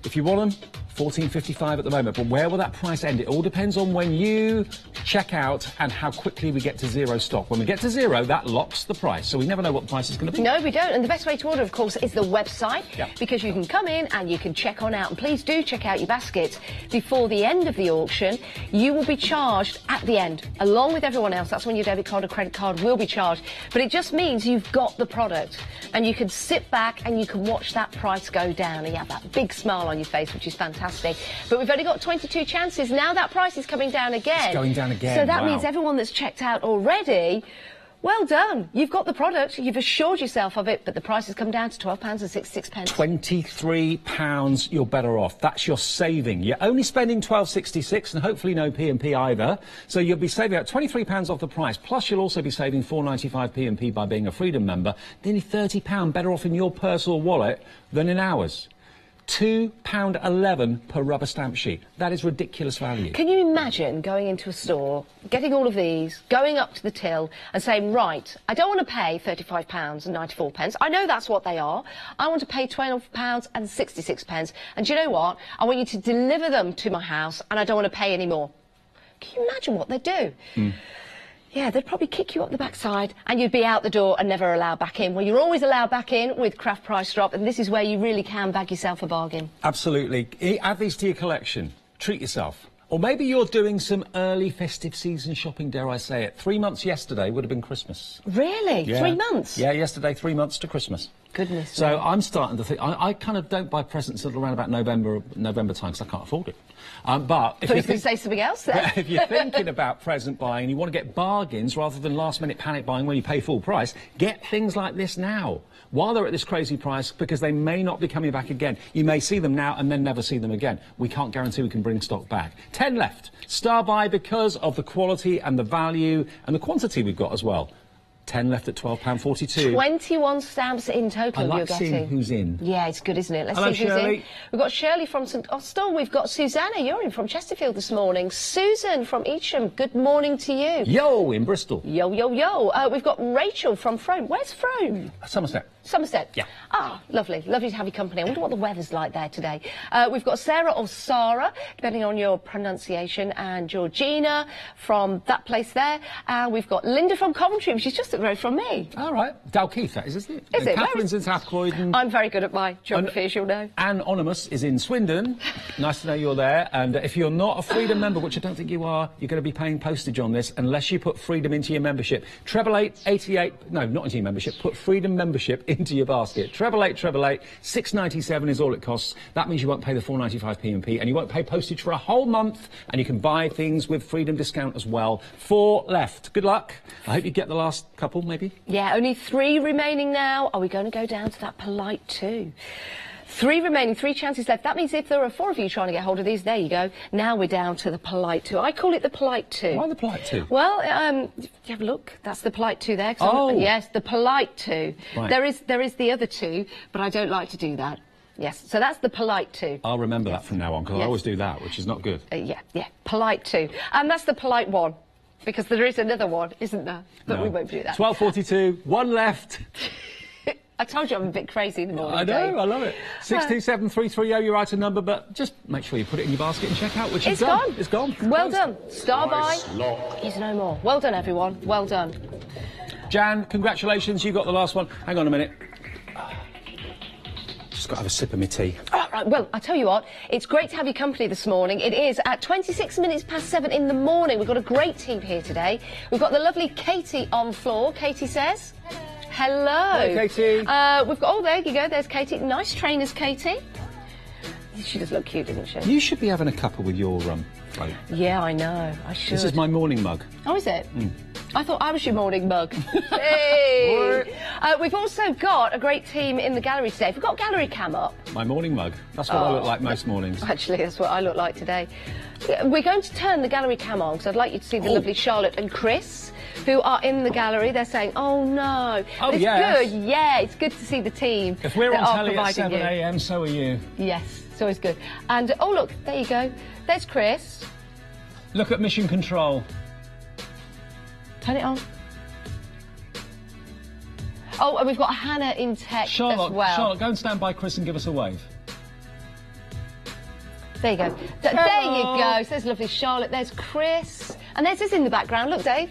If you want them, $14.55 at the moment, but where will that price end? It all depends on when you check out and how quickly we get to zero stock. When we get to zero, that locks the price, so we never know what the price is going to be. No, we don't, and the best way to order, of course, is the website, Yep. because you can come in and you can check on out, and please do check out your baskets before the end of the auction. You will be charged at the end, along with everyone else. That's when your debit card or credit card will be charged, but it just means you've got the product, and you can sit back and you can watch that price go down, and you have that big smile on your face, which is fantastic. But we've only got 22 chances. Now that price is coming down again. It's going down again. So that Wow. means everyone that's checked out already, well done. You've got the product. You've assured yourself of it, but the price has come down to £12.66. £23, you're better off. That's your saving. You're only spending $12.66 and hopefully no P&P either. So you'll be saving about £23 off the price. Plus you'll also be saving £4.95 P&P by being a Freedom member. Nearly £30 better off in your purse or wallet than in ours. £2.11 per rubber stamp sheet. That is ridiculous value. Can you imagine going into a store, getting all of these, going up to the till and saying, right, I don't want to pay £35.94. I know that's what they are. I want to pay £12.66. And do you know what? I want you to deliver them to my house and I don't want to pay any more. Can you imagine what they'd do? Yeah, they'd probably kick you up the backside and you'd be out the door and never allowed back in. Well, you're always allowed back in with Craft Price Drop, and this is where you really can bag yourself a bargain. Absolutely. Add these to your collection. Treat yourself. Or maybe you're doing some early festive season shopping, dare I say it. 3 months yesterday would have been Christmas. Really? Yeah. 3 months? Yeah, yesterday, 3 months to Christmas. Goodness. So I'm starting to think, I kind of don't buy presents until around about November time because I can't afford it. But if So you you can say something else then. if you're thinking about present buying and you want to get bargains rather than last-minute panic buying when you pay full price, get things like this now, while they're at this crazy price, because they may not be coming back again. You may see them now and then never see them again. We can't guarantee we can bring stock back. 10 left. Star buy because of the quality and the value and the quantity we've got as well. 10 left at £12.42. 21 stamps in total I like you're getting. seeing who's in. Yeah, it's good, isn't it? Let's Hello, see who's Shirley. in. We've got Shirley from St Austell. We've got Susanna. You're in from Chesterfield this morning. Susan from Eacham. Good morning to you. Yo, in Bristol. Yo, yo, yo. We've got Rachel from Frome. Where's Frome? Somerset. Somerset? Yeah. Ah, lovely. Lovely to have you company. I wonder what the weather's like there today. We've got Sarah or Sarah, depending on your pronunciation, and Georgina from that place there. We've got Linda from Coventry, which is just up the road from me. All right. Dalkeith, that is, isn't it? Is And it? Catherine's in South Croydon. I'm very good at my geography, as you'll know. Anonymous is in Swindon. Nice to know you're there. And if you're not a Freedom member, which I don't think you are, you're going to be paying postage on this unless you put Freedom into your membership. 88888, no, not into your membership. Put Freedom membership into your basket. 88888, $6.97 is all it costs. That means you won't pay the $4.95 P&P, and you won't pay postage for a whole month, and you can buy things with Freedom discount as well. 4 left. Good luck. I hope you get the last couple, maybe. Yeah, only 3 remaining now. Are we going to go down to that polite 2? 3 remaining, 3 chances left. That means if there are 4 of you trying to get hold of these, there you go. Now we're down to the polite 2. I call it the polite 2. Why the polite 2? Well, you have a look. That's the polite 2 there. Oh. Yes, the polite 2. Right. There is the other 2, but I don't like to do that. Yes, so that's the polite 2. I'll remember that from now on, because I Yes. always do that, which is not good. Yeah, polite 2. And that's the polite 1, because there is another one, isn't there? But No. we won't do that. 12.42, 1 left. I told you I'm a bit crazy in the morning. I Dave. know, I love it. 627 your item number, but just make sure you put it in your basket and check out, which It's you've done. gone. It's gone. Well Closed. done. Star buy is no more. Well done, everyone. Well done. Jan, congratulations, you got the last one. Hang on a minute. Just got to have a sip of my tea. Right, well, I tell you what, it's great to have your company this morning. It is at 26 minutes past 7 in the morning. We've got a great team here today. We've got the lovely Katie on floor. Katie says... Hello. Hello, Katie. We've got... Oh, there you go. There's Katie. Nice trainers, Katie. She does look cute, doesn't she? You should be having a cuppa with your float. Yeah, I know. I should. This is my morning mug. Oh, is it? I thought I was your morning mug. Hey! We've also got a great team in the gallery today. We've got gallery cam up. My morning mug. That's what I look like most mornings. Actually, that's what I look like today. We're going to turn the gallery cam on because I'd like you to see the lovely Charlotte and Chris, who are in the gallery. They're saying, "Oh no, it's good." Yeah, it's good to see the team. If we're on telly at 7 a.m, so are you. Yes, it's always good. And oh look, there you go. There's Chris. Look at Mission Control. Turn it on. Oh, and we've got Hannah in tech as well. Charlotte, go and stand by Chris and give us a wave. There you go. There you go. So there's lovely Charlotte. There's Chris. And there's us in the background. Look, Dave.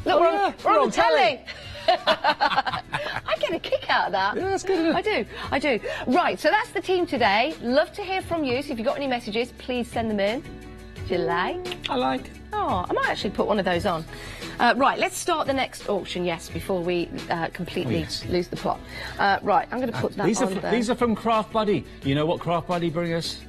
Look, we're on the telly. I get a kick out of that. Yeah, that's good, isn't it? I do. Right, so that's the team today. Love to hear from you. So if you've got any messages, please send them in. Do you like? I like. Oh, I might actually put one of those on. Right, let's start the next auction, before we completely lose the plot. Right, I'm going to put that on there. These are from Craft Buddy. You know what Craft Buddy bring us?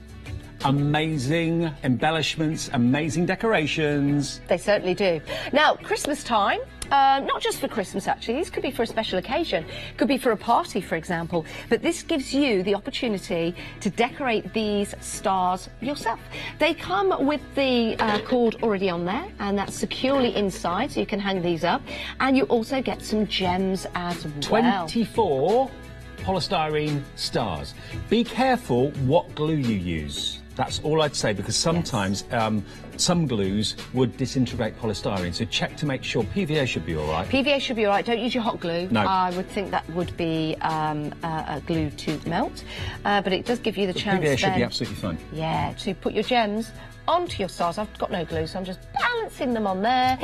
Amazing embellishments, amazing decorations. They certainly do. Now, Christmas time, not just for Christmas actually, this could be for a special occasion, could be for a party for example, but this gives you the opportunity to decorate these stars yourself. They come with the cord already on there and that's securely inside so you can hang these up, and you also get some gems as well. 24 polystyrene stars. Be careful what glue you use. That's all I'd say, because sometimes some glues would disintegrate polystyrene, so check to make sure. PVA should be all right. PVA should be all right. Don't use your hot glue. No. I would think that would be a glue to melt, but it does give you the chance PVA should be absolutely fine. Yeah, to put your gems onto your stars. I've got no glue, so I'm just balancing them on there.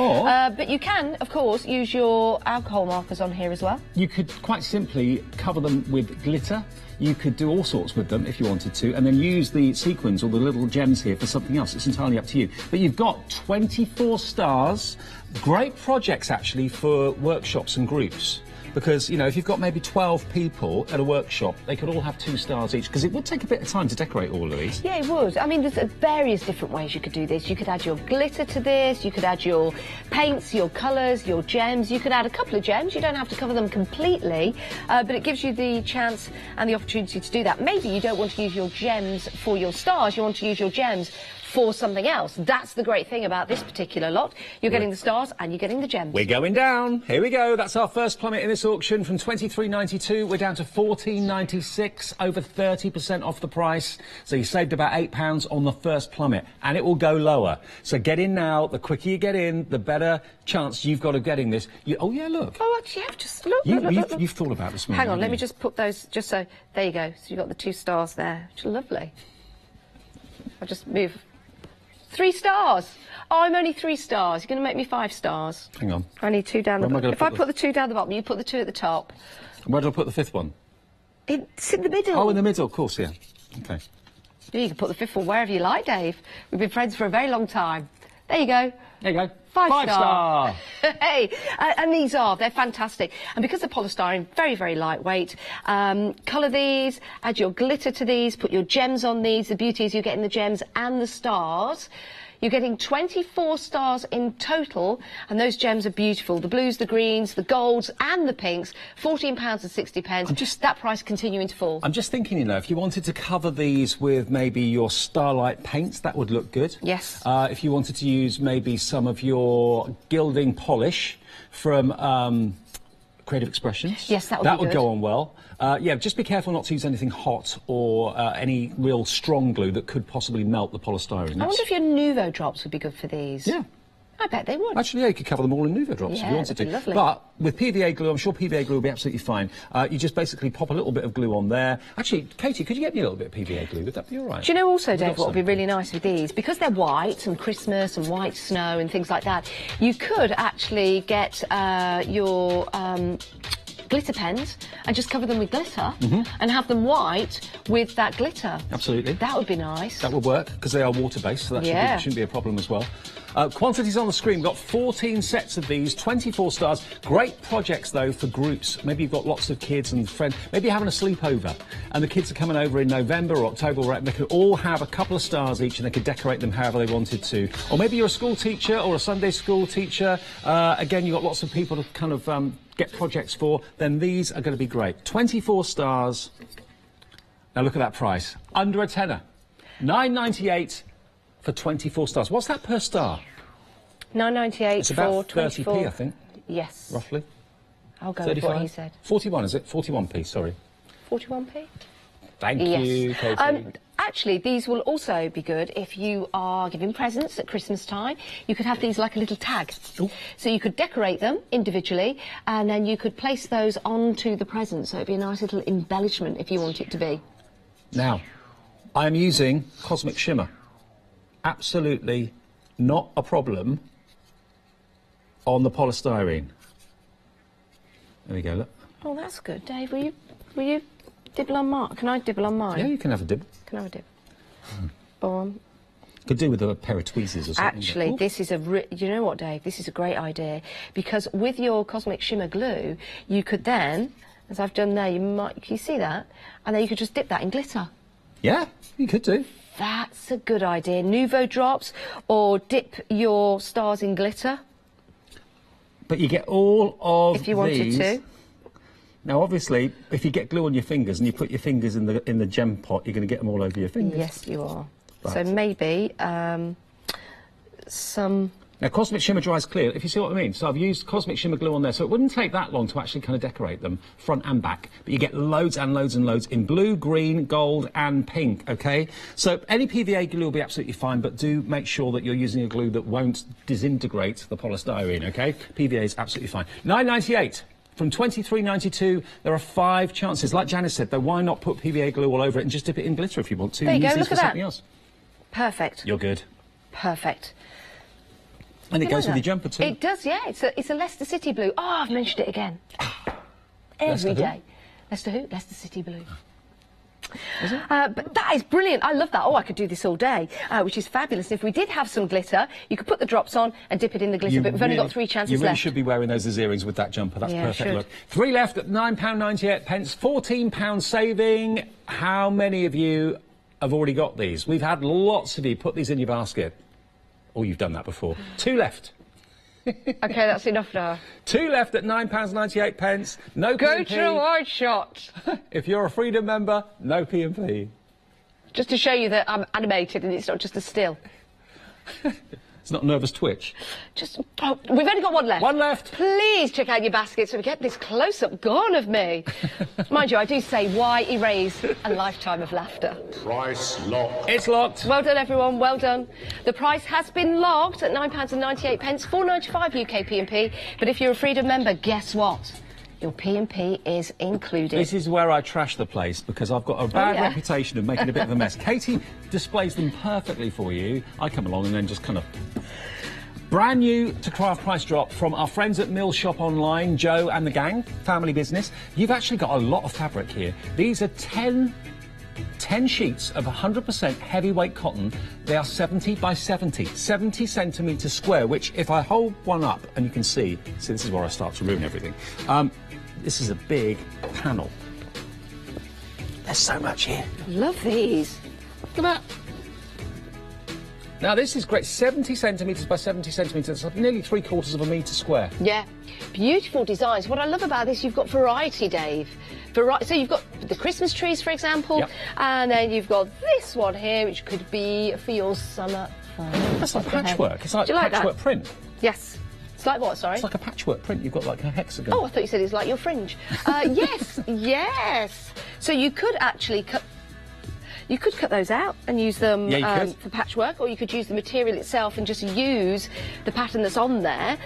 But you can, of course, use your alcohol markers on here as well. You could quite simply cover them with glitter. You could do all sorts with them if you wanted to, and then use the sequins or the little gems here for something else. It's entirely up to you. But you've got 24 stars. Great projects, actually, for workshops and groups. Because, you know, if you've got maybe 12 people at a workshop, they could all have 2 stars each, because it would take a bit of time to decorate all of these. Yeah, it would. I mean, there's various different ways you could do this. You could add your glitter to this, you could add your paints, your colours, your gems. You could add a couple of gems. You don't have to cover them completely, but it gives you the chance and the opportunity to do that. Maybe you don't want to use your gems for your stars, you want to use your gems for something else. That's the great thing about this particular lot. You're getting the stars and you're getting the gems. We're going down. Here we go. That's our first plummet in this auction. From £23.92, we're down to £14.96, over 30% off the price. So you saved about £8 on the first plummet, and it will go lower. So get in now. The quicker you get in, the better chance you've got of getting this. Oh, yeah, look. Oh, actually, I've just... Look. You've thought about this morning. Hang on, let me just put those, just so... There you go. So you've got the 2 stars there, which are lovely. I'll just move... 3 stars. Oh, I'm only 3 stars. You're going to make me 5 stars. Hang on. I need 2 down the bottom. If I put the 2 down the bottom, you put the 2 at the top. Where do I put the 5th one? It's in the middle. Oh, in the middle, of course, yeah. OK. You can put the 5th one wherever you like, Dave. We've been friends for a very long time. There you go. There you go. 5 star. Hey, and they're fantastic. And because the polystyrene, very, very lightweight, colour these, add your glitter to these, put your gems on these. The beauty is you're getting the gems and the stars. You're getting 24 stars in total, and those gems are beautiful. The blues, the greens, the golds and the pinks, £14.60. That price continuing to fall. I'm just thinking, you know, if you wanted to cover these with maybe your Starlight paints, that would look good. Yes. If you wanted to use maybe some of your gilding polish from Creative Expressions. Yes, that would go on well. Yeah, just be careful not to use anything hot or any real strong glue that could possibly melt the polystyrene. I wonder if your Nuvo drops would be good for these. Yeah. I bet they would. Actually, yeah, you could cover them all in Nuvo drops if you wanted to. Lovely. But with PVA glue, I'm sure PVA glue will be absolutely fine. You just basically pop a little bit of glue on there. Actually, Katie, could you get me a little bit of PVA glue? Would that be all right? Do you know also, Dave, what would be really nice with these? Because they're white and Christmas and white snow and things like that, you could actually get your... glitter pens and just cover them with glitter and have them white with that glitter. Absolutely. That would be nice. That would work because they are water-based, so that shouldn't be a problem as well. Quantities on the screen. We've got 14 sets of these, 24 stars. Great projects, though, for groups. Maybe you've got lots of kids and friends. Maybe you're having a sleepover, and the kids are coming over in November or October. Right? They could all have a couple of stars each, and they could decorate them however they wanted to. Or maybe you're a school teacher or a Sunday school teacher. Again, you've got lots of people to kind of get projects for. Then these are going to be great. 24 stars. Now look at that price. Under a tenner. $9.98 for 24 stars. What's that per star? $9.98 It's about for 24. 30p, I think. Yes. Roughly. I'll go 35? with what he said. 41, is it? 41p, sorry. 41p? Thank Yes. you, Katie. Actually, these will also be good if you are giving presents at Christmas time. You could have these like a little tag. Ooh. So you could decorate them individually, and then you could place those onto the present. So it'd be a nice little embellishment if you want it to be. Now, I'm using Cosmic Shimmer. Absolutely not a problem on the polystyrene. There we go, look. Oh, that's good. Dave, will you dibble on mine? Can I dibble on mine? Yeah, you can have a dib. Can I have a dib? Boom. Could do with a pair of tweezers or something. Actually, Ooh. this is you know what, Dave? This is a great idea, because with your Cosmic Shimmer glue, you could then, as I've done there, can you see that? And then you could just dip that in glitter. Yeah, you could do. That's a good idea. Nouveau drops, or dip your stars in glitter. But you get all of If you wanted these. to. Now, obviously, if you get glue on your fingers and you put your fingers in the gem pot, you're going to get them all over your fingers. Yes, you are. Right. So maybe some... Now, Cosmic Shimmer dries clear, if you see what I mean. So I've used Cosmic Shimmer glue on there, so it wouldn't take that long to actually kind of decorate them, front and back. But you get loads and loads and loads in blue, green, gold and pink, OK? So any PVA glue will be absolutely fine, but do make sure that you're using a glue that won't disintegrate the polystyrene, OK? PVA is absolutely fine. $9.98. From $23.92, there are 5 chances. Like Janice said, though, why not put PVA glue all over it and just dip it in glitter if you want to? There you go, Use these look for at that. something else. Perfect. You're good. Perfect. And it You goes like with your that? jumper too. It does, yeah. It's a Leicester City blue. Oh, I've mentioned it again. Leicester Every who? day. Leicester who? Leicester City blue. Is it? But that is brilliant. I love that. Oh, I could do this all day, which is fabulous. If we did have some glitter, you could put the drops on and dip it in the glitter, but we've only got 3 chances You really left. should be wearing those as earrings with that jumper. That's Yeah, perfect should. look. 3 left at £9.98, £14 saving. How many of you have already got these? We've had lots of you put these in your basket. Oh, you've done that before. 2 left. OK, that's enough now. 2 left at £9.98. No Go P&P. to a wide shot. If you're a Freedom member, no P&P. Just to show you that I'm animated and it's not just a still. It's not nervous twitch. Just, oh, we've only got 1 left. 1 left. Please check out your basket so we get this close-up gone of me. Mind you, I do say, why erase a lifetime of laughter? Price locked. It's locked. Well done, everyone. Well done. The price has been locked at £9.98, £4.95 UK P&P. But if you're a Freedom member, guess what? Your P&P is included. This is where I trash the place because I've got a bad yeah. reputation of making a bit of a mess. Katie displays them perfectly for you. I come along and then just kind of... Brand new to Craft Price Drop from our friends at Mill Shop Online, Joe and the gang, family business. You've actually got a lot of fabric here. These are 10 sheets of 100% heavyweight cotton. They are 70 by 70 centimetres square, which if I hold one up and you can see this is where I start to ruin everything. This is a big panel. There's so much here. Love these. Look at that. Now this is great, 70 centimetres by 70 centimetres, that's nearly 3/4 of a metre square. Yeah, beautiful designs. What I love about this, you've got variety, Dave. So you've got the Christmas trees, for example, Yep. and then you've got this one here, which could be for your summer fun. That's like patchwork, it's like Do you like patchwork that? print. Yes. It's like what, sorry? It's like a patchwork print, you've got like a hexagon. Oh, I thought you said it's like your fringe. Yes, yes. So you could actually cut those out and use them Yeah, you could. for patchwork, or you could use the material itself and just use the pattern that's on there.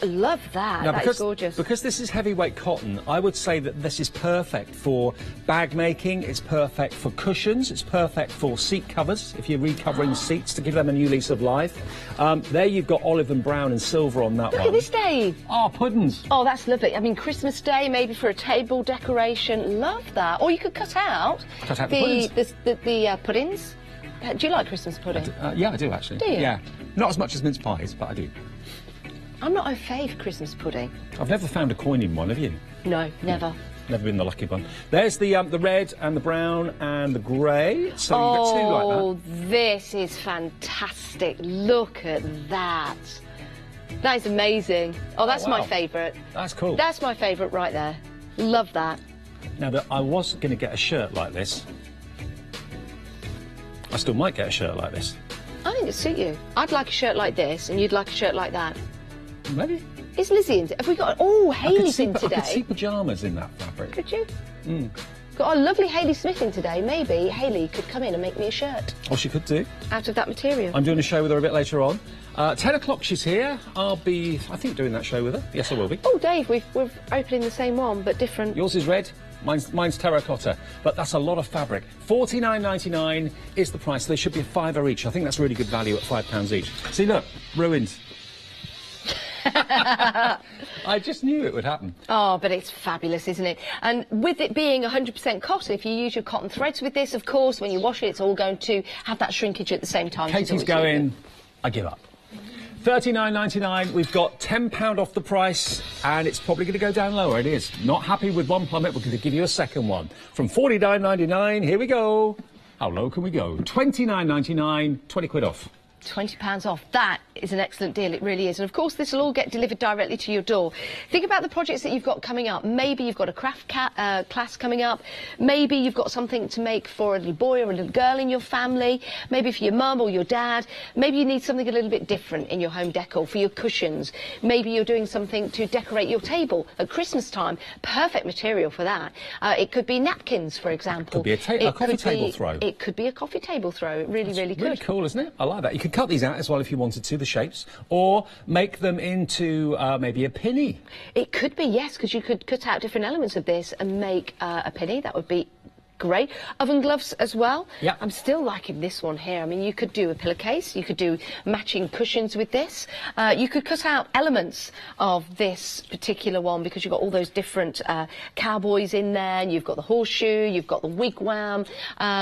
Love that. Now, That is gorgeous. Because this is heavyweight cotton, I would say that this is perfect for bag making, it's perfect for cushions, it's perfect for seat covers, if you're recovering seats to give them a new lease of life. There you've got olive and brown and silver on that Look one. at this, Dave. Oh, puddings. Oh, that's lovely. I mean, Christmas Day, maybe for a table decoration. Love that. Or you could cut out, the puddings. the puddings. Do you like Christmas pudding? Yeah, I do actually. Do you? Yeah. Not as much as mince pies, but I do. I'm not au fait for Christmas pudding. I've never found a coin in one, have you? No, never. Never been the lucky one. There's the red and the brown and the grey. So you get two like that. Oh, this is fantastic. Look at that. That is amazing. Oh, that's my wow. favourite. That's cool. That's my favourite right there. Love that. Now, I was going to get a shirt like this. I still might get a shirt like this. I think it'd suit you. I'd like a shirt like this, and you'd like a shirt like that. Maybe. Is Lizzie in? Have we got? Oh, Hayley's in today. I could see pyjamas in that fabric. Could you? Got a lovely Hayley Smith in today. Maybe Hayley could come in and make me a shirt Oh, she could do. out of that material. I'm doing a show with her a bit later on. 10 o'clock she's here. I'll be, I think, doing that show with her. Yes, I will be. Oh, Dave, we're opening the same one, but different. Yours is red, mine's terracotta. But that's a lot of fabric. $49.99 is the price. They should be a £5 each. I think that's really good value at £5 each. See, look, ruined. I just knew it would happen. Oh, but it's fabulous, isn't it? And with it being 100% cotton, if you use your cotton threads with this, of course, when you wash it, it's all going to have that shrinkage at the same time. Katie's going, I give up. $39.99, we've got £10 off the price, and it's probably going to go down lower. It is. Not happy with one plummet, we're going to give you a second one. From $49.99, here we go. How low can we go? $29.99, 20 quid off. £20 off. That is an excellent deal. It really is. And of course, this will all get delivered directly to your door. Think about the projects that you've got coming up. Maybe you've got a craft class coming up. Maybe you've got something to make for a little boy or a little girl in your family. Maybe for your mum or your dad. Maybe you need something a little bit different in your home decor for your cushions. Maybe you're doing something to decorate your table at Christmas time. Perfect material for that. It could be napkins, for example. Could be a coffee table throw. It could be a coffee table throw. It really, really could. Really cool, isn't it? I like that. You could cut these out as well if you wanted to, the shapes, or make them into maybe a pinny. It could be, yes, because you could cut out different elements of this and make a pinny. That would be great. Oven gloves as well. Yeah. I'm still liking this one here. I mean, you could do a pillowcase, you could do matching cushions with this. You could cut out elements of this particular one because you've got all those different cowboys in there, and you've got the horseshoe, you've got the wigwam,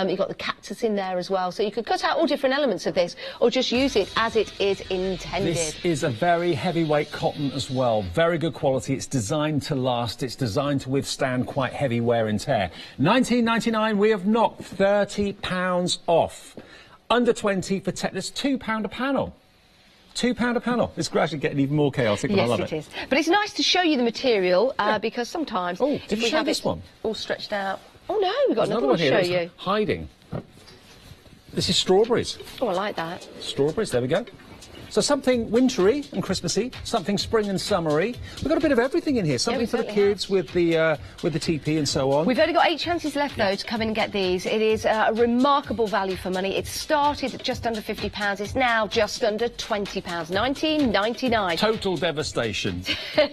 you've got the cactus in there as well. So you could cut out all different elements of this or just use it as it is intended. This is a very heavyweight cotton as well. Very good quality. It's designed to last. It's designed to withstand quite heavy wear and tear. $19.99. We have knocked £30 off. Under 20 for that's £2 a panel. £2 a panel. It's gradually getting even more chaotic, but I love it. Yes, it is. But it's nice to show you the material because sometimes did you show this one? All stretched out. Oh no, we've got another one to here show you. Hiding. This is strawberries. Oh, I like that. Strawberries, there we go. So something wintry and Christmassy, something spring and summery. We've got a bit of everything in here. Something for the kids with the TP and so on. We've only got 8 chances left, though, to come in and get these. It is a remarkable value for money. It started at just under £50. It's now just under £20. $19.99. Total devastation.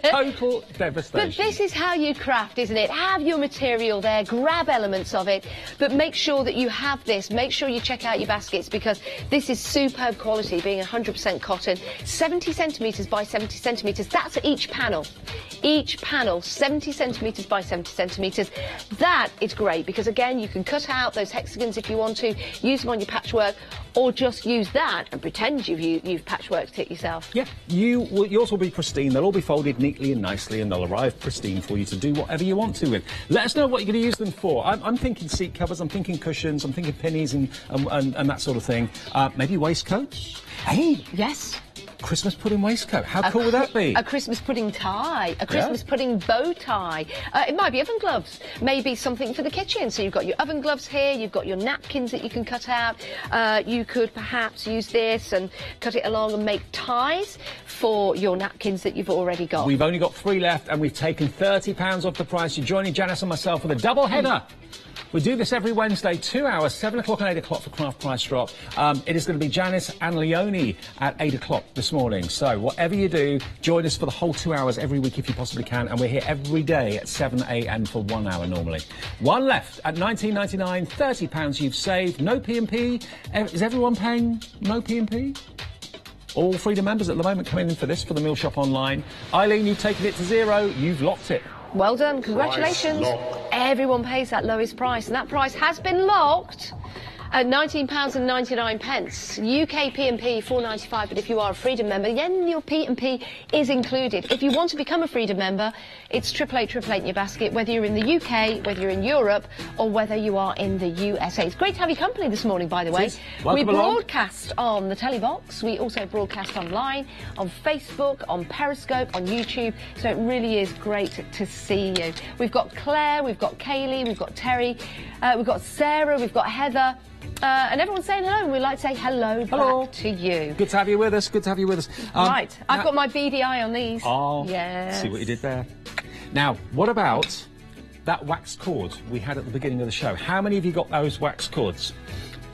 Total devastation. But this is how you craft, isn't it? Have your material there, grab elements of it, but make sure that you have this. Make sure you check out your baskets because this is superb quality, being 100% cotton, 70 centimetres by 70 centimetres. That's each panel. Each panel, 70 centimetres by 70 centimetres. That is great because, again, you can cut out those hexagons if you want to, use them on your patchwork, or just use that and pretend you've patchworked it yourself. Yeah, yours will be pristine. They'll all be folded neatly and nicely, and they'll arrive pristine for you to do whatever you want to with. Let us know what you're going to use them for. I'm thinking seat covers, I'm thinking cushions, I'm thinking pennies and that sort of thing. Maybe waistcoats. Hey! Yes. Christmas pudding waistcoat. How cool would that be? A Christmas pudding tie, a Christmas pudding bow tie. It might be oven gloves, maybe something for the kitchen. So you've got your oven gloves here, you've got your napkins that you can cut out. You could perhaps use this and cut it along and make ties for your napkins that you've already got. We've only got 3 left and we've taken £30 off the price. You're joining Janice and myself with a double header. We do this every Wednesday, 2 hours, 7 o'clock and 8 o'clock for Craft Price Drop. It is going to be Janice and Leonie at 8 o'clock this morning. So whatever you do, join us for the whole 2 hours every week if you possibly can. And we're here every day at 7 a.m. for 1 hour normally. One left at $19.99, £30 you've saved. No P&P. Is everyone paying no P&P? All Freedom members at the moment coming in for this, for the meal shop online. Eileen, you've taken it to 0. You've locked it. Well done, congratulations. Everyone pays that lowest price, and that price has been locked At £19.99. UK P&P £4.95, but if you are a Freedom member, then your P&P is included. If you want to become a Freedom member, it's 888 in your basket, whether you're in the UK, whether you're in Europe, or whether you are in the USA. It's great to have your company this morning, by the way. Welcome we along. broadcast on the telly box. We also broadcast online, on Facebook, on Periscope, on YouTube. So it really is great to see you. We've got Claire, we've got Kaylee, we've got Terry, we've got Sarah, we've got Heather. And everyone's saying hello, and we'd like to say hello back to you. Good to have you with us. Good to have you with us. Right, I've got my beady eye on these. Oh, yes. See what you did there. Now, what about that wax cord we had at the beginning of the show? How many of you got those wax cords?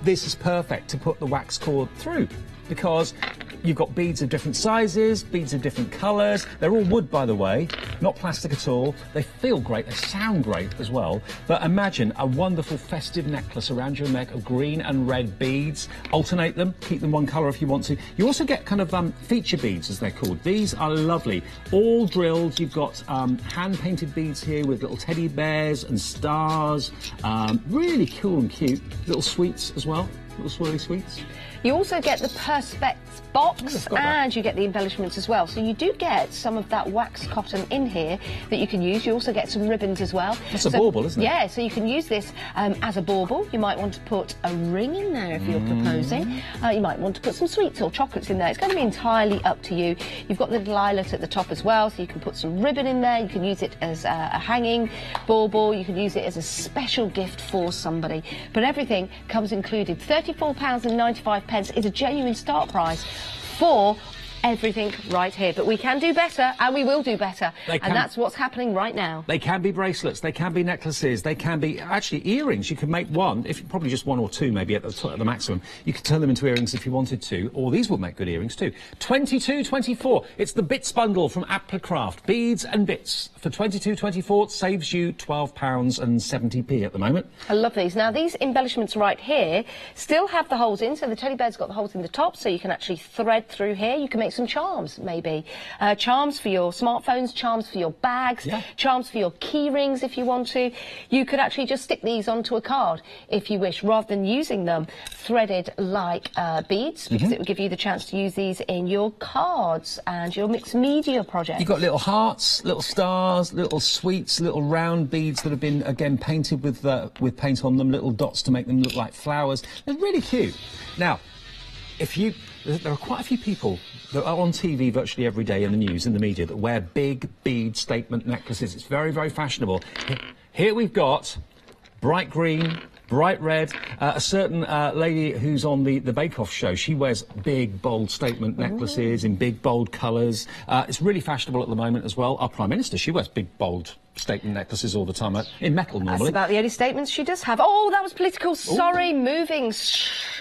This is perfect to put the wax cord through, because you've got beads of different sizes, beads of different colours. They're all wood, by the way, not plastic at all. They feel great, they sound great as well. But imagine a wonderful festive necklace around your neck of green and red beads. Alternate them, keep them one colour if you want to. You also get kind of feature beads, as they're called. These are lovely, all drilled. You've got hand-painted beads here with little teddy bears and stars. Really cool and cute. Little sweets as well, little swirly sweets. You also get the Perspex box, and you get the embellishments as well. So you do get some of that wax cotton in here that you can use. You also get some ribbons as well. That's a bauble, isn't it? Yeah, so you can use this as a bauble. You might want to put a ring in there if you're proposing. You might want to put some sweets or chocolates in there. It's going to be entirely up to you. You've got the little eyelet at the top as well, so you can put some ribbon in there. You can use it as a hanging bauble. You can use it as a special gift for somebody. But everything comes included. £34.95 is a genuine start price for everything right here. But we can do better, and we will do better. And that's what's happening right now. They can be bracelets, they can be necklaces, they can be actually earrings. You can make one, if probably just one or two maybe at the maximum. You could turn them into earrings if you wanted to, or these would make good earrings too. 22.24. It's the bits bundle from papercraft. Beads and bits for 22.24. Saves you £12.70 at the moment. I love these. Now, these embellishments right here still have the holes in, so the teddy bear's got the holes in the top, so you can actually thread through here. You can make some charms, maybe. Charms for your smartphones, charms for your bags, charms for your key rings if you want to. You could actually just stick these onto a card if you wish, rather than using them threaded like beads, because it will give you the chance to use these in your cards and your mixed media projects. You've got little hearts, little stars, little sweets, little round beads that have been, again, painted with paint on them, little dots to make them look like flowers. They're really cute. Now, there are quite a few people that are on TV virtually every day in the news, in the media, that wear big bead statement necklaces. It's very, very fashionable. Here we've got bright green, bright red. A certain lady who's on the Bake Off show, she wears big, bold statement necklaces in big, bold colours. It's really fashionable at the moment as well. Our Prime Minister, she wears big, bold statement necklaces all the time, in metal normally. That's about the only statements she does have. Oh, that was political. Sorry, moving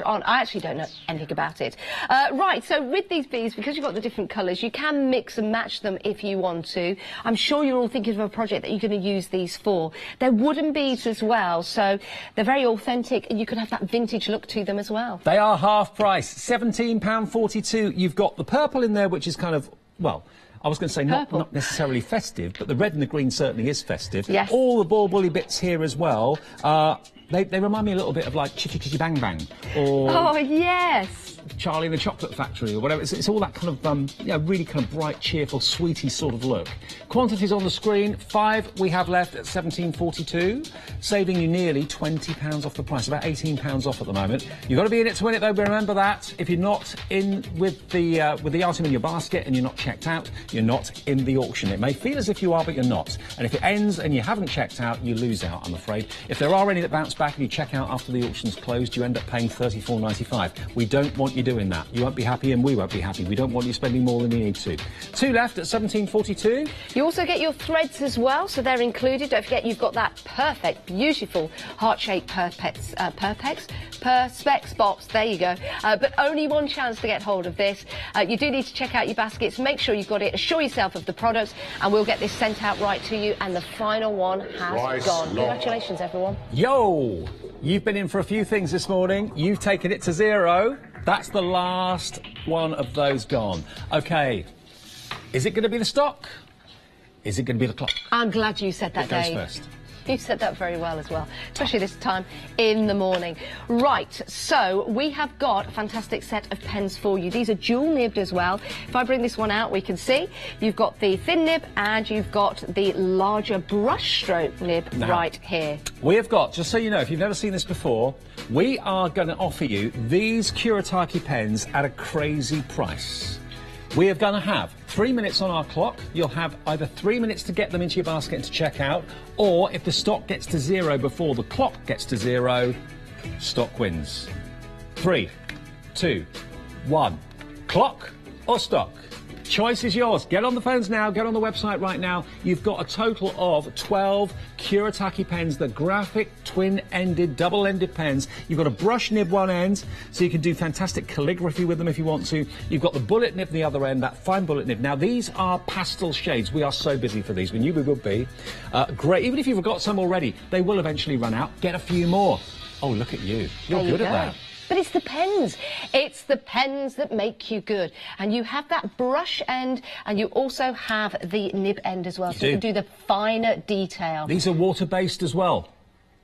on. I actually don't know anything about it. Right, so with these beads, because you've got the different colours, you can mix and match them if you want to. I'm sure you're all thinking of a project that you're going to use these for. They're wooden beads as well, so they're very authentic, and you can have that vintage look to them as well. They are half price, £17.42. You've got the purple in there, which is kind of, well, I was going to say not necessarily festive, but the red and the green certainly is festive. Yes. All the bauble-y bits here as well. They remind me a little bit of like Chitty Chitty Bang Bang, or oh yes, Charlie and the Chocolate Factory, or whatever. It's all that kind of really kind of bright, cheerful, sweetie sort of look. Quantities on the screen. 5 we have left at £17.42, saving you nearly £20 off the price, about £18 off at the moment. You've got to be in it to win it, though. But remember that if you're not in with the item in your basket and you're not checked out, you're not in the auction. It may feel as if you are, but you're not. And if it ends and you haven't checked out, you lose out, I'm afraid. If there are any that bounce back and you check out after the auction's closed, you end up paying £34.95. We don't want you doing that. You won't be happy and we won't be happy. We don't want you spending more than you need to. 2 left at £17.42. You also get your threads as well, so they're included. Don't forget you've got that perfect, beautiful heart-shaped Perspex box. There you go. But only one chance to get hold of this. You do need to check out your baskets. Make sure you've got it. Assure yourself of the product, and we'll get this sent out right to you. And the final one has gone. Congratulations, everyone. Yo! You've been in for a few things this morning. You've taken it to 0. That's the last one of those gone. OK. Is it going to be the stock? Is it going to be the clock? I'm glad you said that, It goes Dave. first. You said that very well as well, especially this time in the morning. Right, so we have got a fantastic set of pens for you. These are dual nibbed as well. If I bring this one out, we can see you've got the thin nib and you've got the larger brush stroke nib right here. We have got, just so you know, if you've never seen this before, we are going to offer you these Kuretake pens at a crazy price. We are going to have 3 minutes on our clock. You'll have either 3 minutes to get them into your basket and to check out, or if the stock gets to zero before the clock gets to zero, stock wins. 3, 2, 1. Clock or stock? Choice is yours. Get on the phones now, get on the website right now. You've got a total of 12 Kuretake pens, the graphic twin-ended, double-ended pens. You've got a brush nib one end, so you can do fantastic calligraphy with them if you want to. You've got the bullet nib the other end, that fine bullet nib. Now, these are pastel shades. We are so busy for these. We knew we would be. Great. Even if you've got some already, they will eventually run out. Get a few more. Oh, look at you. You're good at that. But it's the pens. It's the pens that make you good. And you have that brush end and you also have the nib end as well. So you can do the finer detail. These are water-based as well.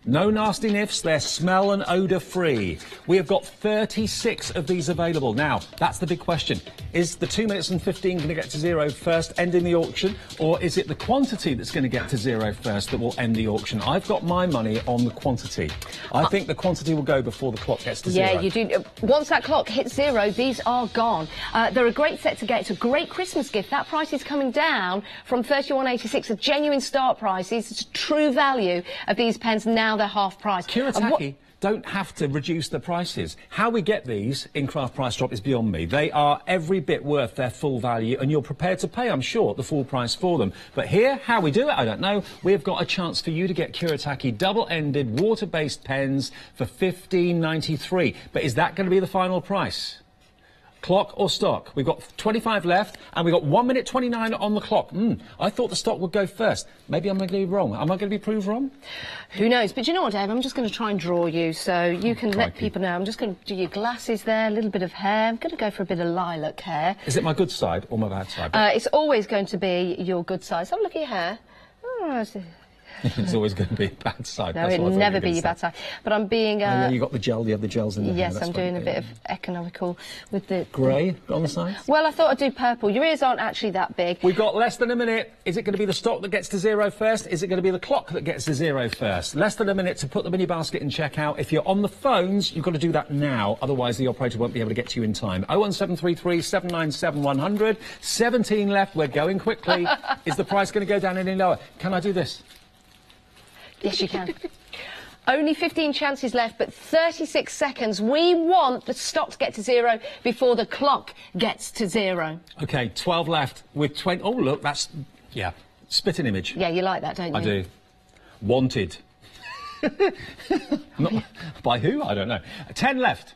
No nasty nifs, they're smell and odour free. We have got 36 of these available. Now, that's the big question. Is the 2 minutes and 15 going to get to zero first, ending the auction, or is it the quantity that's going to get to zero first that will end the auction? I've got my money on the quantity. I think the quantity will go before the clock gets to zero. Yeah, you do. Once that clock hits zero, these are gone. They're a great set to get. It's a great Christmas gift. That price is coming down from £31.86, a genuine start price. It's a true value of these pens now. They're half price. Kuretake don't have to reduce the prices. How we get these in Craft Price Drop is beyond me. They are every bit worth their full value, and you're prepared to pay, I'm sure, the full price for them. But here, how we do it, I don't know. We've got a chance for you to get Kuretake double-ended, water-based pens for £15.93. But is that going to be the final price? Clock or stock? We've got 25 left, and we've got 1 minute 29 on the clock. I thought the stock would go first. Maybe I'm going to be wrong. Am I going to be proved wrong? Who knows? But you know what, Dave? I'm just going to try and draw you so you can let people know. I'm just going to do your glasses there, a little bit of hair. I'm going to go for a bit of lilac hair. Is it my good side or my bad side? It's always going to be your good side. So have a look at your hair. Oh, it's always going to be a bad side. No, it'll never be your bad side. But I'm being... you got the gel, you have the gels in the hair. Yes, I'm doing a bit of economical with the... Grey on the sides? Well, I thought I'd do purple. Your ears aren't actually that big. We've got less than a minute. Is it going to be the stock that gets to zero first? Is it going to be the clock that gets to zero first? Less than a minute to put them in your basket and check out. If you're on the phones, you've got to do that now. Otherwise, the operator won't be able to get to you in time. 01733 797 100. 17 left. We're going quickly. Is the price going to go down any lower? Can I do this? Yes, you can. Only 15 chances left, but 36 seconds. We want the stock to get to zero before the clock gets to zero. OK, 12 left with 20... Oh, look, that's... Yeah, spitting image. Yeah, you like that, don't you? I do. Wanted. Not by who? I don't know. 10 left.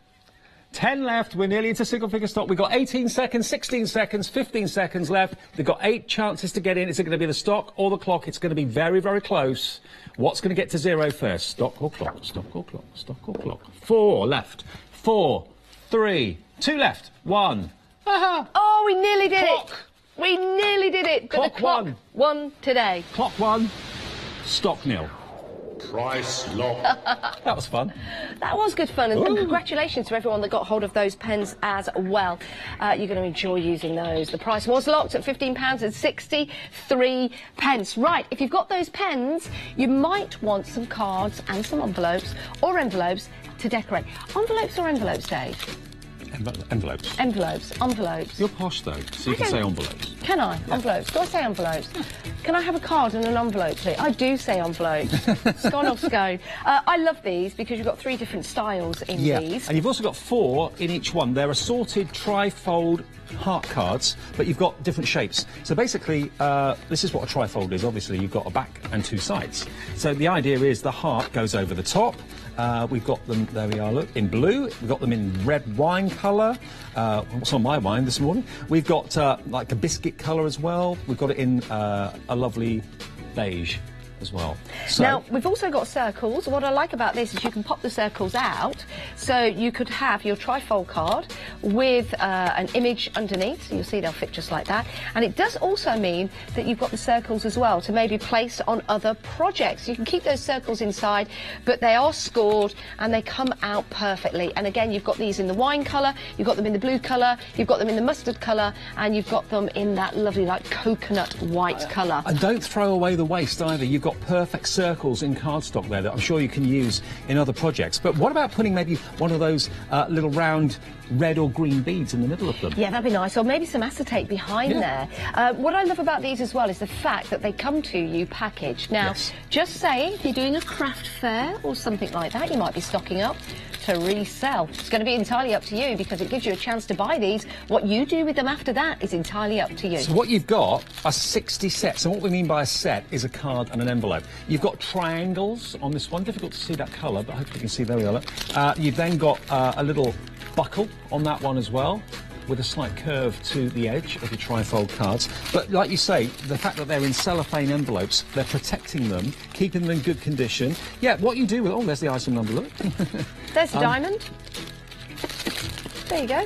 10 left. We're nearly into single-figure stock. We've got 18 seconds, 16 seconds, 15 seconds left. They've got 8 chances to get in. Is it going to be the stock or the clock? It's going to be very, very close. What's going to get to zero first? Stock or clock? Stock or clock? Stock or clock? 4 left. 4, 3, 2 left. 1. Aha! Oh, we nearly did Clock. it. We nearly did it. But Clock the clock won today. Clock 1. Stock nil. Price lock. That was fun. That was good fun, and congratulations to everyone that got hold of those pens as well. You're going to enjoy using those. The price was locked at £15.63. Right, if you've got those pens, you might want some cards and some envelopes to decorate. Envelopes or envelopes, Dave? Envelopes. Envelopes. You're posh, though, so you can say envelopes. Can I? Yeah. Envelopes. Do I say envelopes? Can I have a card and an envelope, please? I do say envelopes. Scone off scone. I love these because you've got 3 different styles in these. And you've also got 4 in each one. They're assorted tri-fold heart cards, but you've got different shapes. So basically, this is what a trifold is. Obviously, you've got a back and 2 sides. So the idea is the heart goes over the top. We've got them, there we are, look, in blue. We've got them in red wine colour. What's on my wine this morning? We've got like a biscuit colour as well. We've got it in a lovely beige. as well. So, now, we've also got circles. What I like about this is you can pop the circles out. So you could have your trifold card with an image underneath. So you'll see they'll fit just like that. And it does also mean that you've got the circles as well to maybe place on other projects. You can keep those circles inside, but they are scored and they come out perfectly. And again, you've got these in the wine colour, you've got them in the blue colour, you've got them in the mustard colour, and you've got them in that lovely, like, coconut white colour. and don't throw away the waste either. You've got perfect circles in cardstock there that I'm sure you can use in other projects. But what about putting maybe one of those little round red or green beads in the middle of them? Yeah, that'd be nice. Or maybe some acetate behind there. What I love about these as well is the fact that they come to you packaged. Now, just say if you're doing a craft fair or something like that, you might be stocking up to resell. It's going to be entirely up to you because it gives you a chance to buy these. What you do with them after that is entirely up to you. So what you've got are 60 sets, and what we mean by a set is a card and an envelope. You've got triangles on this one. Difficult to see that colour, but hopefully you can see. There we are. You've then got a little buckle on that one as well, with a slight curve to the edge of your trifold cards. But like you say, the fact that they're in cellophane envelopes, they're protecting them, keeping them in good condition. Yeah, what you do with... Oh, there's the item number, look. There's the diamond. There you go.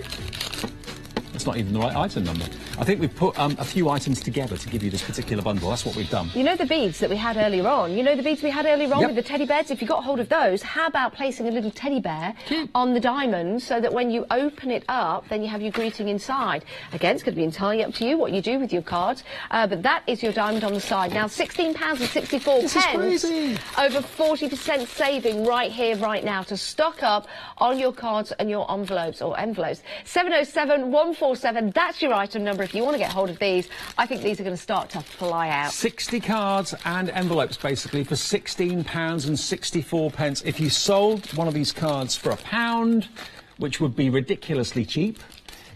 It's not even the right item number. I think we've put a few items together to give you this particular bundle. That's what we've done. You know the beads that we had earlier on? You know the beads we had earlier on with the teddy bears? If you got hold of those, how about placing a little teddy bear on the diamond so that when you open it up, then you have your greeting inside? Again, it's going to be entirely up to you what you do with your cards. But that is your diamond on the side. Now, £16.64. This is crazy. Over 40% saving right here, right now, to stock up on your cards and your envelopes. 707 147, that's your item number if you want to get hold of these. I think these are going to start to fly out. 60 cards and envelopes, basically, for £16.64. If you sold one of these cards for £1, which would be ridiculously cheap,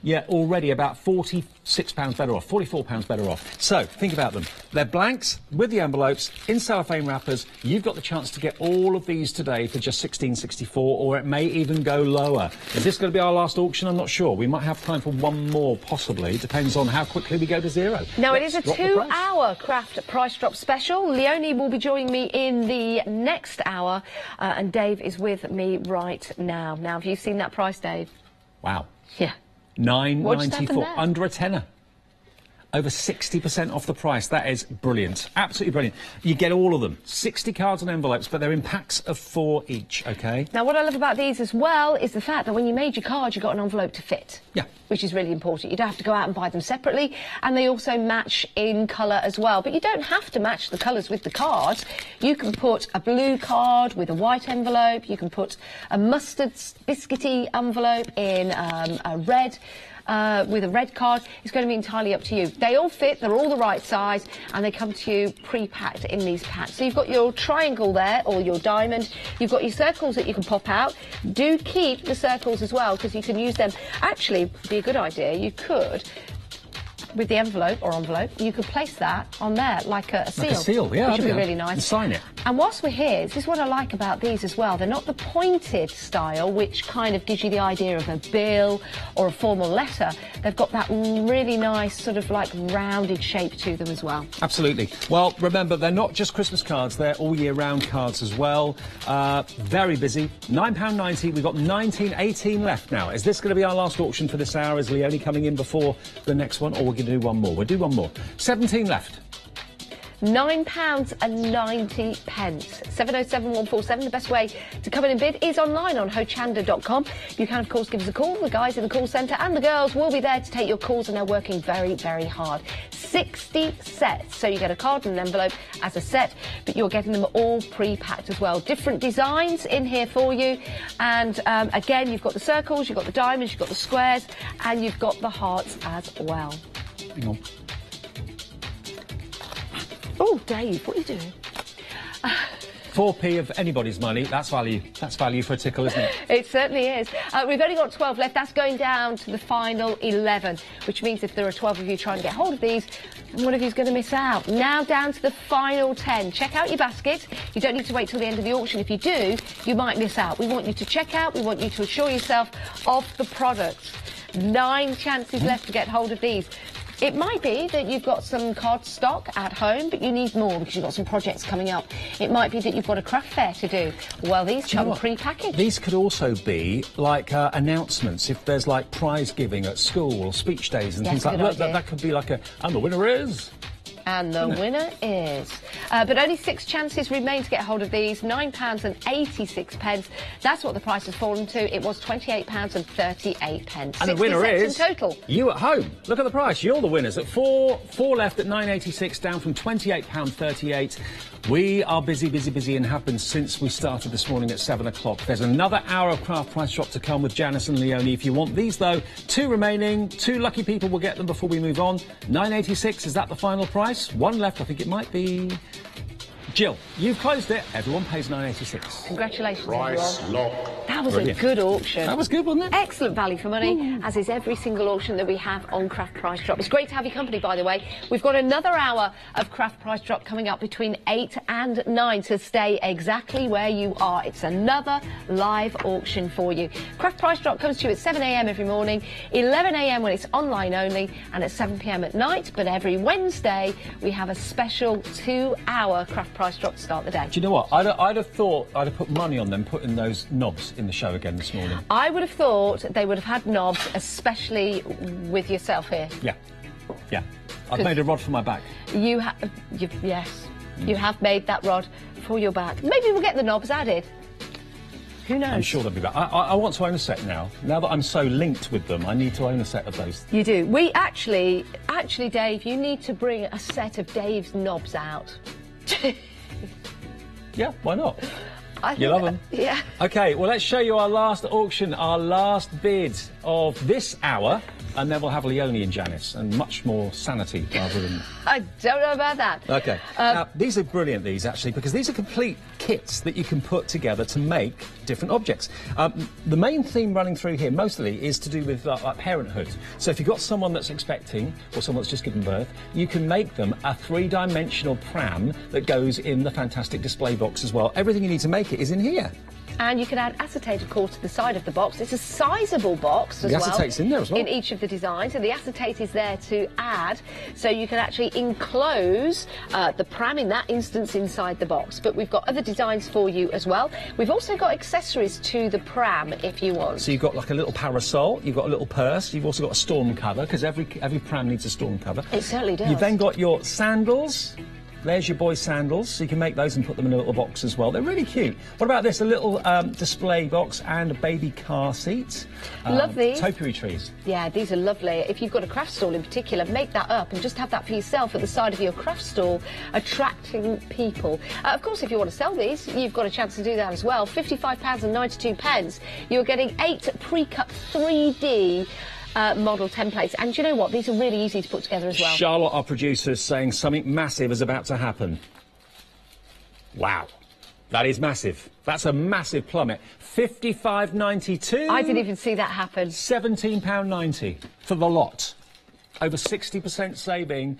you're already about £46 better off, £44 better off. So, think about them. They're blanks with the envelopes in cellophane wrappers. You've got the chance to get all of these today for just £16.64, or it may even go lower. Is this going to be our last auction? I'm not sure. We might have time for one more, possibly. It depends on how quickly we go to zero. Now, it is a 2-hour craft price drop special. Leonie will be joining me in the next hour, and Dave is with me right now. Now, have you seen that price, Dave? Wow. Yeah. £9.94, under a tenner. Over 60% off the price. That is brilliant. Absolutely brilliant. You get all of them. 60 cards and envelopes, but they're in packs of 4 each, OK? Now, what I love about these as well is the fact that when you made your card, you got an envelope to fit. Yeah. Which is really important. You don't have to go out and buy them separately, and they also match in colour as well. But you don't have to match the colours with the cards. You can put a blue card with a white envelope. You can put a mustard biscuity envelope in a red with a red card. It's going to be entirely up to you. They all fit, they're all the right size, and they come to you pre-packed in these packs. So you've got your triangle there, or your diamond. You've got your circles that you can pop out. Do keep the circles as well, because you can use them. Actually, be a good idea, you could, with the envelope, you could place that on there like a seal. Like a seal, yeah. Which would be really nice. And sign it. And whilst we're here, this is what I like about these as well. They're not the pointed style, which kind of gives you the idea of a bill or a formal letter. They've got that really nice sort of like rounded shape to them as well. Absolutely. Well, remember, they're not just Christmas cards, they're all year round cards as well. Very busy. £9.90. We've got 18 left now. Is this going to be our last auction for this hour? Is Leonie coming in before the next one, or we're going to do one more? We'll do one more. 17 left. £9.90. 707 147. The best way to come in and bid is online on Hochanda.com. You can, of course, give us a call. The guys in the call centre and the girls will be there to take your calls, and they're working very, very hard. 60 sets. So you get a card and an envelope as a set, but you're getting them all pre-packed as well. Different designs in here for you. And again, you've got the circles, you've got the diamonds, you've got the squares, and you've got the hearts as well. Hang on. Oh, Dave, what are you doing? 4p of anybody's money, that's value. That's value for a tickle, isn't it? It certainly is. We've only got 12 left. That's going down to the final 11, which means if there are 12 of you trying to get hold of these, one of you's going to miss out. Now down to the final 10. Check out your basket. You don't need to wait till the end of the auction. If you do, you might miss out. We want you to check out. We want you to assure yourself of the product. 9 chances left to get hold of these. It might be that you've got some card stock at home, but you need more because you've got some projects coming up. It might be that you've got a craft fair to do. Well, these come pre-packaged. These could also be like announcements if there's like prize giving at school or speech days and things like that. That could be like a, and the winner is... And the winner is. But only 6 chances remain to get hold of these. £9.86. That's what the price has fallen to. It was £28.38. And the winner is in total. You at home. Look at the price. You're the winners at four left at £9.86, down from £28.38. We are busy and have been since we started this morning at 7 o'clock. There's another hour of Craft Price Drop to come with Janice and Leonie. If you want these, though, 2 remaining. 2 lucky people will get them before we move on. £9.86, is that the final price? 1 left, I think it might be... Jill, you've closed it. Everyone pays £9.86. Congratulations, Price everyone. lock. That was Brilliant. a good auction. That was good, wasn't it? Excellent value for money, as is every single auction that we have on Craft Price Drop. It's great to have your company, by the way. We've got another hour of Craft Price Drop coming up between 8 and 9, so stay exactly where you are. It's another live auction for you. Craft Price Drop comes to you at 7 a.m. every morning, 11 a.m. when it's online only, and at 7 p.m. at night. But every Wednesday, we have a special 2-hour Craft Price Drop to start the day. Do you know what? I'd have thought I'd have put money on them putting those knobs in the show again this morning. I would have thought they would have had knobs, especially with yourself here. Yeah. Yeah. I've made a rod for my back. Yes, you have made that rod for your back. Maybe we'll get the knobs added. Who knows? I'm sure they'll be back. I want to own a set now. Now that I'm so linked with them, I need to own a set of those. You do. We actually, Dave, you need to bring a set of Dave's knobs out. Yeah, why not? You love them? Yeah. OK, well, let's show you our last auction, our last bid of this hour, and then we'll have Leonie and Janice, and much more sanity rather than... I don't know about that. OK. Now, these are brilliant, these, actually, because these are complete kits that you can put together to make different objects. The main theme running through here, mostly, is to do with like parenthood. So if you've got someone that's expecting, or someone that's just given birth, you can make them a 3-dimensional pram that goes in the fantastic display box as well. Everything you need to make it is in here. And you can add acetate, of course, to the side of the box. It's a sizable box as well. The acetate's in there as well. In each of the designs. And the acetate is there to add, so you can actually enclose the pram in that instance inside the box. But we've got other designs for you as well. We've also got accessories to the pram if you want. So you've got like a little parasol, you've got a little purse, you've also got a storm cover, because every pram needs a storm cover. It certainly does. You've then got your sandals. There's your boy's sandals, so you can make those and put them in a little box as well. They're really cute. What about this? A little display box and a baby car seat. Love these. Topiary trees. Yeah, these are lovely. If you've got a craft stall in particular, make that up and just have that for yourself at the side of your craft stall, attracting people. Of course, if you want to sell these, you've got a chance to do that as well. £55.92. You're getting 8 pre-cut 3D model templates. And do you know what? These are really easy to put together as well. Charlotte, our producer, is saying something massive is about to happen. Wow. That is massive. That's a massive plummet. £55.92. I didn't even see that happen. £17.90 for the lot. Over 60% saving,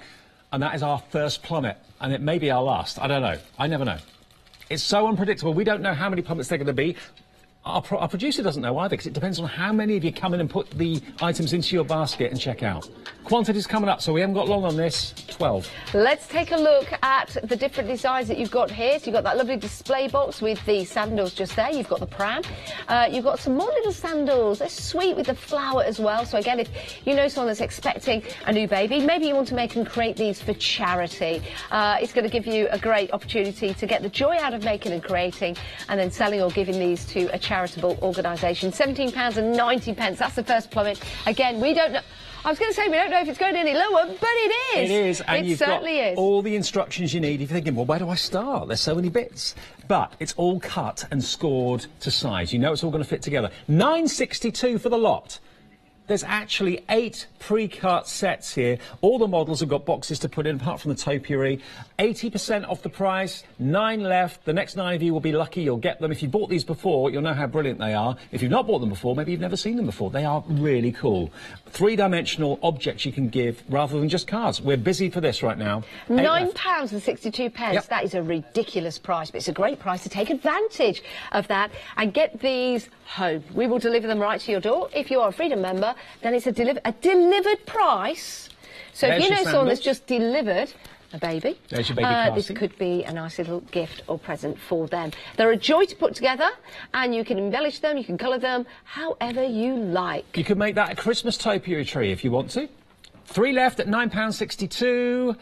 and that is our first plummet. And it may be our last. I don't know. I never know. It's so unpredictable. We don't know how many plummets they're going to be. Our producer doesn't know either, because it depends on how many of you come in and put the items into your basket and check out. Quantity's coming up, so we haven't got long on this. 12. Let's take a look at the different designs that you've got here. So you've got that lovely display box with the sandals just there. You've got the pram. You've got some more little sandals. They're sweet with the flower as well. So again, if you know someone that's expecting a new baby, maybe you want to make and create these for charity. It's going to give you a great opportunity to get the joy out of making and creating, and then selling or giving these to a charitable organisation. £17.90. That's the first plummet. Again, we don't know. I was going to say we don't know if it's going any lower, but it is. It is, and you've got is. all the instructions you need. If you're thinking, well, where do I start? There's so many bits. But it's all cut and scored to size. You know it's all going to fit together. £9.62 for the lot. There's actually 8 pre-cut sets here. All the models have got boxes to put in, apart from the topiary. 80% off the price, 9 left. The next 9 of you will be lucky. You'll get them. If you bought these before, you'll know how brilliant they are. If you've not bought them before, maybe you've never seen them before. They are really cool. 3-dimensional objects you can give rather than just cards. We're busy for this right now. £9.62. Yep. That is a ridiculous price, but it's a great price to take advantage of that and get these home. We will deliver them right to your door. If you are a Freedom member, then it's a delivered price. So if There's you your know someone that's sandals. just delivered a baby, There's your baby this Cassie. could be a nice little gift or present for them. They're a joy to put together, and you can embellish them, you can colour them, however you like. You could make that a Christmas topiary tree if you want to. 3 left at £9.62.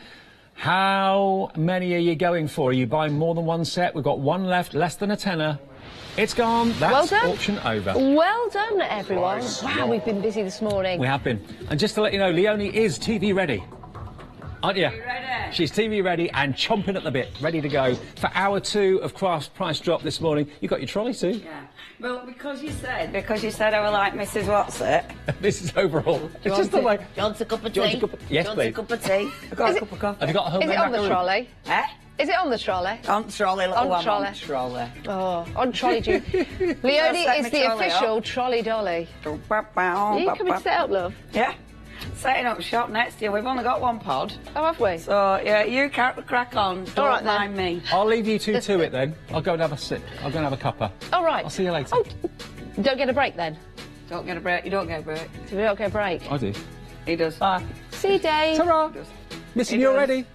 How many are you going for? Are you buying more than one set? We've got 1 left, less than a tenner. It's gone. That's Well done. auction over. Well done, everyone. Wow, we've been busy this morning. We have been. And just to let you know, Leonie is TV ready. Aren't you? ready? She's TV ready and chomping at the bit, ready to go for hour 2 of Craft's Price Drop this morning. You got your trolley too. Yeah. Well, because you said I were like Mrs. What's-it. This is overall. It's just the way. Do you want a cup of Do you want tea? a cup of- Yes, Do you want please. a cup of tea? I've got a cup of coffee. Have you got a homemade Is it on the macaroon? trolley? Eh? Is it on the trolley? On trolley, little On one. trolley. On trolley. Oh, on trolley duty. Leonie set is my the trolley official up. trolley dolly. Are you coming to set up, love? Yeah. Setting up shop next year. We've only got 1 pod. Oh, have we? So, yeah, you crack on. Don't All right, then. mind me. I'll leave you two to it then. I'll go and have a sip. I'll go and have a cuppa. All right. I'll see you later. Oh, don't get a break then. Don't get a break. You don't get a break. Do we not get a break? I do. He does. Bye. See you, Dave. Ta-ra! Missing It you does. already.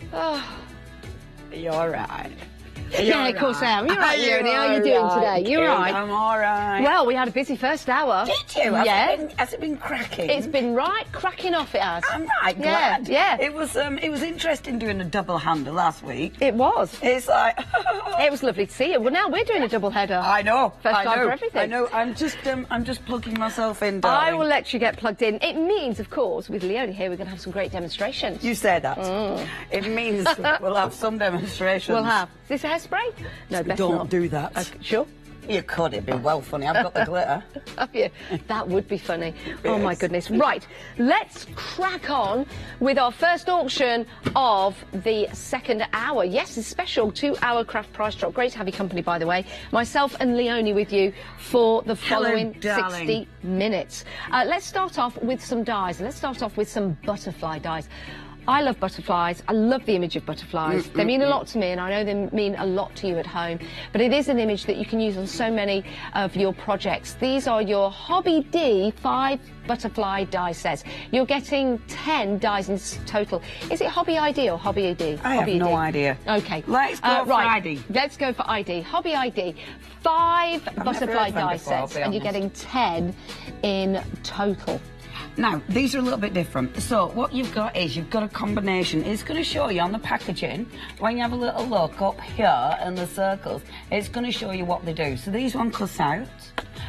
You're right. Yeah, of course I am. You're right, Leonie. How are you doing today? You're right. I'm all right. Well, we had a busy first hour. Did you? Yeah. Has it been cracking? It's been right cracking off, it has. I'm right Yeah, glad. yeah. It was interesting doing a double hander last week. It was. It's like It was lovely to see you. Well, now we're doing a double header. I know. First I time know, for everything. I know. I'm just plugging myself in, I darling. will let you get plugged in. It means, of course, with Leonie here, we're going to have some great demonstrations. You say that. It means we'll have some demonstrations. We'll have. Is this hairspray? No, best Don't not. do that. Okay, sure. You could. It'd be well funny. I've got the glitter. Have you? That would be funny. Oh, my Yes. goodness. Right, let's crack on with our first auction of the second hour. Yes, a special 2-hour craft price drop. Great to have your company, by the way. Myself and Leonie with you for the following darling. 60 minutes. Let's start off with some dies. Let's start off with some butterfly dies. I love butterflies. I love the image of butterflies. They mean a lot to me, and I know they mean a lot to you at home. But it is an image that you can use on so many of your projects. These are your Hobby D 5 butterfly die sets. You're getting 10 dies in total. Is it Hobby ID or Hobby ID? I have Hobby no ID. idea. Okay. Let's go for right. ID. Let's go for ID. Hobby ID. 5 never butterfly heard of them die before, I'll sets, be and you're honest. getting 10 in total. Now, these are a little bit different. So, what you've got is you've got a combination. It's going to show you on the packaging, when you have a little look up here in the circles, it's going to show you what they do. So, these one cuts out,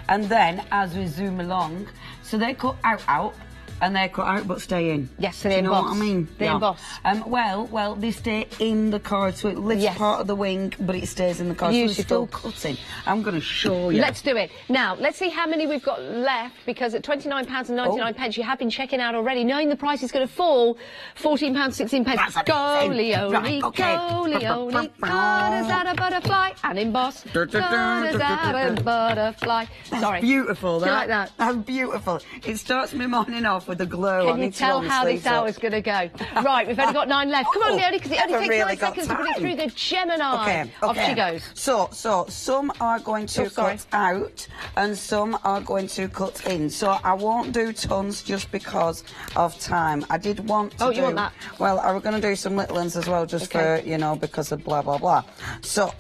and then as we zoom along, so they cut out, and they cut out but stay in. Yes, so Do they you know emboss. what I mean? They emboss. Well, they stay in the card, so it lifts Yes. part of the wing, but it stays in the card. So Beautiful. it's still cutting. I'm going to show you. Let's do it. Now, let's see how many we've got left, because at £29.99 you have been checking out already, knowing the price is going to fall £14.16. That's a big Go, thing. Leonie, Right, okay. go, Leonie, cut us out a butterfly and emboss. Cut us out a butterfly. Sorry. Beautiful, Do that. you like that? That's beautiful. It starts my morning off with a glow. Can you tell how this hour's going to go? Right, we've only got 9 left. Come on, Oh, Leonie, because it only never takes really 9 got seconds to put it time. through the Gemini. Okay, Off she goes. So some are going to Oh, sorry. cut out and some are going to cut in. So I won't do tons just because of time. I did want to Oh, you want that? Well, I was going to do some little ones as well, just Okay. for, you know, because of blah, blah, blah. So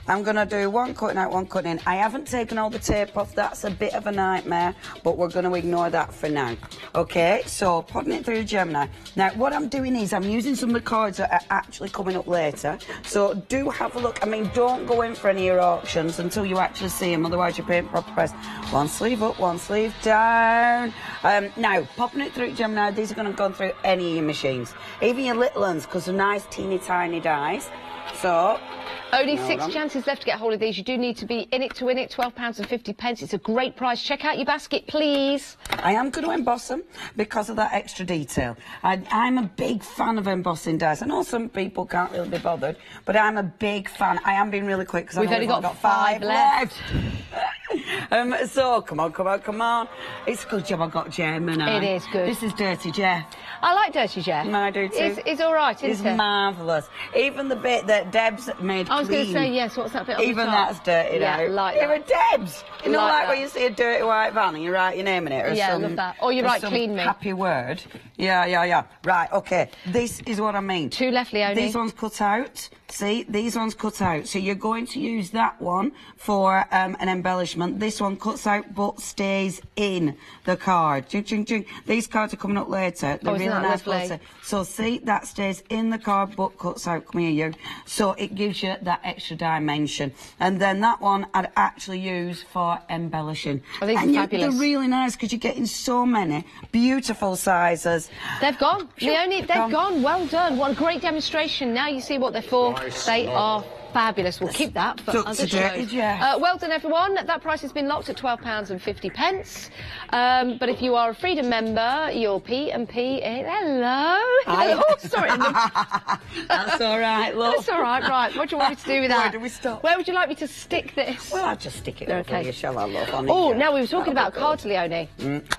I'm going to do one cutting out, one cutting in. I haven't taken all the tape off. That's a bit of a nightmare, but we're going to ignore that for now. Okay, so putting it through Gemini. Now, what I'm doing is I'm using some of the cards that are actually coming up later. So do have a look. I mean, don't go in for any of your auctions until you actually see them, otherwise you're paying proper price. One sleeve up, one sleeve down. Now, popping it through Gemini, these are going to go through any of your machines, even your little ones, because they're nice, teeny, tiny dies. So, Only Hold 6 on. chances left to get hold of these. You do need to be in it to win it. £12.50. It's a great price. Check out your basket, please. I am going to emboss them because of that extra detail. I'm a big fan of embossing dies. I know some people can't really be bothered, but I'm a big fan. I am being really quick because We've only got 5 left. So, come on. It's a good job I got Jem, and It is good. This is Dirty Jeff. I like Dirty Jeff. I do too. It's all right, isn't it? It's marvellous. Even the bit that Deb's made I was going to clean, say, yes, what's that bit on the even top? that's dirty Yeah, now. like that. Even Deb's. You know, Like like that. when you see a dirty white van and you write your name in it, or Yeah, I some, love that. Or you or write some clean me. happy word. Yeah. Right, okay. This is what I mean. Two left, Leonie. These ones cut out. See, these ones cut out. So you're going to use that one for an embellishment. This one cuts out but stays in the card. Ching, ching, ching. These cards are coming up later. They're Oh, isn't really that nice. lovely? Glossy. So see, that stays in the card but cuts out. Come here, you. So it gives you that extra dimension. And then that one I'd actually use for embellishing. Oh, these are and fabulous. They're really nice because you're getting so many beautiful sizes. They've gone. Leonie, they've gone. Well done. What a great demonstration. Now you see what they're for. Nice They lot. are fabulous. We'll keep that for Took other to Dirty shows. Jeff. Well done, everyone. That price has been locked at £12.50. But if you are a Freedom member, your P&P is... Hello. Hello. Oh, sorry. That's all right, look. That's all right. Right. What do you want me to do with that? Where do we stop? Where would you like me to stick this? Well, I'll just stick it Okay. over you, shall I, love? On Oh, it. now we were talking That'll about be cards, good. Leonie.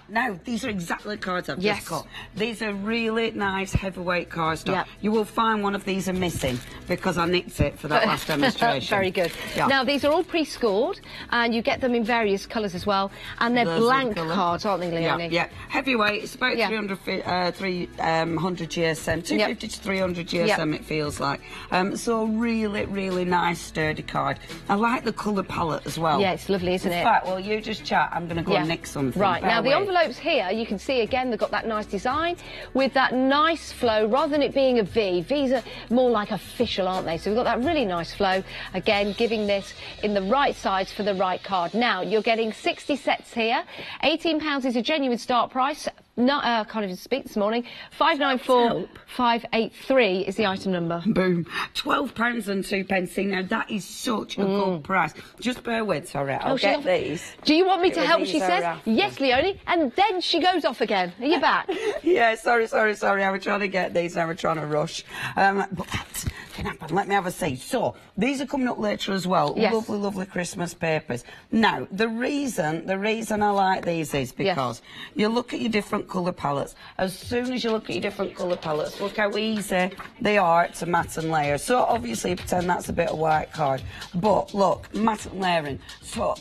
No, these are exactly the cards I've Yes. just got. These are really nice heavyweight cardstock. Yeah. You will find one of these are missing because I nicked it for that last demonstration. Very good. Yeah. Now, these are all pre-scored, and you get them in various colours as well, and they're Those are blank colour. cards, aren't they, Leonie? Yeah. Heavyweight, it's about Yeah. 300 GSM, 250 to 300 GSM it feels like. So really nice sturdy card. I like the colour palette as well. Yeah, it's lovely, isn't In it? fact, well, you just chat, I'm going to go and nick something. Right, Bear now the with. envelopes here, you can see again, they've got that nice design with that nice flow, rather than it being a V. V's are more like official, aren't they? So we've got that really nice flow, again, giving this in the right size for the right card. Now, you're getting 60 sets here. £18 is a genuine start price. No, I can't even speak this morning. 594583 is the item number. Boom. £12 and 2 pence. See, now that is such a good price. Just bear with, sorry, I'll get these. Do you want me to It was help? these She are says. after. Yes, Leonie. And then she goes off again. Are you back? Yeah, sorry. I was trying to get these, I was trying to rush. But that can happen. Let me have a see. So, these are coming up later as well. Yes. Lovely Christmas papers. Now, the reason I like these is because you look at your different colour palettes. As soon as you look at your different colour palettes, look how easy they are to matte and layer. So, obviously, pretend that's a bit of white card. But, look, matte and layering. So...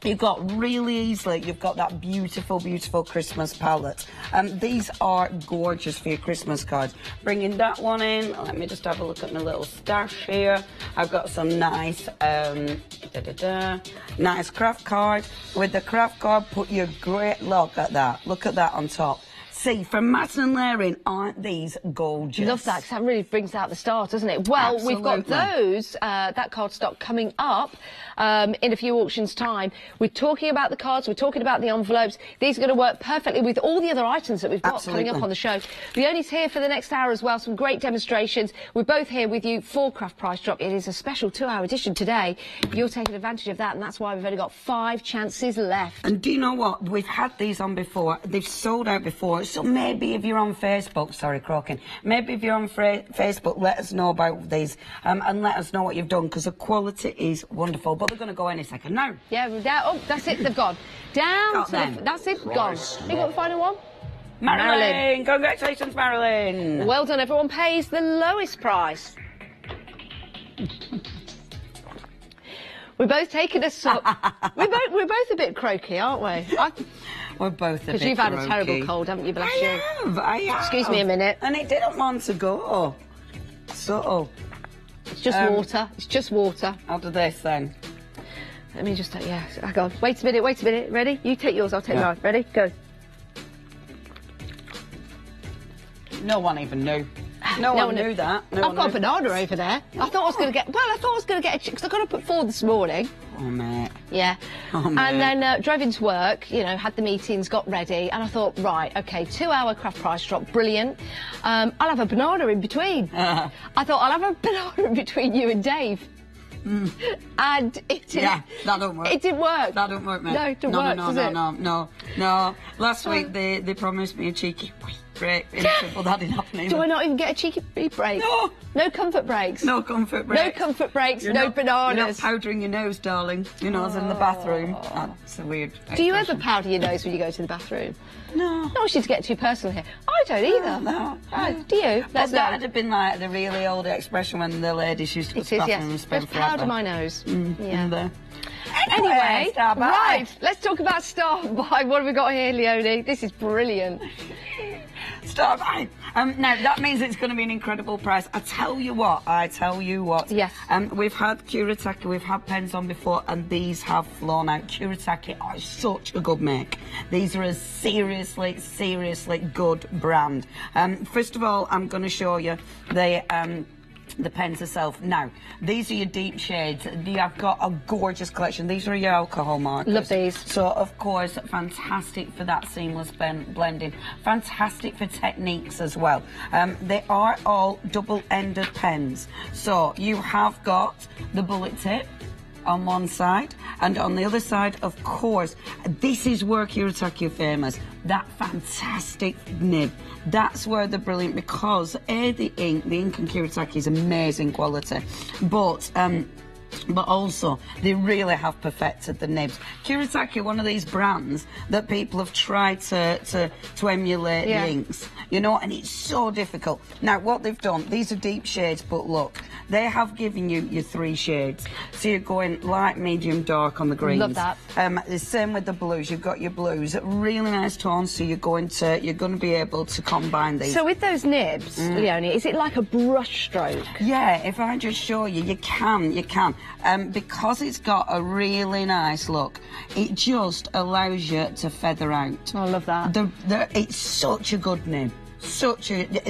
You've got really easily, you've got that beautiful Christmas palette. These are gorgeous for your Christmas cards. Bringing that one in, let me just have a look at my little stash here. I've got some nice, nice craft card. With the craft card, put your great, look at that on top. See, for matte and layering, aren't these gorgeous? Love that, because that really brings out the stars, doesn't it? Well, we've got those, that card stock coming up in a few auctions' time. We're talking about the cards, we're talking about the envelopes. These are going to work perfectly with all the other items that we've got coming up on the show. Leonie's here for the next hour as well, some great demonstrations. We're both here with you for Craft Price Drop. It is a special 2-hour edition today. You're taking advantage of that, and that's why we've only got 5 chances left. And do you know what? We've had these on before. They've sold out before. So maybe if you're on Facebook, sorry, croaking, maybe if you're on Facebook, let us know about these and let us know what you've done, because the quality is wonderful. But they're going to go any second now. Yeah, oh, that's it, they've gone. Down Got to them. that's it, Price gone. You got the final one? Marilyn! Congratulations, Marilyn! Well done, everyone pays the lowest price. We're both taking a sort. we're both a bit croaky, aren't we? We're both a bit Because you've had a croaky. terrible cold, haven't you, bless you? I have. Excuse me a minute. And it didn't want to go. So, It's just water. It's just water. I'll do this then. Let me just, yeah, hang on. Wait a minute. Ready? You take yours, I'll take mine. Ready? Go. No one even knew. No one knew that. I've got a banana over there. I thought I was going to get, because I got up at 4 this morning. Oh, mate. Yeah. Oh, mate. And then drove into work, you know, had the meetings, got ready, and I thought, right, OK, 2-hour Craft Price Drop, brilliant. I'll have a banana in between. I thought, I'll have a banana in between you and Dave. And it didn't. Yeah, that don't work. It didn't work. That don't work, mate. No, it didn't work, does it? No. Last week they promised me a cheeky break into, but that didn't happen either. Do I not even get a cheeky break? No. No comfort breaks? No comfort breaks. No comfort breaks, You're no not, bananas. You're not powdering your nose, darling. Your nose in the bathroom. That's a weird Do you ever expression. powder your nose when you go to the bathroom? No. Not wishing to get too personal here. I don't either. No. Oh, do you? Well, Let's that know. would have been like the really old expression when the ladies used to go It to the is, bathroom and yes. spend Let's forever. powder my nose. Yeah. In there. Anyway, Star By. right, let's talk about Star By. What have we got here, Leonie? This is brilliant. Star By. Now, that means it's going to be an incredible price. I tell you what. Yes. We've had Kuretake, we've had pens on before, and these have flown out. Kuretake are such a good make. These are a seriously, seriously good brand. First of all, I'm going to show you the pens herself. Now, these are your deep shades. I've got a gorgeous collection. These are your alcohol markers. Love these. So, of course, fantastic for that seamless blending. Fantastic for techniques as well. They are all double-ended pens. So, you have got the bullet tip on one side, and on the other side, of course, this is where Kuretake are famous. That fantastic nib. That's where they're brilliant, because the ink in Kuretake is amazing quality, but also they really have perfected the nibs. Kuretake are one of these brands that people have tried to emulate the inks, you know, and it's so difficult. Now, what they've done, these are deep shades, but look, they have given you your 3 shades. So you're going light, medium, dark on the greens. Love that. The same with the blues. You've got your blues, really nice tones. So you're going to be able to combine these. So with those nibs, Leonie, is it like a brush stroke? Yeah, if I just show you, you can. Because it's got a really nice look, it just allows you to feather out. I love that. It's such a good nib. They're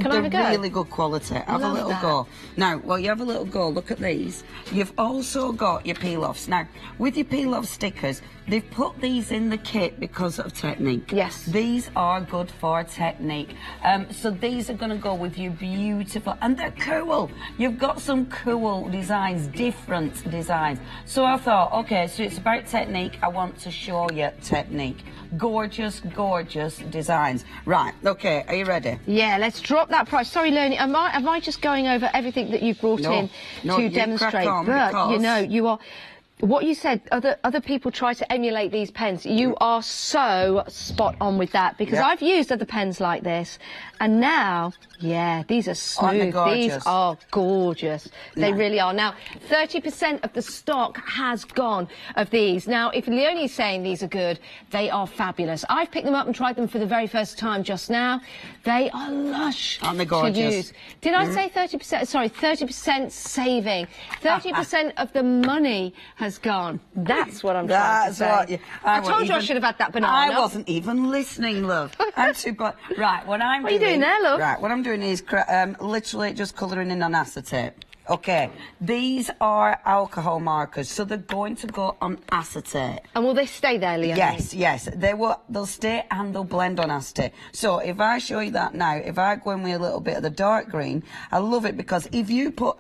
have a go? really good quality. Have a Love little that. go. Now, while you have a little go, look at these. You've also got your peel-offs. Now, with your peel-off stickers, they've put these in the kit because of technique. Yes. These are good for technique. So these are going to go with you beautiful. And they're cool. You've got some cool designs, different designs. So I thought, okay, so it's about technique. I want to show you technique. Gorgeous, gorgeous designs. Right, okay, are you ready? Yeah, let's drop that price. Sorry, Leonie, am I just going over everything that you've brought in No, to you demonstrate? crack on, But, because- you know, you are... What you said, other people try to emulate these pens. You are so spot on with that, because I've used other pens like this, and now, yeah, these are Aren't they smooth. gorgeous? These are gorgeous. They really are. Now, 30% of the stock has gone of these. Now, if Leonie's saying these are good, they are fabulous. I've picked them up and tried them for the very first time just now. They are lush Aren't they to gorgeous? use. Did I say 30%? Sorry, 30% saving. 30% of the money has gone. That's what I'm trying to say. I told you I should have had that banana. I wasn't even listening, love. I'm too right, what I'm What are you doing there, love? Right, what I'm doing is literally just colouring in on acetate. Okay, these are alcohol markers, so they're going to go on acetate. And will they stay there, Leonie? Yes, they'll stay and they'll blend on acetate. So if I show you that now, if I go in with a little bit of the dark green, I love it, because if you put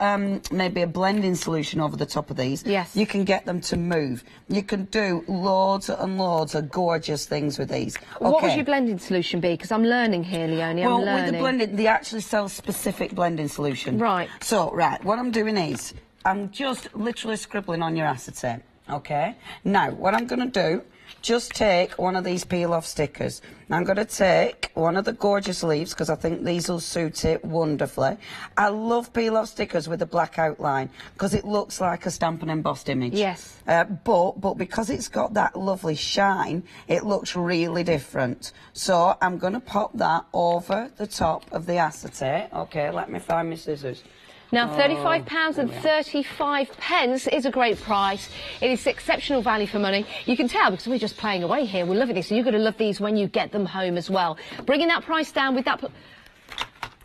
maybe a blending solution over the top of these, you can get them to move. You can do loads and loads of gorgeous things with these. What would your blending solution be? Because I'm learning here, Leonie. Well, I'm learning. with the blending, they actually sell specific blending solution. Right. So, what I'm doing is, I'm just literally scribbling on your acetate, okay? Now, what I'm going to do, just take one of these peel-off stickers. I'm going to take one of the gorgeous leaves, because I think these will suit it wonderfully. I love peel-off stickers with a black outline, because it looks like a stamp and embossed image. Yes. But because it's got that lovely shine, it looks really different. So I'm going to pop that over the top of the acetate. Okay, let me find my scissors. Now, £35 and 35 pence is a great price. It is exceptional value for money. You can tell because we're just playing away here. We're loving this. So you're going to love these when you get them home as well. Bringing that price down with that...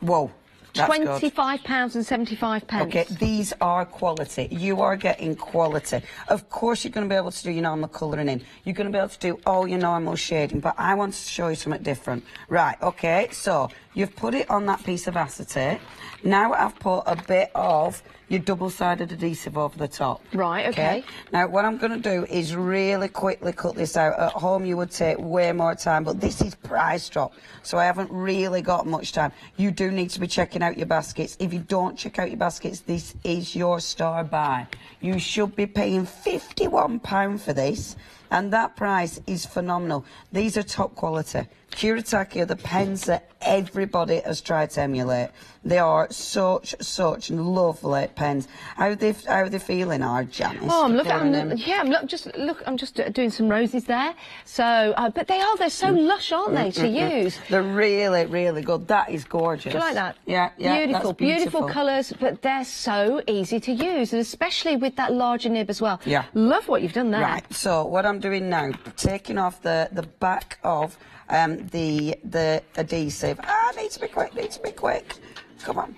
Whoa. £25 and 75 pence. Okay, these are quality. You are getting quality. Of course, you're going to be able to do your normal colouring in. You're going to be able to do all your normal shading, but I want to show you something different. Right, okay, so You've put it on that piece of acetate. Now I've put a bit of your double-sided adhesive over the top. Right, okay. Now what I'm going to do is really quickly cut this out. At home you would take way more time, but this is price drop, so I haven't really got much time. You do need to be checking out your baskets. If you don't check out your baskets, this is your star buy. You should be paying £51 for this, and that price is phenomenal. These are top quality. Kuretake are the pens that everybody has tried to emulate. They are such lovely pens. How are they feeling, Janice? Oh, I'm just doing some roses there. So, but they're so lush, aren't they, to use? They're really, really good. That is gorgeous. Do you like that? Yeah, Beautiful, beautiful colours, but they're so easy to use, and especially with that larger nib as well. Yeah. Love what you've done there. Right, so what I'm doing now, taking off the back of the adhesive. Needs to be quick. Come on.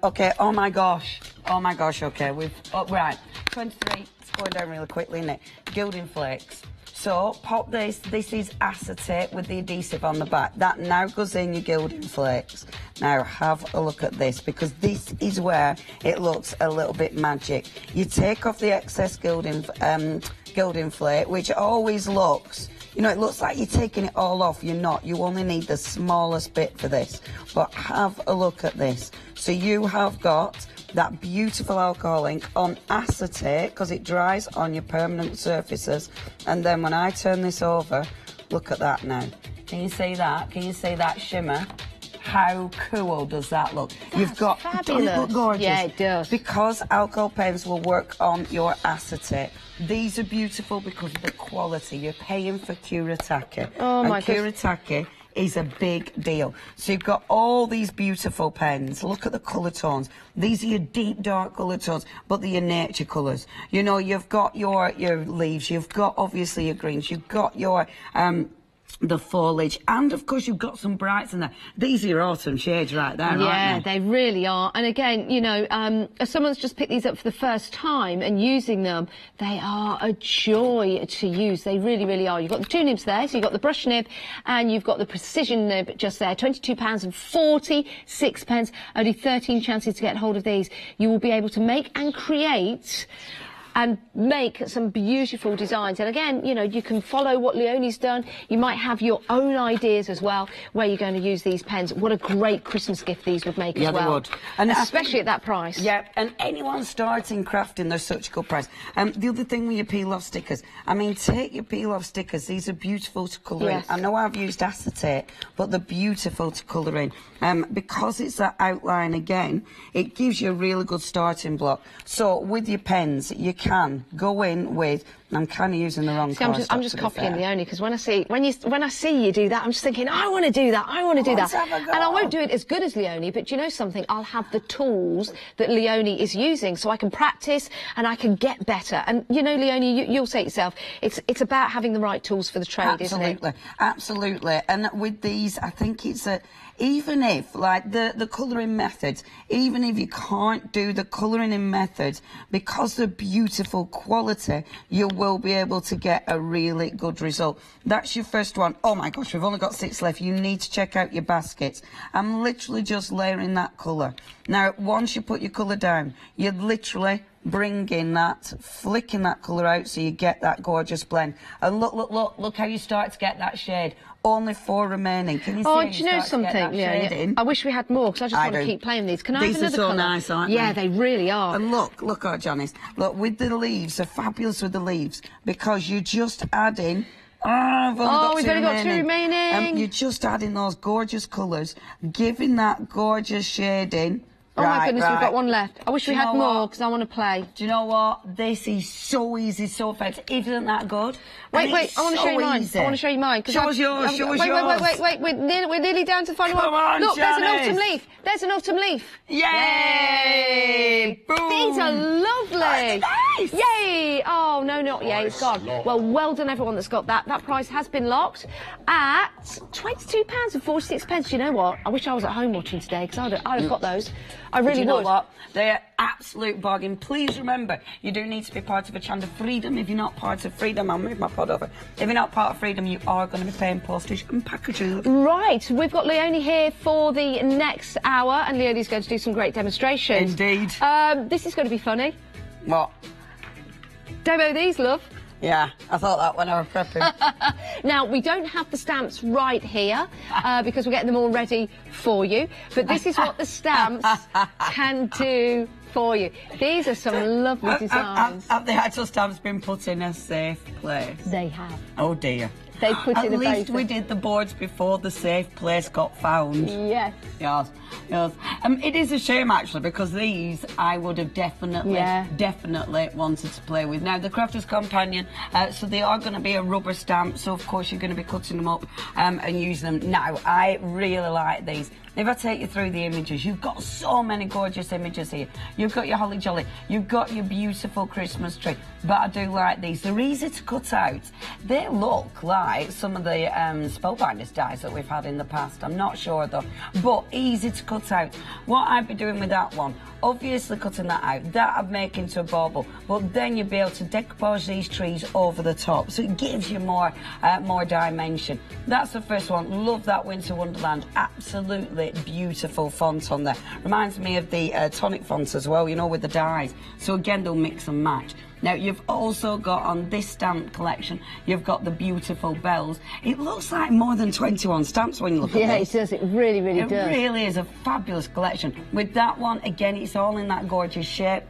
Okay, oh my gosh, okay, right, 23, it's going down really quickly, isn't it? Gilding flakes. So, pop this is acetate with the adhesive on the back. That now goes in your gilding flakes. Now, have a look at this, because this is where it looks a little bit magic. You take off the excess gilding flake, which always looks, you know, it looks like you're taking it all off. You're not. You only need the smallest bit for this. But have a look at this. So you have got that beautiful alcohol ink on acetate, because it dries on your permanent surfaces. And then when I turn this over, look at that now. Can you see that? Can you see that shimmer? How cool does that look? You've got fabulous. Doesn't it look gorgeous? Yeah, it does. Because alcohol pens will work on your acetate. These are beautiful because of the quality. You're paying for Kuretake. Oh my goodness. Kuretake is a big deal. So you've got all these beautiful pens. Look at the colour tones. These are your deep dark colour tones, but they're your nature colours. You know, you've got your leaves, you've got obviously your greens, you've got your the foliage, and of course you've got some brights in there. These are your autumn shades right there, aren't they really are. And again, you know, if someone's just picked these up for the first time and using them, they are a joy to use. They really, really are. You've got the two nibs there, so you've got the brush nib and you've got the precision nib just there. £22.46, only 13 chances to get hold of these. You will be able to make and create and make some beautiful designs. And again, you know, you can follow what Leonie's done. You might have your own ideas as well, where you're going to use these pens. What a great Christmas gift these would make as well. Yeah, they would. And especially at that price. Yeah, and anyone starting crafting, they're such a good price. The other thing with your peel-off stickers, I mean, take your peel-off stickers. These are beautiful to colour in. I know I've used acetate, but they're beautiful to colour in. Because it's that outline again, it gives you a really good starting block. So with your pens, you can go in with, and I'm kind of using the wrong colour. I'm just copying Leonie, because when I see you do that, I'm just thinking, I want to do that, I want to do that. And I won't do it as good as Leonie, but you know something? I'll have the tools that Leonie is using, so I can practice and I can get better. And you know, Leonie, you'll say it yourself, it's about having the right tools for the trade, isn't it? Absolutely. And with these, I think it's even if, like, the colouring methods, even if you can't do the colouring in methods, because they're beautiful quality, you will be able to get a really good result. That's your first one. Oh my gosh, we've only got 6 left. You need to check out your baskets. I'm literally just layering that colour. Now, once you put your colour down, you literally bring in that, flicking that colour out so you get that gorgeous blend. And look how you start to get that shade. Only 4 remaining. Can you see? Oh, do you know something? Yeah. I wish we had more, because I just want to keep playing these. Can I have another colour? These are so nice, aren't they? Yeah, they really are. And look, Janice. Look, with the leaves, they're fabulous with the leaves, because you just add in. We've only got 2 remaining. You're just adding those gorgeous colours, giving that gorgeous shading. Oh my goodness, we've got 1 left. I wish we had more, because I want to play. Do you know what? This is so easy, so effective. Isn't that good? Wait, I want to show you mine. I want to show you mine. Show us yours, show us yours. Wait, we're nearly down to the final one. Come on, look, Janice. there's an autumn leaf. There's an autumn leaf. Yay! Boom! These are lovely. price. Yay! Oh, no, not yay. It's gone. Well done, everyone that's got that. That price has been locked at £22.46. You know what? I wish I was at home watching today, because I'd have got those. I really you know would. what? They're absolute bargain. Please remember, you do need to be part of Hochanda Freedom. If you're not part of Freedom, I'll move my pod over. If you're not part of Freedom, you are going to be paying postage and packaging. Right, we've got Leonie here for the next hour, and Leonie's going to do some great demonstrations. Indeed. This is going to be funny. What? Demo these, love. Yeah, I thought that when I was prepping. Now, we don't have the stamps right here because we're getting them all ready for you. But this is what the stamps can do for you. These are some lovely designs. Have the actual stamps been put in a safe place? They have. Oh, dear. They put At in a least very we did the boards before the safe place got found. Yes. Yes, yes. It is a shame, actually, because these I would have definitely wanted to play with. Now, the Crafter's Companion, so they are going to be a rubber stamp, so of course you're going to be cutting them up and using them. Now, I really like these. If I take you through the images, you've got so many gorgeous images here. You've got your holly jolly, you've got your beautiful Christmas tree, but I do like these. They're easy to cut out. They look like some of the Spellbinders dies that we've had in the past. I'm not sure though, but easy to cut out. What I'd be doing with that one, obviously cutting that out, that I'd make into a bauble, but then you'd be able to decoupage these trees over the top, so it gives you more dimension. That's the first one. Love that Winter Wonderland. Absolutely beautiful font on there. Reminds me of the tonic fonts as well, you know, with the dies. So again, they'll mix and match. Now, you've also got on this stamp collection, you've got the beautiful bells. It looks like more than 21 stamps when you look at this. Yeah, it does. It really, really does. It really is a fabulous collection. With that one, again, it's all in that gorgeous shape.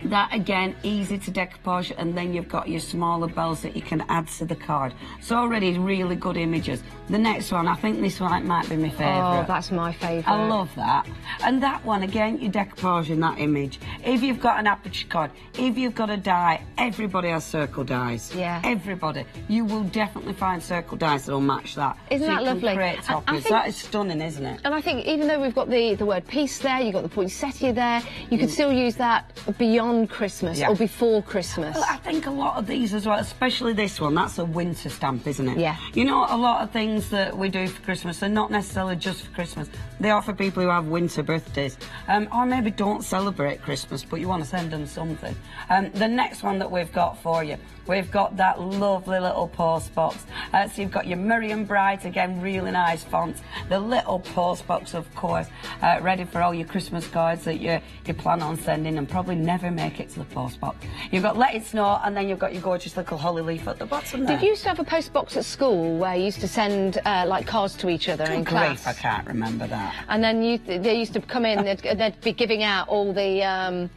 That, again, easy to decoupage, and then you've got your smaller bells that you can add to the card. So already really good images. The next one, I think this one might be my favourite. Oh, that's my favourite. I love that. And that one, again, you decoupage in that image. If you've got an aperture card, if you've got a die, everybody has circle dies. Yeah. Everybody. You will definitely find circle dies that'll match that. Isn't that lovely? You can create toppers. That is stunning, isn't it? And I think even though we've got the word peace there, you've got the poinsettia there, you can still use that beyond Christmas or before Christmas. Well, I think a lot of these as well, especially this one, that's a winter stamp, isn't it? Yeah. You know, a lot of things that we do for Christmas are not necessarily just for Christmas. They are for people who have winter birthdays. Or maybe don't celebrate Christmas, but you want to send them something. The next one that we've got for you, we've got that lovely little post box. So you've got your Miriam Bright, again, really nice font. The little post box, of course, ready for all your Christmas cards that you plan on sending and probably never make it to the post box. You've got Let It Snow, and then you've got your gorgeous little holly leaf at the bottom there. Did you used to have a post box at school where you used to send like cards to each other in class? Grief, I can't remember that. And then they used to come in, they'd be giving out all the...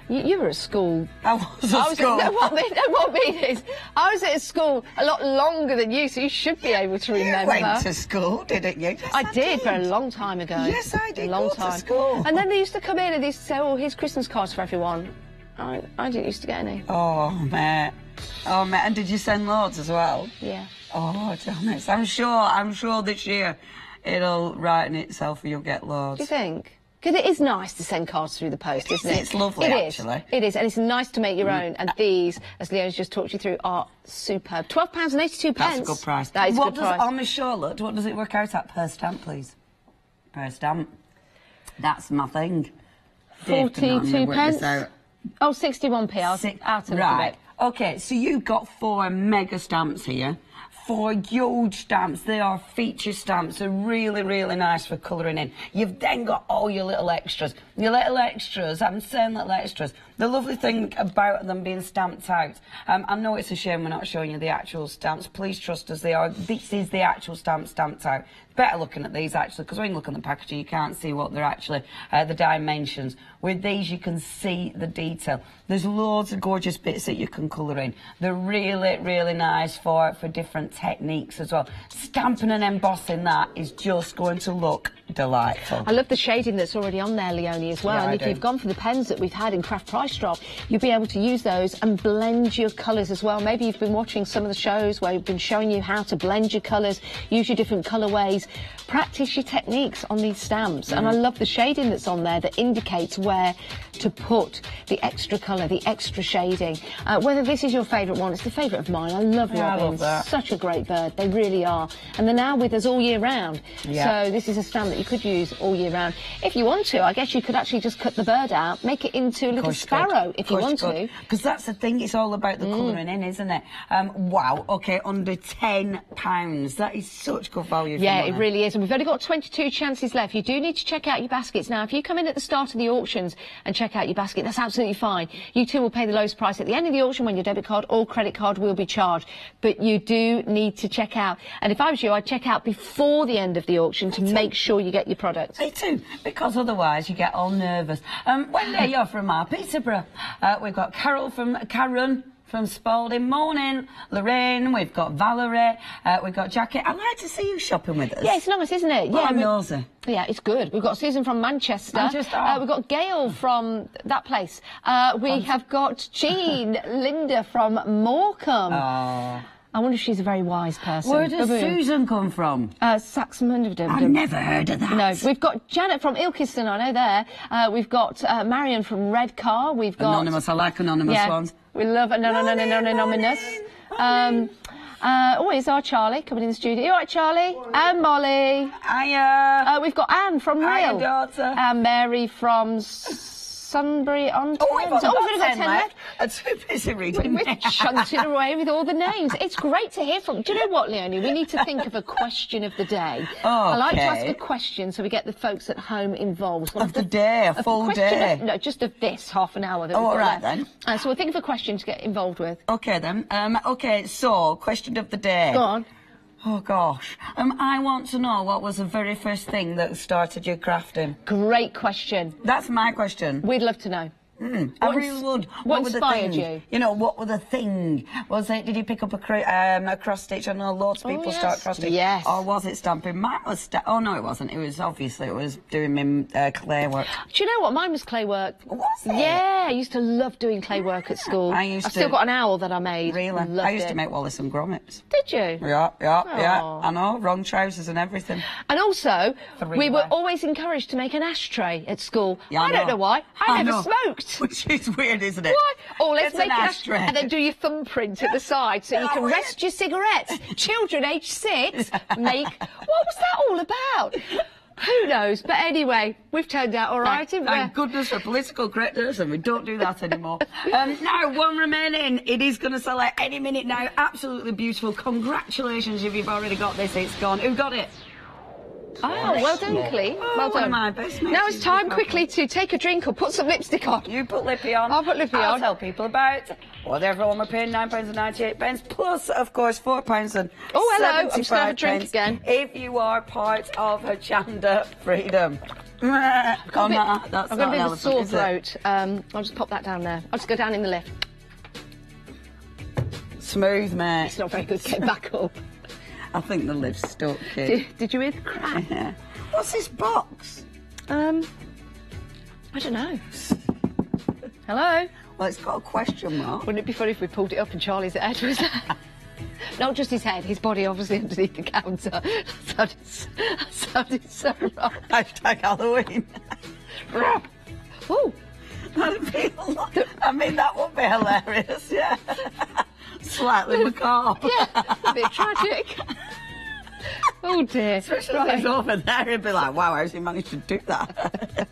You were at school. I was at school. What I mean is, I was at school a lot longer than you, so you should be able to remember. You went to school, didn't you? Yes, I did, for a long time ago. Yes, I did. A long go time. to school. And then they used to come in and they used to say, "Oh, here's Christmas cards for everyone." I didn't used to get any. Oh, mate. Oh, mate. And did you send loads as well? Yeah. Oh, damn it. I'm sure this year it'll righten itself and you'll get loads. Do you think? Because it is nice to send cards through the post, isn't it? It's lovely, actually. It is, and it's nice to make your own. And these, as Leonie's just talked you through, are superb. £12.82. That's a good price. That is a good price. On the Charlotte, what does it work out at per stamp, please? Per stamp. That's my thing. 42 pence. Oh, 61p. I was out of right. it. Okay, so you've got 4 mega stamps here. 4 huge stamps. They are feature stamps. They're really, really nice for colouring in. You've then got all your little extras. Your little extras, I'm saying little extras. The lovely thing about them being stamped out, I know it's a shame we're not showing you the actual stamps. Please trust us, they are. This is the actual stamp stamped out. Better looking at these, actually, because when you look at the packaging, you can't see what they're actually, the dimensions. With these, you can see the detail. There's loads of gorgeous bits that you can colour in. They're really, really nice for different techniques as well. Stamping and embossing that is just going to look delightful. I love the shading that's already on there, Leonie, as well. Yeah, and I if do. you've gone for the pens that we've had in Craft Price Drop, you'll be able to use those and blend your colours as well. Maybe you've been watching some of the shows where we've been showing you how to blend your colours, use your different colourways, practice your techniques on these stamps. And I love the shading that's on there that indicates where to put the extra colour, the extra shading. Whether this is your favourite one, it's the favourite of mine. I love Yeah, I love robins. that. Such a great bird. They really are. And they're now with us all year round. Yeah. So this is a stamp that you could use all year round. If you want to, I guess you could actually just cut the bird out, make it into a little sparrow if you want to. Because that's the thing, it's all about the colouring in, isn't it? Wow, okay, under £10. That is such good value for Yeah, money. it really is. And we've only got 22 chances left. You do need to check out your baskets. Now, if you come in at the start of the auctions and check out your basket, that's absolutely fine. You too will pay the lowest price at the end of the auction when your debit card or credit card will be charged. But you do need to check out. And if I was you, I'd check out before the end of the auction to make sure you get your product. Me too, because otherwise you get all nervous. Wendy, you're from our Peterborough. We've got Karen from Spalding. Morning, Lorraine. We've got Valerie. We've got Jackie. I'd like to see you shopping with us. Yeah, it's nice, isn't it? Well, Yeah, I'm nosy. Yeah, it's good. We've got Susan from Manchester. We've got Gail from that place. We have got Jean, Linda from Morecambe. Oh. I wonder if she's a very wise person. Where does Susan come from? Saxmundum. I've never heard of that. No, we've got Janet from Ilkeston, I know there. We've got Marion from Redcar. We've got... Anonymous, I like anonymous ones. We love anonymous. Here's our Charlie coming in the studio. You all right, Charlie? And Molly. Hiya. We've got Anne from Hiya, Real. daughter. And Mary from Sunbury-on-Thames. We've got we've only got 10 left. I'm too busy reading. We're shunting away with all the names. It's great to hear from. Do you know what, Leonie? We need to think of a question of the day. I like to ask a question so we get the folks at home involved. Of the day, a full day. No, just of this half an hour. That we've all got right left. then. So we'll think of a question to get involved with. Okay then. Okay, so question of the day. Go on. Oh gosh. I want to know what was the very first thing that started you crafting. Great question. That's my question. We'd love to know. I really would. What were the inspired things? you? You know, what were the thing? Was it? Did you pick up a cross stitch? I know loads of people start cross stitch. Yes. Or was it stamping? Mine was. Oh no, it wasn't. It was obviously doing my clay work. Do you know what? Mine was clay work. Was it? Yeah, I used to love doing clay work at school. I've still got an owl that I made. Really? Loved I used to it. make Wallace and Grommets. Did you? Yeah. Aw. I know, wrong trousers and everything. And also, we were Three-way. always encouraged to make an ashtray at school. Yeah, I don't know why. I never know. smoked. Which is weird, isn't it? Why? Oh, let's It's make an an ashtray. and then do your thumbprint at the side so you can weird? rest your cigarettes. Children aged 6 make... What was that all about? Who knows? But anyway, we've turned out all right, haven't we? Thank goodness for political correctness, and we don't do that anymore. Now, one remaining. It is going to sell out any minute now. Absolutely beautiful. Congratulations if you've already got this. It's gone. Who got it? Oh, well done, Clee. Well one of done. my best Now mates it's is time good quickly to take a drink or put some lipstick on. You put Lippy on. I'll put Lippy I'll on. tell people about what everyone were paying £9.98, plus, of course, £4.75. Oh, hello. I'm just gonna have a drink again. If you are part of Hochanda Freedom. That's I've got not a an bit of a sore elephant, is it? throat. I'll just pop that down there. I'll just go down in the lift. Smooth, mate. It's not very good to get back up. I think the lift's stuck, kid. Did you hear the crack? Yeah. What's this box? I don't know. Hello? Well, it's got a question mark. Wouldn't it be funny if we pulled it up and Charlie's head was there? Not just his head, his body obviously underneath the counter. That sounded so wrong. Hashtag Halloween. Oh, I mean, that would be hilarious, yeah. Slightly macabre. yeah, a bit tragic. Oh dear. Especially if he's over there, he'd be like, wow, how's he managed to do that?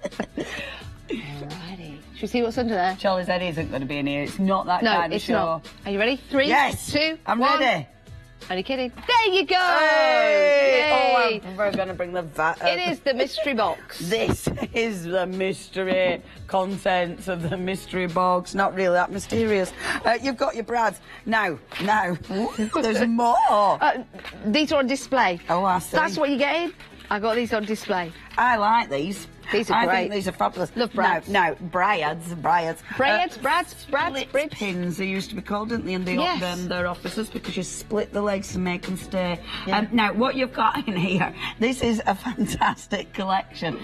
Alrighty. Should we see what's under there? Charlie's head isn't going to be in here. It's not that No, kind of it's show. not. Are you ready? 3, Yes. 2, I'm 1. ready. Only kidding. There you go! Hey! Yay. Oh, we're going to bring the It is the mystery box. This is the mystery contents of the mystery box. Not really that mysterious. You've got your brads. Now, there's more. These are on display. Oh, I see. That's what you're getting. I got these on display. I like these. These are I great. think these are fabulous. Love brads. Now, brads. Brads, brads, Split bribs. pins, they used to be called, didn't they, in the Yes. their offices, because you split the legs to make them stay. Yeah. Now, what you've got in here, this is a fantastic collection.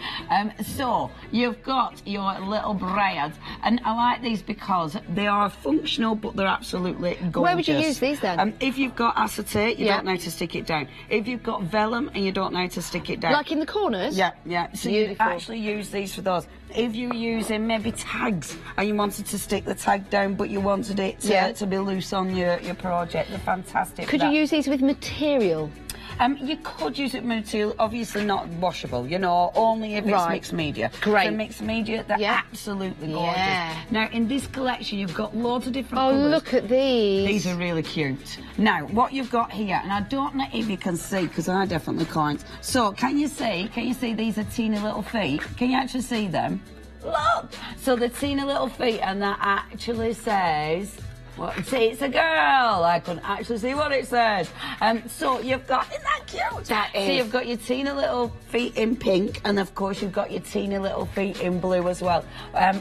So, you've got your little brads, and I like these because they are functional, but they're absolutely gorgeous. Where would you use these then? If you've got acetate, you Yeah. don't know how to stick it down. If you've got vellum and you don't know how to stick it down. Like in the corners? Yeah, yeah. So you Beautiful. actually use these for those. If you're using maybe tags and you wanted to stick the tag down, but you wanted it to be loose on your project, they're fantastic. Could for you that. use these with material? You could use it material, obviously not washable, you know, only if it's Right. mixed media. Great. For mixed media, they're Yeah. absolutely gorgeous. Yeah. Now, in this collection, you've got loads of different Oh, colours. look at these. These are really cute. Now, what you've got here, and I don't know if you can see, because I definitely can't. So, can you see these are teeny little feet? Can you actually see them? Look! So, the teeny little feet, and that actually says... Well, see, it's a girl. I couldn't actually see what it says. So you've got, isn't that cute? That is. So you've got your teeny little feet in pink, and of course you've got your teeny little feet in blue as well,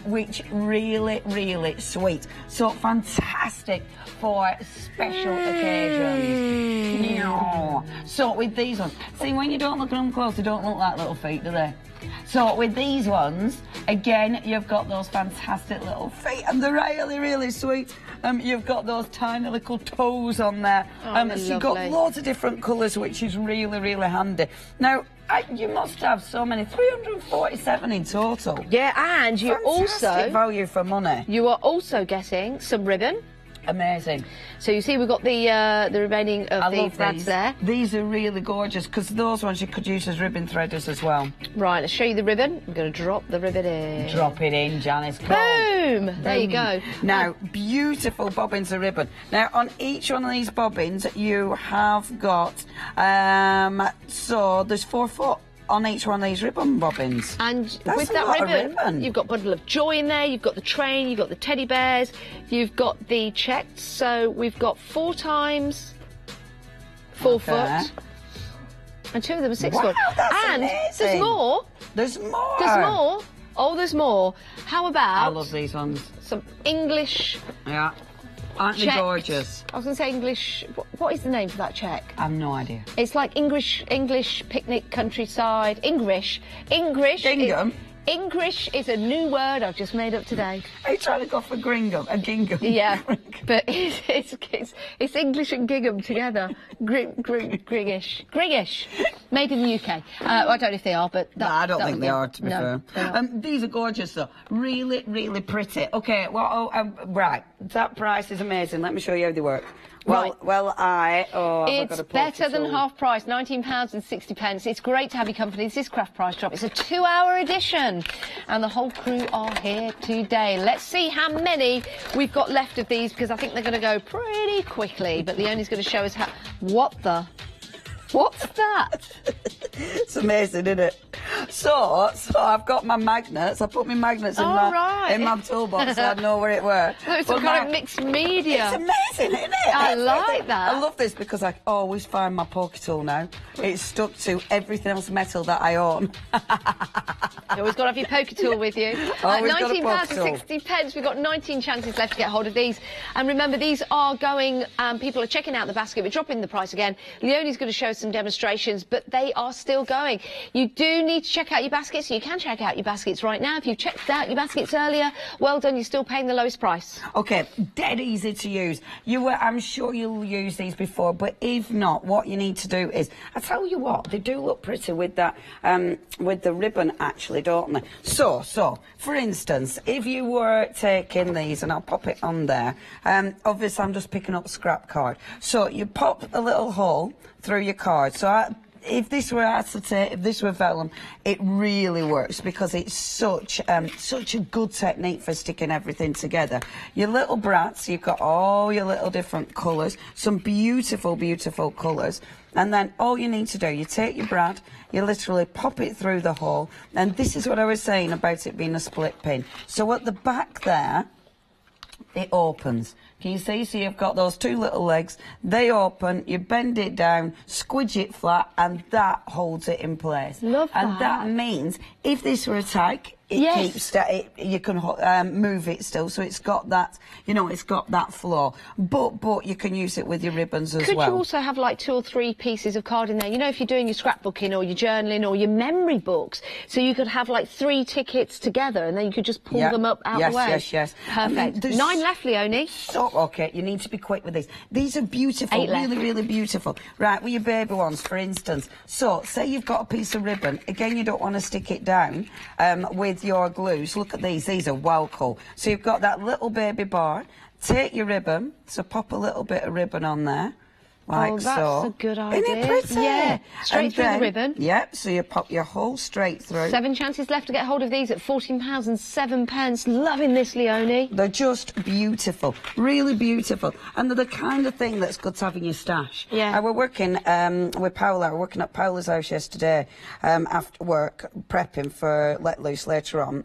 which really, really sweet. So fantastic for special occasions. Yeah. So with these ones, see, when you don't look at them close, they don't look like little feet, do they? So with these ones, again, you've got those fantastic little feet, and they're really, really sweet. You've got those tiny little toes on there. They're So you've got lovely. loads of different colours, which is really, really handy. Now, you must have so many, 347 in total. Yeah, and you Fantastic value for money. you are also getting some ribbon. Amazing. So you see we've got the remaining of I the love threads these. there. These are really gorgeous, because those ones you could use as ribbon threaders as well. Right, let's show you the ribbon. I'm going to drop the ribbon in. Drop it in, Janice. Come on. Boom! There you go. Now, beautiful bobbins of ribbon. Now, on each one of these bobbins, you have got, so there's 4 foot on each one of these ribbon bobbins. And That's with a that lot of ribbon, you've got Bundle of Joy in there, you've got the train, you've got the teddy bears, you've got the checked. So we've got 4 times 4 Okay. foot, and 2 of them are 6 Wow, foot. that's And amazing. there's more. There's more. There's more. Oh, there's more. How I about love these ones. some English Yeah. Aren't they checked? gorgeous? I was going to say English. What is the name for that check? I have no idea. It's like English picnic countryside. English. Gingham? English is a new word I've just made up today. Are you trying to go for Gringham? A gingham? Yeah, but it's English and gingham together. Gringish. Made in the UK. I don't know if they are, but No, I don't that think would they be- are, to be no, they're fair. not. These are gorgeous, though. Really, really pretty. Okay, well, right. That price is amazing. Let me show you how they work. Right. Have I got It's a better portrait than tool? half price, £19.60. It's great to have your company. This is Craft Price Drop. It's a 2-hour edition, and the whole crew are here today. Let's see how many we've got left of these, because I think they're going to go pretty quickly. But Leonie's going to show us how. What's that? It's amazing, isn't it? So I've got my magnets. I put my magnets in, right. in my toolbox so I know where it were. It's some kind of mixed media. It's amazing, isn't it? I like that. I love this because I always find my poker tool now. It's stuck to everything else metal that I own. You always got to have your poker tool with you. Always got a poker tool. £19.60. We've got 19 chances left to get hold of these. And remember, these are going, people are checking out the basket. We're dropping the price again. Leonie's going to show us some demonstrations, but they are still going. You do need to check out your baskets. You can check out your baskets right now. If you've checked out your baskets earlier, well done. You're still paying the lowest price. Okay, dead easy to use. I'm sure you'll use these before, but if not, what you need to do is, I tell you what, they do look pretty with that, with the ribbon actually, don't they? So, for instance, if you were taking these, and I'll pop it on there, obviously I'm just picking up scrap card. So you pop a little hole through your card. So if this were acetate, if this were vellum, it really works because it's such a good technique for sticking everything together. Your little brats, you've got all your little different colours, some beautiful, beautiful colours. And then all you need to do, you take your brad, you literally pop it through the hole. And this is what I was saying about it being a split pin. So at the back there, it opens. Can you see? So you've got those two little legs. They open, you bend it down, squidge it flat, and that holds it in place. Love that. And that means if this were a tyke, it keeps that. You can move it still, so it's got that. You know, it's got that flow. But you can use it with your ribbons as well. Could you also have like 2 or 3 pieces of card in there? You know, if you're doing your scrapbooking or your journaling or your memory books, so you could have like 3 tickets together, and then you could just pull them up out the way. Yes. Perfect. 9 left, Leonie. So okay, you need to be quick with these. These are beautiful, 8 left. really beautiful. Right, with your baby ones, for instance. So say you've got a piece of ribbon. Again, you don't want to stick it down with your glues. Look at these. These are well cool. So you've got that little baby bar. Take your ribbon. So pop a little bit of ribbon on there. Like that's so. a good idea. Isn't it pretty? Yeah, straight through the ribbon. Yep, so you pop your whole straight through. 7 chances left to get hold of these at £14.07. Loving this, Leonie. They're just beautiful, really beautiful. And they're the kind of thing that's good to have in your stash. Yeah. I were working with Paula. I were working at Paula's house yesterday after work, prepping for Let Loose later on.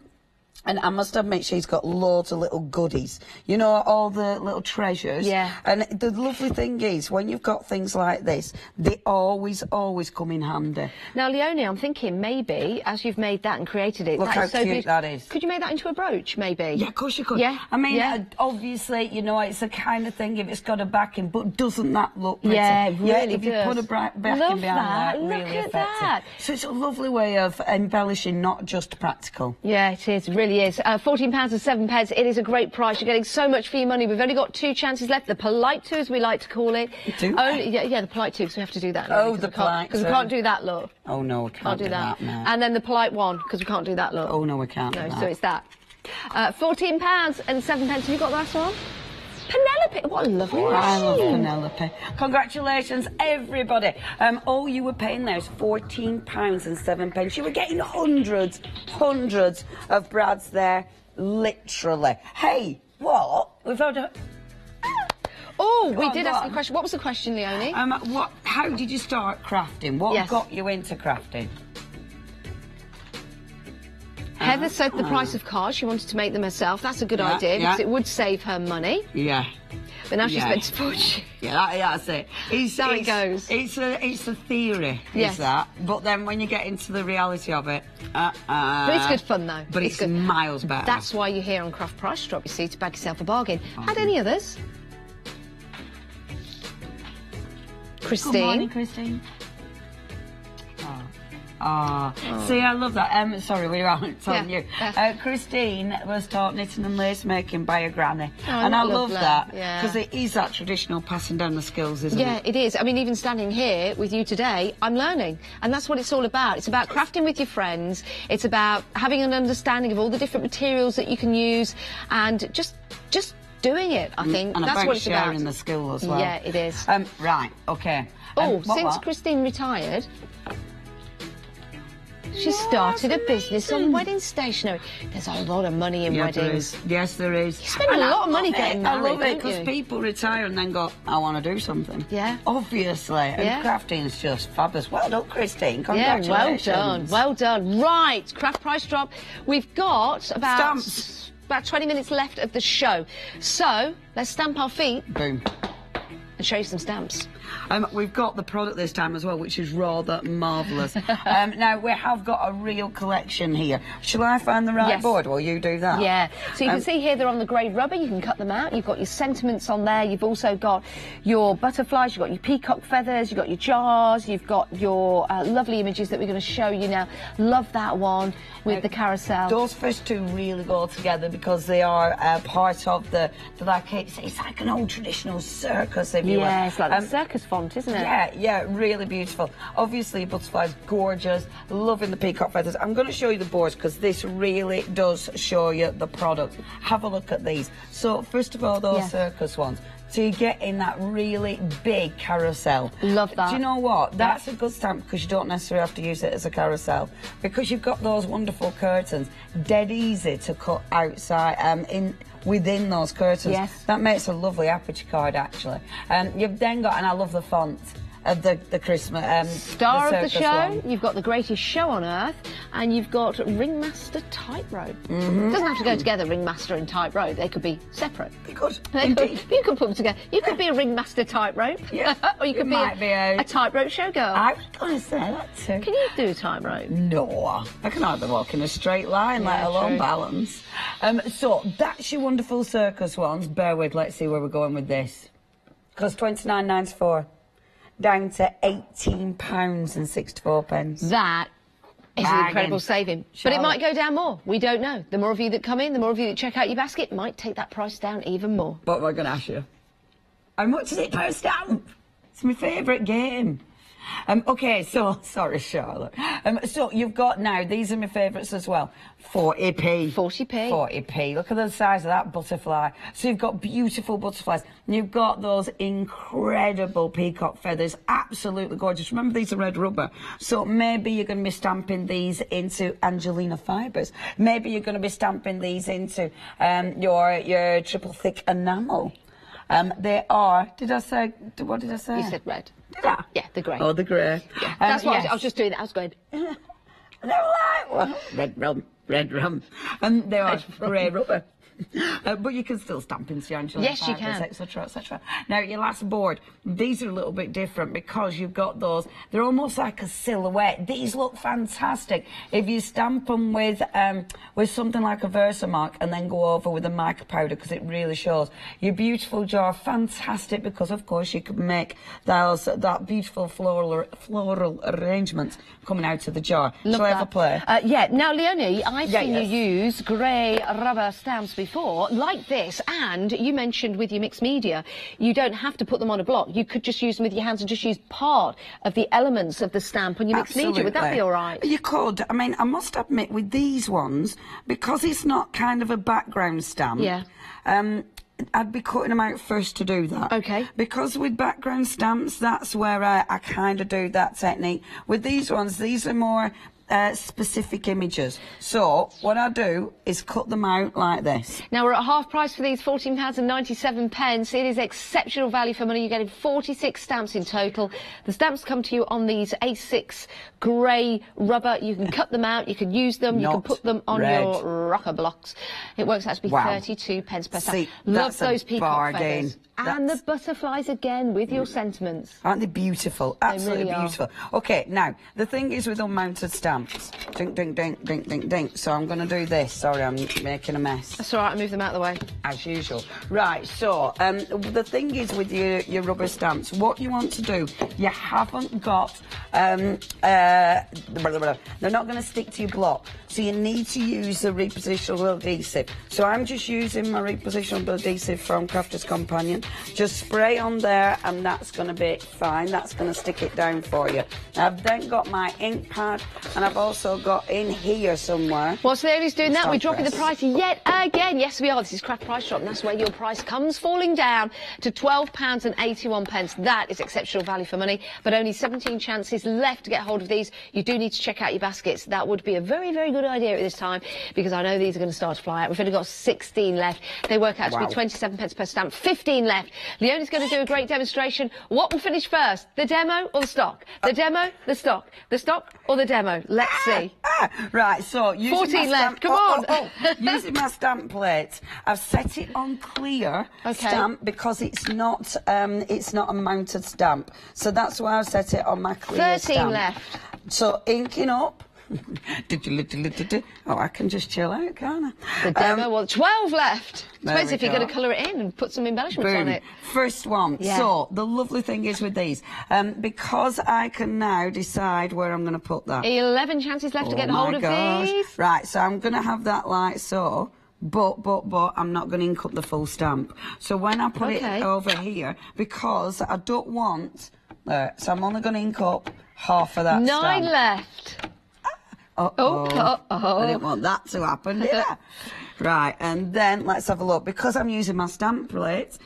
And I must admit, she's got loads of little goodies. You know, all the little treasures. Yeah. And the lovely thing is, when you've got things like this, they always come in handy. Now, Leonie, I'm thinking maybe, as you've made that and created it, Look how cute that is. Could you make that into a brooch, maybe? Yeah, of course you could. Yeah. I mean, obviously, you know, it's the kind of thing if it's got a backing, but doesn't that look pretty? Yeah, it really if you does. put a backing Love behind that. really Look at effective. that. So it's a lovely way of embellishing, not just practical. Yeah, it is. It really is. £14.07. It is a great price. You're getting so much for your money. We've only got 2 chances left. The polite 2, as we like to call it. Yeah, the polite 2, because we have to do that. Oh, the polite 2. Because we can't do that, look. Oh, no, we can't do that. no. And then the polite 1, because we can't do that, look. Oh, no, we can't No, do that. so it's that. £14.07. Have you got that one? Penelope, what a lovely name. I love Penelope. Congratulations, everybody. All you were paying there is £14.07. You were getting hundreds of Brads there, literally. Hey, what? We've had a... Oh, we did ask a question. What was the question, Leonie? How did you start crafting? What got you into crafting? Heather said the price of cars. She wanted to make them herself. That's a good idea because it would save her money. Yeah. But now she's spent a fortune. That's it. How it goes. It's a theory, is that? But then when you get into the reality of it, But it's good fun though. But it's miles better. That's why you're here on Craft Price Drop, you see, to bag yourself a bargain. Had any others? Christine. Good morning, Christine. See, I love that. Sorry, we weren't telling you. Christine was taught knitting and lace making by her granny. And I love that because it is that traditional passing down the skills, isn't it? Yeah, it is. I mean, even standing here with you today, I'm learning. And that's what it's all about. It's about crafting with your friends. It's about having an understanding of all the different materials that you can use and just doing it, I think. And that's about what it's about. sharing the skill as well. Yeah, it is. Right, okay. Since Christine retired... She started a business on wedding stationery. There's a lot of money in weddings. Yes, there is. You spend a lot of money getting married, I love it don't because you? people retire and then go, I want to do something. Yeah. Obviously. And crafting is just fabulous. Well done, Christine. Yeah, Congratulations. well done. Well done. Right, Craft Price Drop. We've got about 20 minutes left of the show. So, let's stamp our feet. Boom. And show you some stamps. We've got the product this time as well, which is rather marvellous. Now, we have got a real collection here. Shall I find the right board while you do that? Yeah. So you can see here they're on the grey rubber. You can cut them out. You've got your sentiments on there. You've also got your butterflies. You've got your peacock feathers. You've got your jars. You've got your lovely images that we're going to show you now. Love that one with the carousel. Those first 2 really go together because they are part of the like, it's like an old traditional circus, if you will. Yeah, it's like the circus font, isn't it? Yeah, really beautiful. Obviously, butterflies, gorgeous. Loving the peacock feathers. I'm going to show you the boards because this really does show you the product. Have a look at these. So, first of all, those circus ones. So you get in that really big carousel. Love that. Do you know what? That's a good stamp because you don't necessarily have to use it as a carousel because you've got those wonderful curtains. Dead easy to cut outside within those curtains. Yes. That makes a lovely aperture card, actually. You've then got, and I love the font. the Christmas Star of the circus show, one. you've got the greatest show on earth, and you've got Ringmaster Tightrope. It doesn't have to go together, Ringmaster and Tightrope. They could be separate. They could. You could put them together. You could be a Ringmaster Tightrope. Yeah. Or you could be a tightrope showgirl. I was going to say that too. Can you do tightrope? No, I can hardly walk in a straight line, let alone true. balance. So that's your wonderful circus ones. Bear with, let's see where we're going with this. Because £29.94 down to £18.64. That is an incredible saving. But it Charlotte. might go down more. We don't know. The more of you that come in, the more of you that check out your basket, might take that price down even more. But we're going to ask you, how much is it per stamp? It's my favourite game. Okay, so, sorry, Charlotte. So you've got now, these are my favourites as well, 40p. 40p. 40p. Look at the size of that butterfly. So you've got beautiful butterflies. You've got those incredible peacock feathers, absolutely gorgeous. Remember, these are red rubber. So maybe you're going to be stamping these into Angelina fibres. Maybe you're going to be stamping these into your triple thick enamel. They are, what did I say? You said red. Did I? Yeah, the grey. Oh, the grey. Yeah. That's why yes. I was just doing that. I was going... And they were like, well, red rum. And they are grey rubber. But you can still stamp into your Angelina Yes, you can. etc., etc. Now, your last board, these are a little bit different because you've got those, they're almost like a silhouette. These look fantastic. If you stamp them with something like a Versamark and then go over with a mica powder, because it really shows. Your beautiful jar, fantastic, because, of course, you could make that beautiful floral arrangement coming out of the jar. Love Shall I that. have a play? Yeah. Now, Leonie, I've seen yes. you use grey rubber stamps before, like this, and you mentioned with your mixed media, you don't have to put them on a block. You could just use them with your hands and just use part of the elements of the stamp on your mixed media. Would that be all right? You could. I mean, I must admit, with these ones, because it's not kind of a background stamp, Yeah. I'd be cutting them out first to do that. Okay. Because with background stamps, that's where I kind of do that technique. With these ones, these are more specific images. So what I do is cut them out like this. Now, we're at half price for these, £14.97. It is exceptional value for money. You're getting 46 stamps in total. The stamps come to you on these A6 grey rubber. You can cut them out, you can use them, you can put them on your rocker blocks. It works out to be 32 pence per stamp. Love those peacock feathers. And the butterflies again with your sentiments. Aren't they beautiful? Absolutely really beautiful. Okay, now, the thing is with unmounted stamps, ding, ding, ding, ding, ding, ding. So I'm going to do this. Sorry, I'm making a mess. That's all right, I'll move them out of the way. As usual. Right, so the thing is with your rubber stamps, what you want to do, you haven't got, they're not going to stick to your block. So you need to use the repositionable adhesive. So I'm just using my repositionable adhesive from Crafter's Companion. Just spray on there and that's going to be fine. That's going to stick it down for you. I've then got my ink pad and I've also got in here somewhere. Whilst Leonie's doing that, we're dropping the price yet again. Yes, we are. This is Craft Price Drop, and that's where your price comes falling down to £12.81. That is exceptional value for money, but only 17 chances left to get hold of these. You do need to check out your baskets. That would be a very, very good idea at this time, because I know these are going to start to fly out. We've only got 16 left. They work out to be 27 pence per stamp. 15 left. Leonie's going to do a great demonstration. What will finish first, the demo or the stock? The demo, the stock or the demo? Let's see. Right, so using 14 left. Come on. Using my stamp plate, I've set it on clear stamp because it's not a mounted stamp. So that's why I've set it on my clear 13 left. So inking up. Oh, I can just chill out, can't I? The demo, well, 12 left. Depends if you're going to colour it in and put some embellishments on it. First one. Yeah. So, the lovely thing is with these, because I can now decide where I'm going to put that. 11 chances left to get hold of these. Right, so I'm going to have that like so. But I'm not going to ink up the full stamp. So when I put it over here, because I don't want, so I'm only going to ink up half of that 9 stamp. left. I didn't want that to happen, did I? Right, and then let's have a look. Because I'm using my stamp plate,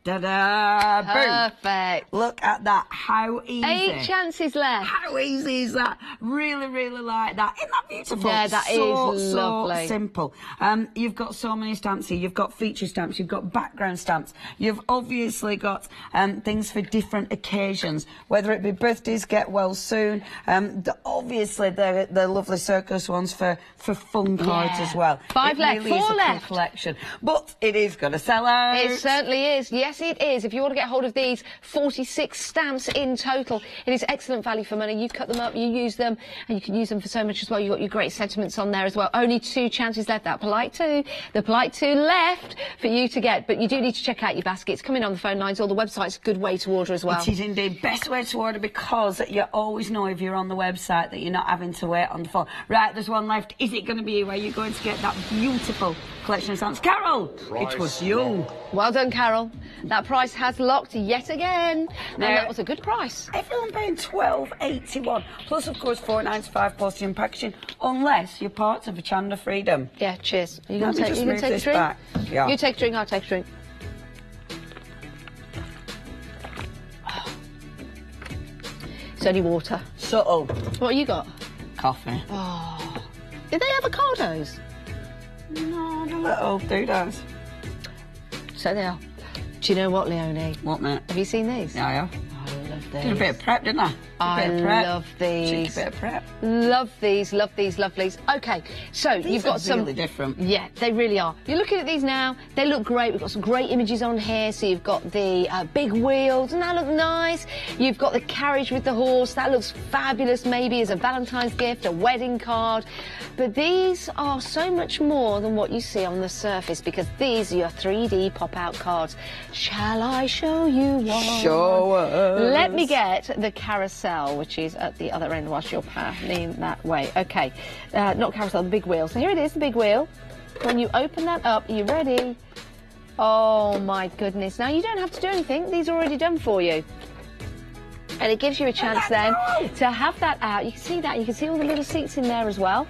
Da-da! Boom! Perfect. Look at that. How easy. 8 chances left. How easy is that? Really, really like that. Isn't that beautiful? Yeah, that is lovely. So simple. You've got so many stamps here. You've got feature stamps. You've got background stamps. You've obviously got things for different occasions, whether it be birthdays, get well soon. Obviously, the lovely circus ones for fun cards as well. 5 left, really 4 is a left. cool collection. But it is going to sell out. It certainly is. Yes, it is. If you want to get hold of these 46 stamps in total, it is excellent value for money. You cut them up, you use them, and you can use them for so much as well. You've got your great sentiments on there as well. Only 2 chances left. That polite 2. The polite 2 left for you to get. But you do need to check out your baskets. Come in on the phone lines or the website's a good way to order as well. It is indeed. Best way to order, because you always know if you're on the website that you're not having to wait on the phone. Right, there's one left. Is it going to be where you're going to get that beautiful collection of stamps? Carol! It was you. Well done, Carol. That price has locked yet again. And that was a good price. Everyone paying $12.81 plus, of course, £4.95 postage and packaging, unless you're part of Hochanda Freedom. Yeah, cheers. Are you Let going me to just move take a this drink? back. Yeah. You take a drink, I'll take a drink. It's only water. Subtle. What you got? Coffee. Oh. Did they have avocados? No, the little doodads. So they are. Do you know what, Leonie? What, mate? Have you seen these? Yeah, yeah. I love these. Did a bit of prep, didn't I? I love these. Cheeky bit of prep. Love these, love these, love these. Okay, so These you've got are some... really different. Yeah, they really are. You're looking at these now, they look great. We've got some great images on here. So you've got the big wheels, and that look nice. You've got the carriage with the horse. That looks fabulous, maybe as a Valentine's gift, a wedding card. But these are so much more than what you see on the surface, because these are your 3D pop-out cards. Shall I show you one? Show us. Let me get the carousel, which is at the other end whilst you're panning that way. Okay, not carousel, the big wheel. So here it is, the big wheel. When you open that up, are you ready? Oh my goodness. Now you don't have to do anything. These are already done for you. And it gives you a chance then to have that out. You can see that. You can see all the little seats in there as well.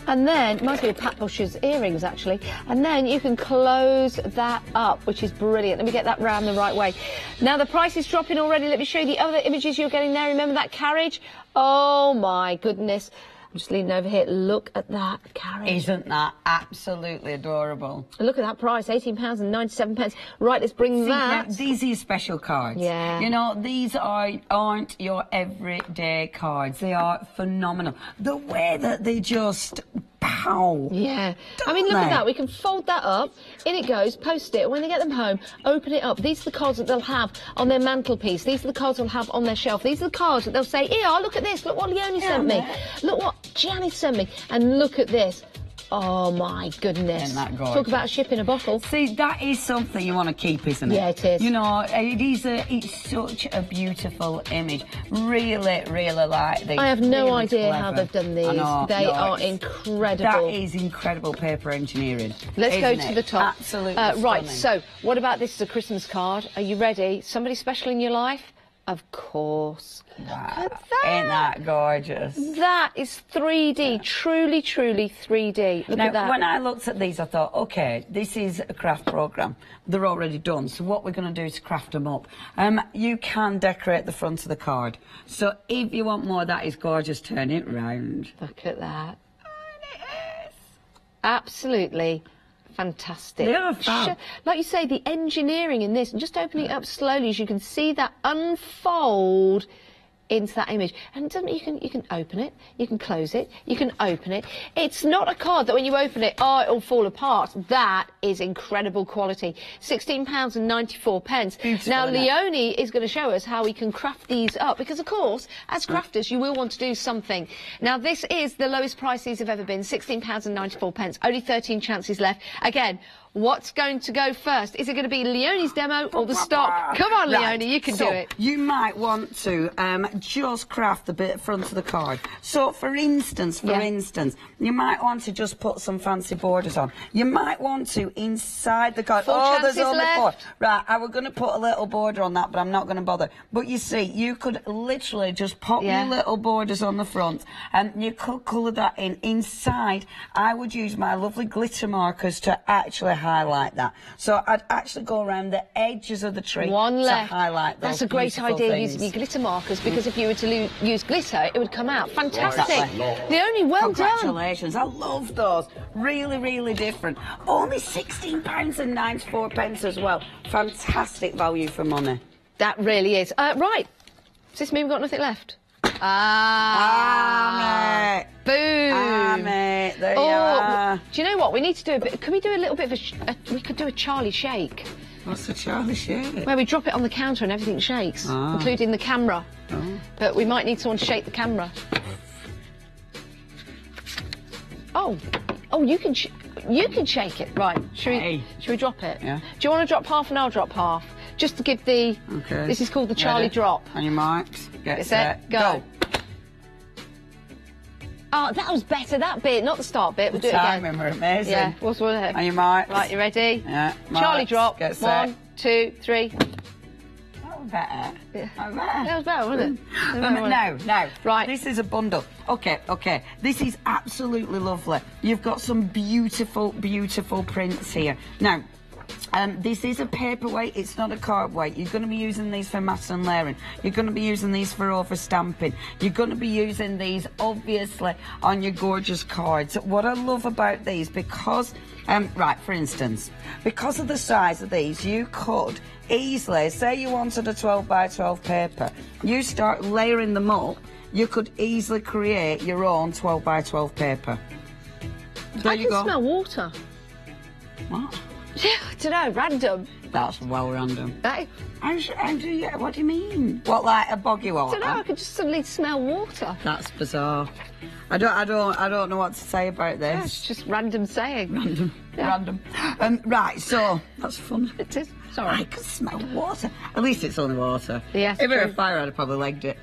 And then, it reminds me of Pat Bush's earrings, actually. And then you can close that up, which is brilliant. Let me get that round the right way. Now, the price is dropping already. Let me show you the other images you're getting there. Remember that carriage? Oh, my goodness. I'm just leaning over here. Look at that carriage. Isn't that absolutely adorable? Look at that price, £18.97. Right, let's bring that. Now, these are special cards. Yeah. You know, these aren't your everyday cards. They are phenomenal. The way that they just pow. Yeah. I mean, look at that. We can fold that up. In it goes, post it. When they get them home, open it up. These are the cards that they'll have on their mantelpiece. These are the cards they'll have on their shelf. These are the cards that they'll say, here, look at this. Look what Leonie sent me. Look what Janice sent me. And look at this. Oh, my goodness. Isn't that gorgeous? Talk about a ship in a bottle. See, that is something you want to keep, isn't it? Yeah, it is. You know, it's such a beautiful image. Really, really like these. I have no really idea clever. how they've done these. I know, They are incredible. That is incredible paper engineering. Let's go isn't to it? the top. Absolutely right, stunning. so what about this as a Christmas card? Are you ready? Somebody special in your life? Of course. Wow. Look at that. Ain't that gorgeous? That is 3D, truly, truly 3D. Look Now, at that. when I looked at these, I thought, OK, this is a craft programme. They're already done, so what we're going to do is craft them up. You can decorate the front of the card. So if you want more, that is gorgeous. Turn it round. Look at that. Absolutely fantastic. They are fab. Like you say, the engineering in this, and just opening it up slowly, as you can see that unfold into that image. And it doesn't, you can open it, you can close it, you can open it. It's not a card that when you open it, it'll fall apart. That is incredible quality. £16.94. Beautiful, now, isn't it? Leonie is going to show us how we can craft these up, because of course, as crafters, you will want to do something. Now, this is the lowest price these have ever been, £16.94. Only 13 chances left. Again, what's going to go first? Is it going to be Leonie's demo or the stock? Come on, Right, Leonie, you can so do it. You might want to just craft the bit front of the card. So, for instance, you might want to just put some fancy borders on. You might want to inside the card. 4 there's chances only left. 4. Right, I was going to put a little border on that, but I'm not going to bother. But you see, you could literally just pop your little borders on the front, and you could colour that in. Inside, I would use my lovely glitter markers to actually highlight that. So I'd actually go around the edges of the tree One left. to highlight those That's a great beautiful idea, things. using your glitter markers, because if you were to use glitter, it would come out. Fantastic. Exactly. Leonie, well done. Congratulations. I love those. Really, really different. Only £16.94 as well. Fantastic value for money. That really is. Right. Does this mean we've got nothing left? Mate. Boom. Mate. There you are. Do you know what? We need to do a bit. Can we do a little bit of we could do a Charlie shake. What's the Charlie shake? Where we drop it on the counter and everything shakes, including the camera. But we might need someone to shake the camera. Oh, you can shake it. Right. Should we drop it? Yeah. Do you want to drop half and I'll drop half? Just to give the... Okay. This is called the Charlie drop. On your marks, get set, go. Oh, that was better, that bit, not the start bit. We'll do it again. Timing were amazing. Yeah, what's one On your marks. Right, you ready? Yeah. Charlie marks, drop. Get set. 1, 2, 3. That was better. Yeah. That was better. That was better, wasn't it? Now, Right. This is a bundle. Okay. This is absolutely lovely. You've got some beautiful, beautiful prints here. Now, this is a paperweight, it's not a card weight. You're going to be using these for matte and layering. You're going to be using these for over stamping. You're going to be using these, obviously, on your gorgeous cards. What I love about these, because, right, for instance, because of the size of these, you could easily, say you wanted a 12 by 12 paper, you start layering them up, you could easily create your own 12 by 12 paper. There I you can go. smell water. What? Yeah, I don't know, random. That's well random. I What do you mean? What, like a boggy water? don't know, I could just suddenly smell water. That's bizarre. I don't know what to say about Yeah, this. it's just random saying. Random. Right, so that's fun. It is. I Sorry. can smell water. At least it's only water. Yes, If it were true. a fire, I'd have probably legged it.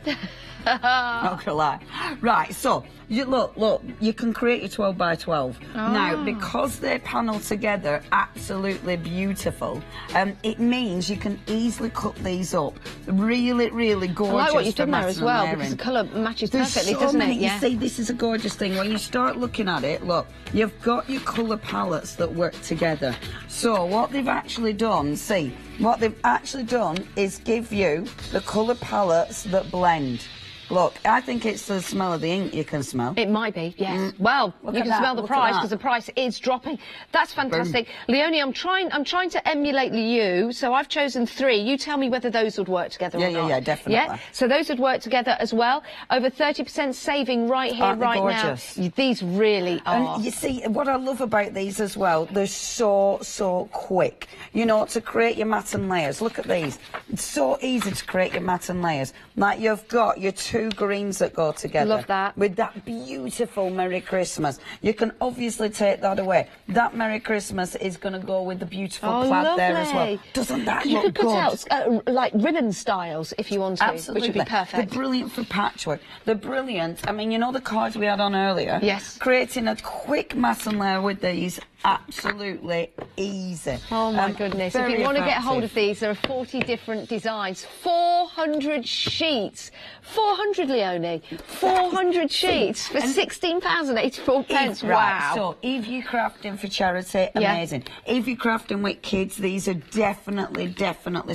Not gonna lie. Right, so you look, you can create your 12 by 12. Now, because they're panelled together, absolutely beautiful, it means you can easily cut these up. Really, really gorgeous. I like what you've for done there matte as and well, layering. because the colour matches There's perfectly, so doesn't many. it? Yeah. You see, this is a gorgeous thing. When you start looking at it, look, you've got your colour palettes that work together. So what they've actually done, is give you the colour palettes that blend. Look, I think it's the smell of the ink you can smell. It might be, yes. Well, Look you at can that, smell the look at price, that. because the price is dropping. That's fantastic. Leonie, I'm trying to emulate you, so I've chosen 3. You tell me whether those would work together or not. Yeah, definitely. Yeah, so those would work together as well. Over 30% saving right here, Aren't they right gorgeous? now. These really are. And you see, what I love about these as well, they're so quick. You know, to create your matte and layers. Look at these. It's so easy to create your matte and layers. Like, you've got your 2 greens that go together. Love that. With that beautiful Merry Christmas. You can obviously take that away. That Merry Christmas is going to go with the beautiful plaid there as well. Doesn't that you look could cut good? out like ribbon styles if you want to, Absolutely. which would be perfect. They're brilliant for patchwork. They're brilliant. I mean, you know the cards we had on earlier? Yes. Creating a quick matte and layer with these, absolutely easy. Oh my goodness. If very you want to get hold of effective. these, there are 40 different designs. 400 sheets. 400, Leonie. 400 sheets for £16.84. Right, Wow. so if you're crafting for charity, Yeah. amazing. If you're crafting with kids, these are definitely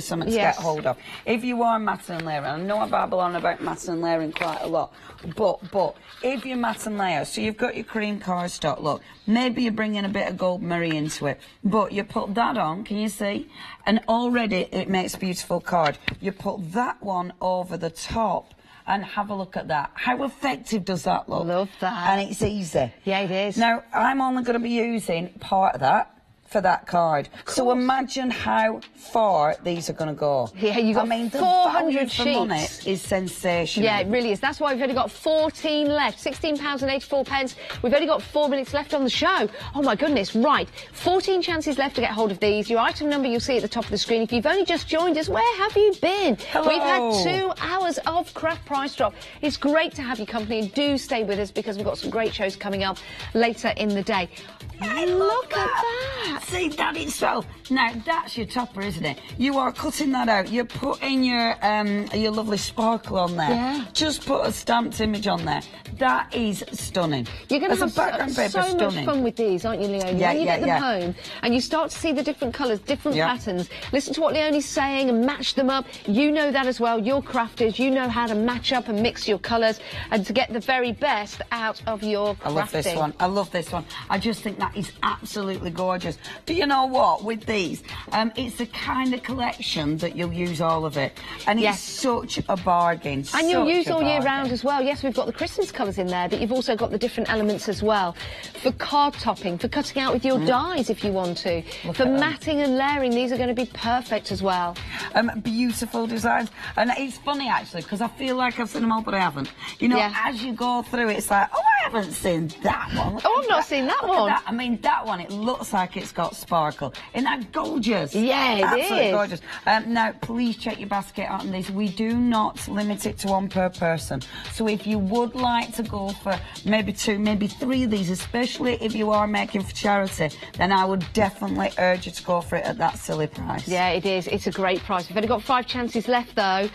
something to Yes. get hold of. If you are matte and layering, I know I babble on about matte and layering quite a lot, but if you're matte and layer, so you've got your cream cardstock, look, maybe you're bringing a bit of gold Murray into it, but you put that on, can you see? And already it makes a beautiful card. You put that one over the top, and have a look at that. How effective does that look? Love that. And it's easy. Yeah, it is. Now, I'm only going to be using part of that for that card. So imagine how far these are going to go. Yeah, you got I mean, the 400 value for money sheets. is sensational. Yeah, it really is. That's why we've only got 14 left. £16.84. We've only got 4 minutes left on the show. Oh, my goodness. Right. 14 chances left to get hold of these. Your item number you'll see at the top of the screen. If you've only just joined us, where have you been? Hello. We've had 2 hours of craft price drop. It's great to have your company, and do stay with us because we've got some great shows coming up later in the day. I love Look at that. See, that itself. Now, that's your topper, isn't it? You are cutting that out. You're putting your lovely sparkle on there. Yeah. Just put a stamped image on there. That is stunning. You're going to As a background have paper, so much stunning. fun with these, aren't you, Leonie? Yeah, when you yeah, get them yeah. home and you start to see the different colours, different Yeah. patterns, listen to what Leonie's saying and match them up. You know that as well. You're crafters. You know how to match up and mix your colours and to get the very best out of your crafting. I love this one. I love this one. I just think that is absolutely gorgeous. Do you know what? With these, it's the kind of collection that you'll use all of it. And Yes. it's such a bargain. And you'll use such a all year bargain. round as well. Yes, we've got the Christmas colours in there, but you've also got the different elements as well. For card topping, for cutting out with your dies if you want to. For matting and layering, these are going to be perfect as well. Beautiful designs. And it's funny, actually, because I feel like I've seen them all, but I haven't. You know, Yeah. as you go through, it's like, oh, I haven't seen that one. Oh, I've not seen that Look at one. that. I mean, that one, it looks like it's got sparkle. Isn't that gorgeous? Yeah, it Absolutely is. gorgeous. Now, please check your basket out on these. We do not limit it to one per person. So if you would like to go for maybe 2, maybe 3 of these, especially if you are making for charity, then I would definitely urge you to go for it at that silly price. Yeah, it is. It's a great price. We've only got 5 chances left, though.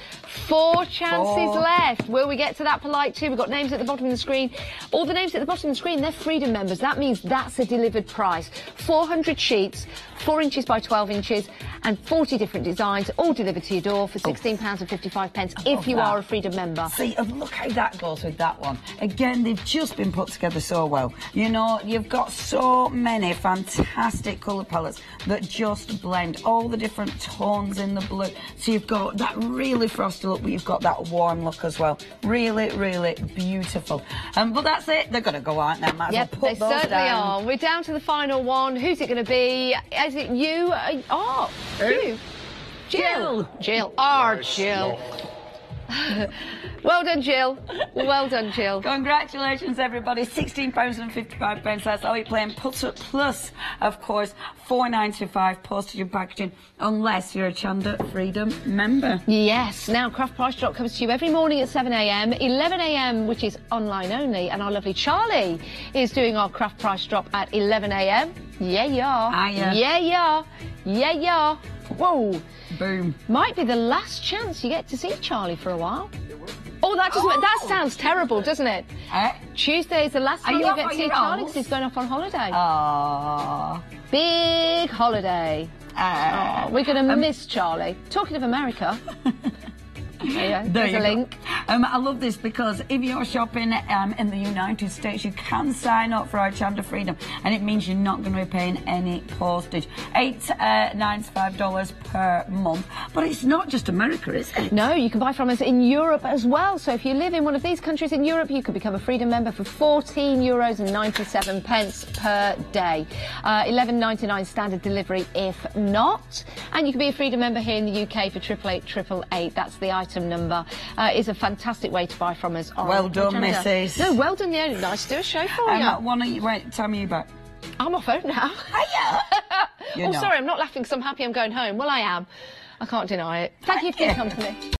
4 chances 4. left. Will we get to that polite too? We've got names at the bottom of the screen. All the names at the bottom of the screen, they're Freedom members. That means that's a delivered price. 400 sheets, 4 inches by 12 inches, and 40 different designs, all delivered to your door for £16.55 if you are a Freedom member. See, look how that goes with that one. Again, they've just been put together so well. You know, you've got so many fantastic colour palettes that just blend all the different tones in the blue. So you've got that really frosty look, but you've got that warm look as well. Really, really beautiful. But that's it. They're going to go out now. Might as Yep, well they put those certainly down. are. We're down to the final one. Who's it going to be? Is it you? You. Jill. Jill. Jill. Well done, Jill. Well done, Jill. Congratulations, everybody. £16.55. That's all you're playing. Plus, of course, $4.95 postage and packaging, unless you're a Chanda Freedom member. Yes. Now, Craft Price Drop comes to you every morning at 7 a.m, 11 a.m, which is online only, and our lovely Charlie is doing our Craft Price Drop at 11 a.m. Yeah, yeah. Hiya. Yeah, yeah. Yeah, yeah. Whoa. Boom. Might be the last chance you get to see Charlie for a while. Oh, that doesn't. That sounds terrible, doesn't it? Tuesday is the last time you you off get to on see your Charlie own? because he's going off on holiday. Aww. Big holiday. We're going to miss Charlie. Talking of America. There you go. There There's you a go. link. I love this because if you're shopping in the United States, you can sign up for our Chanda Freedom, and it means you're not going to be paying any postage. $8.95 per month. But it's not just America, is it? No, you can buy from us in Europe as well. So if you live in one of these countries in Europe, you can become a Freedom member for €14.97 per day. $11.99 standard delivery if not. And you can be a Freedom member here in the UK for 88888. That's the item number. Is a fantastic way to buy from us. Well done, Hochanda. Mrs. No, well done, yeah. Nice to do a show for you. Wait, tell me about. I'm off home now. You're Oh, not. sorry, I'm not laughing because I'm happy I'm going home. Well, I am. I can't deny it. Thank you for your company.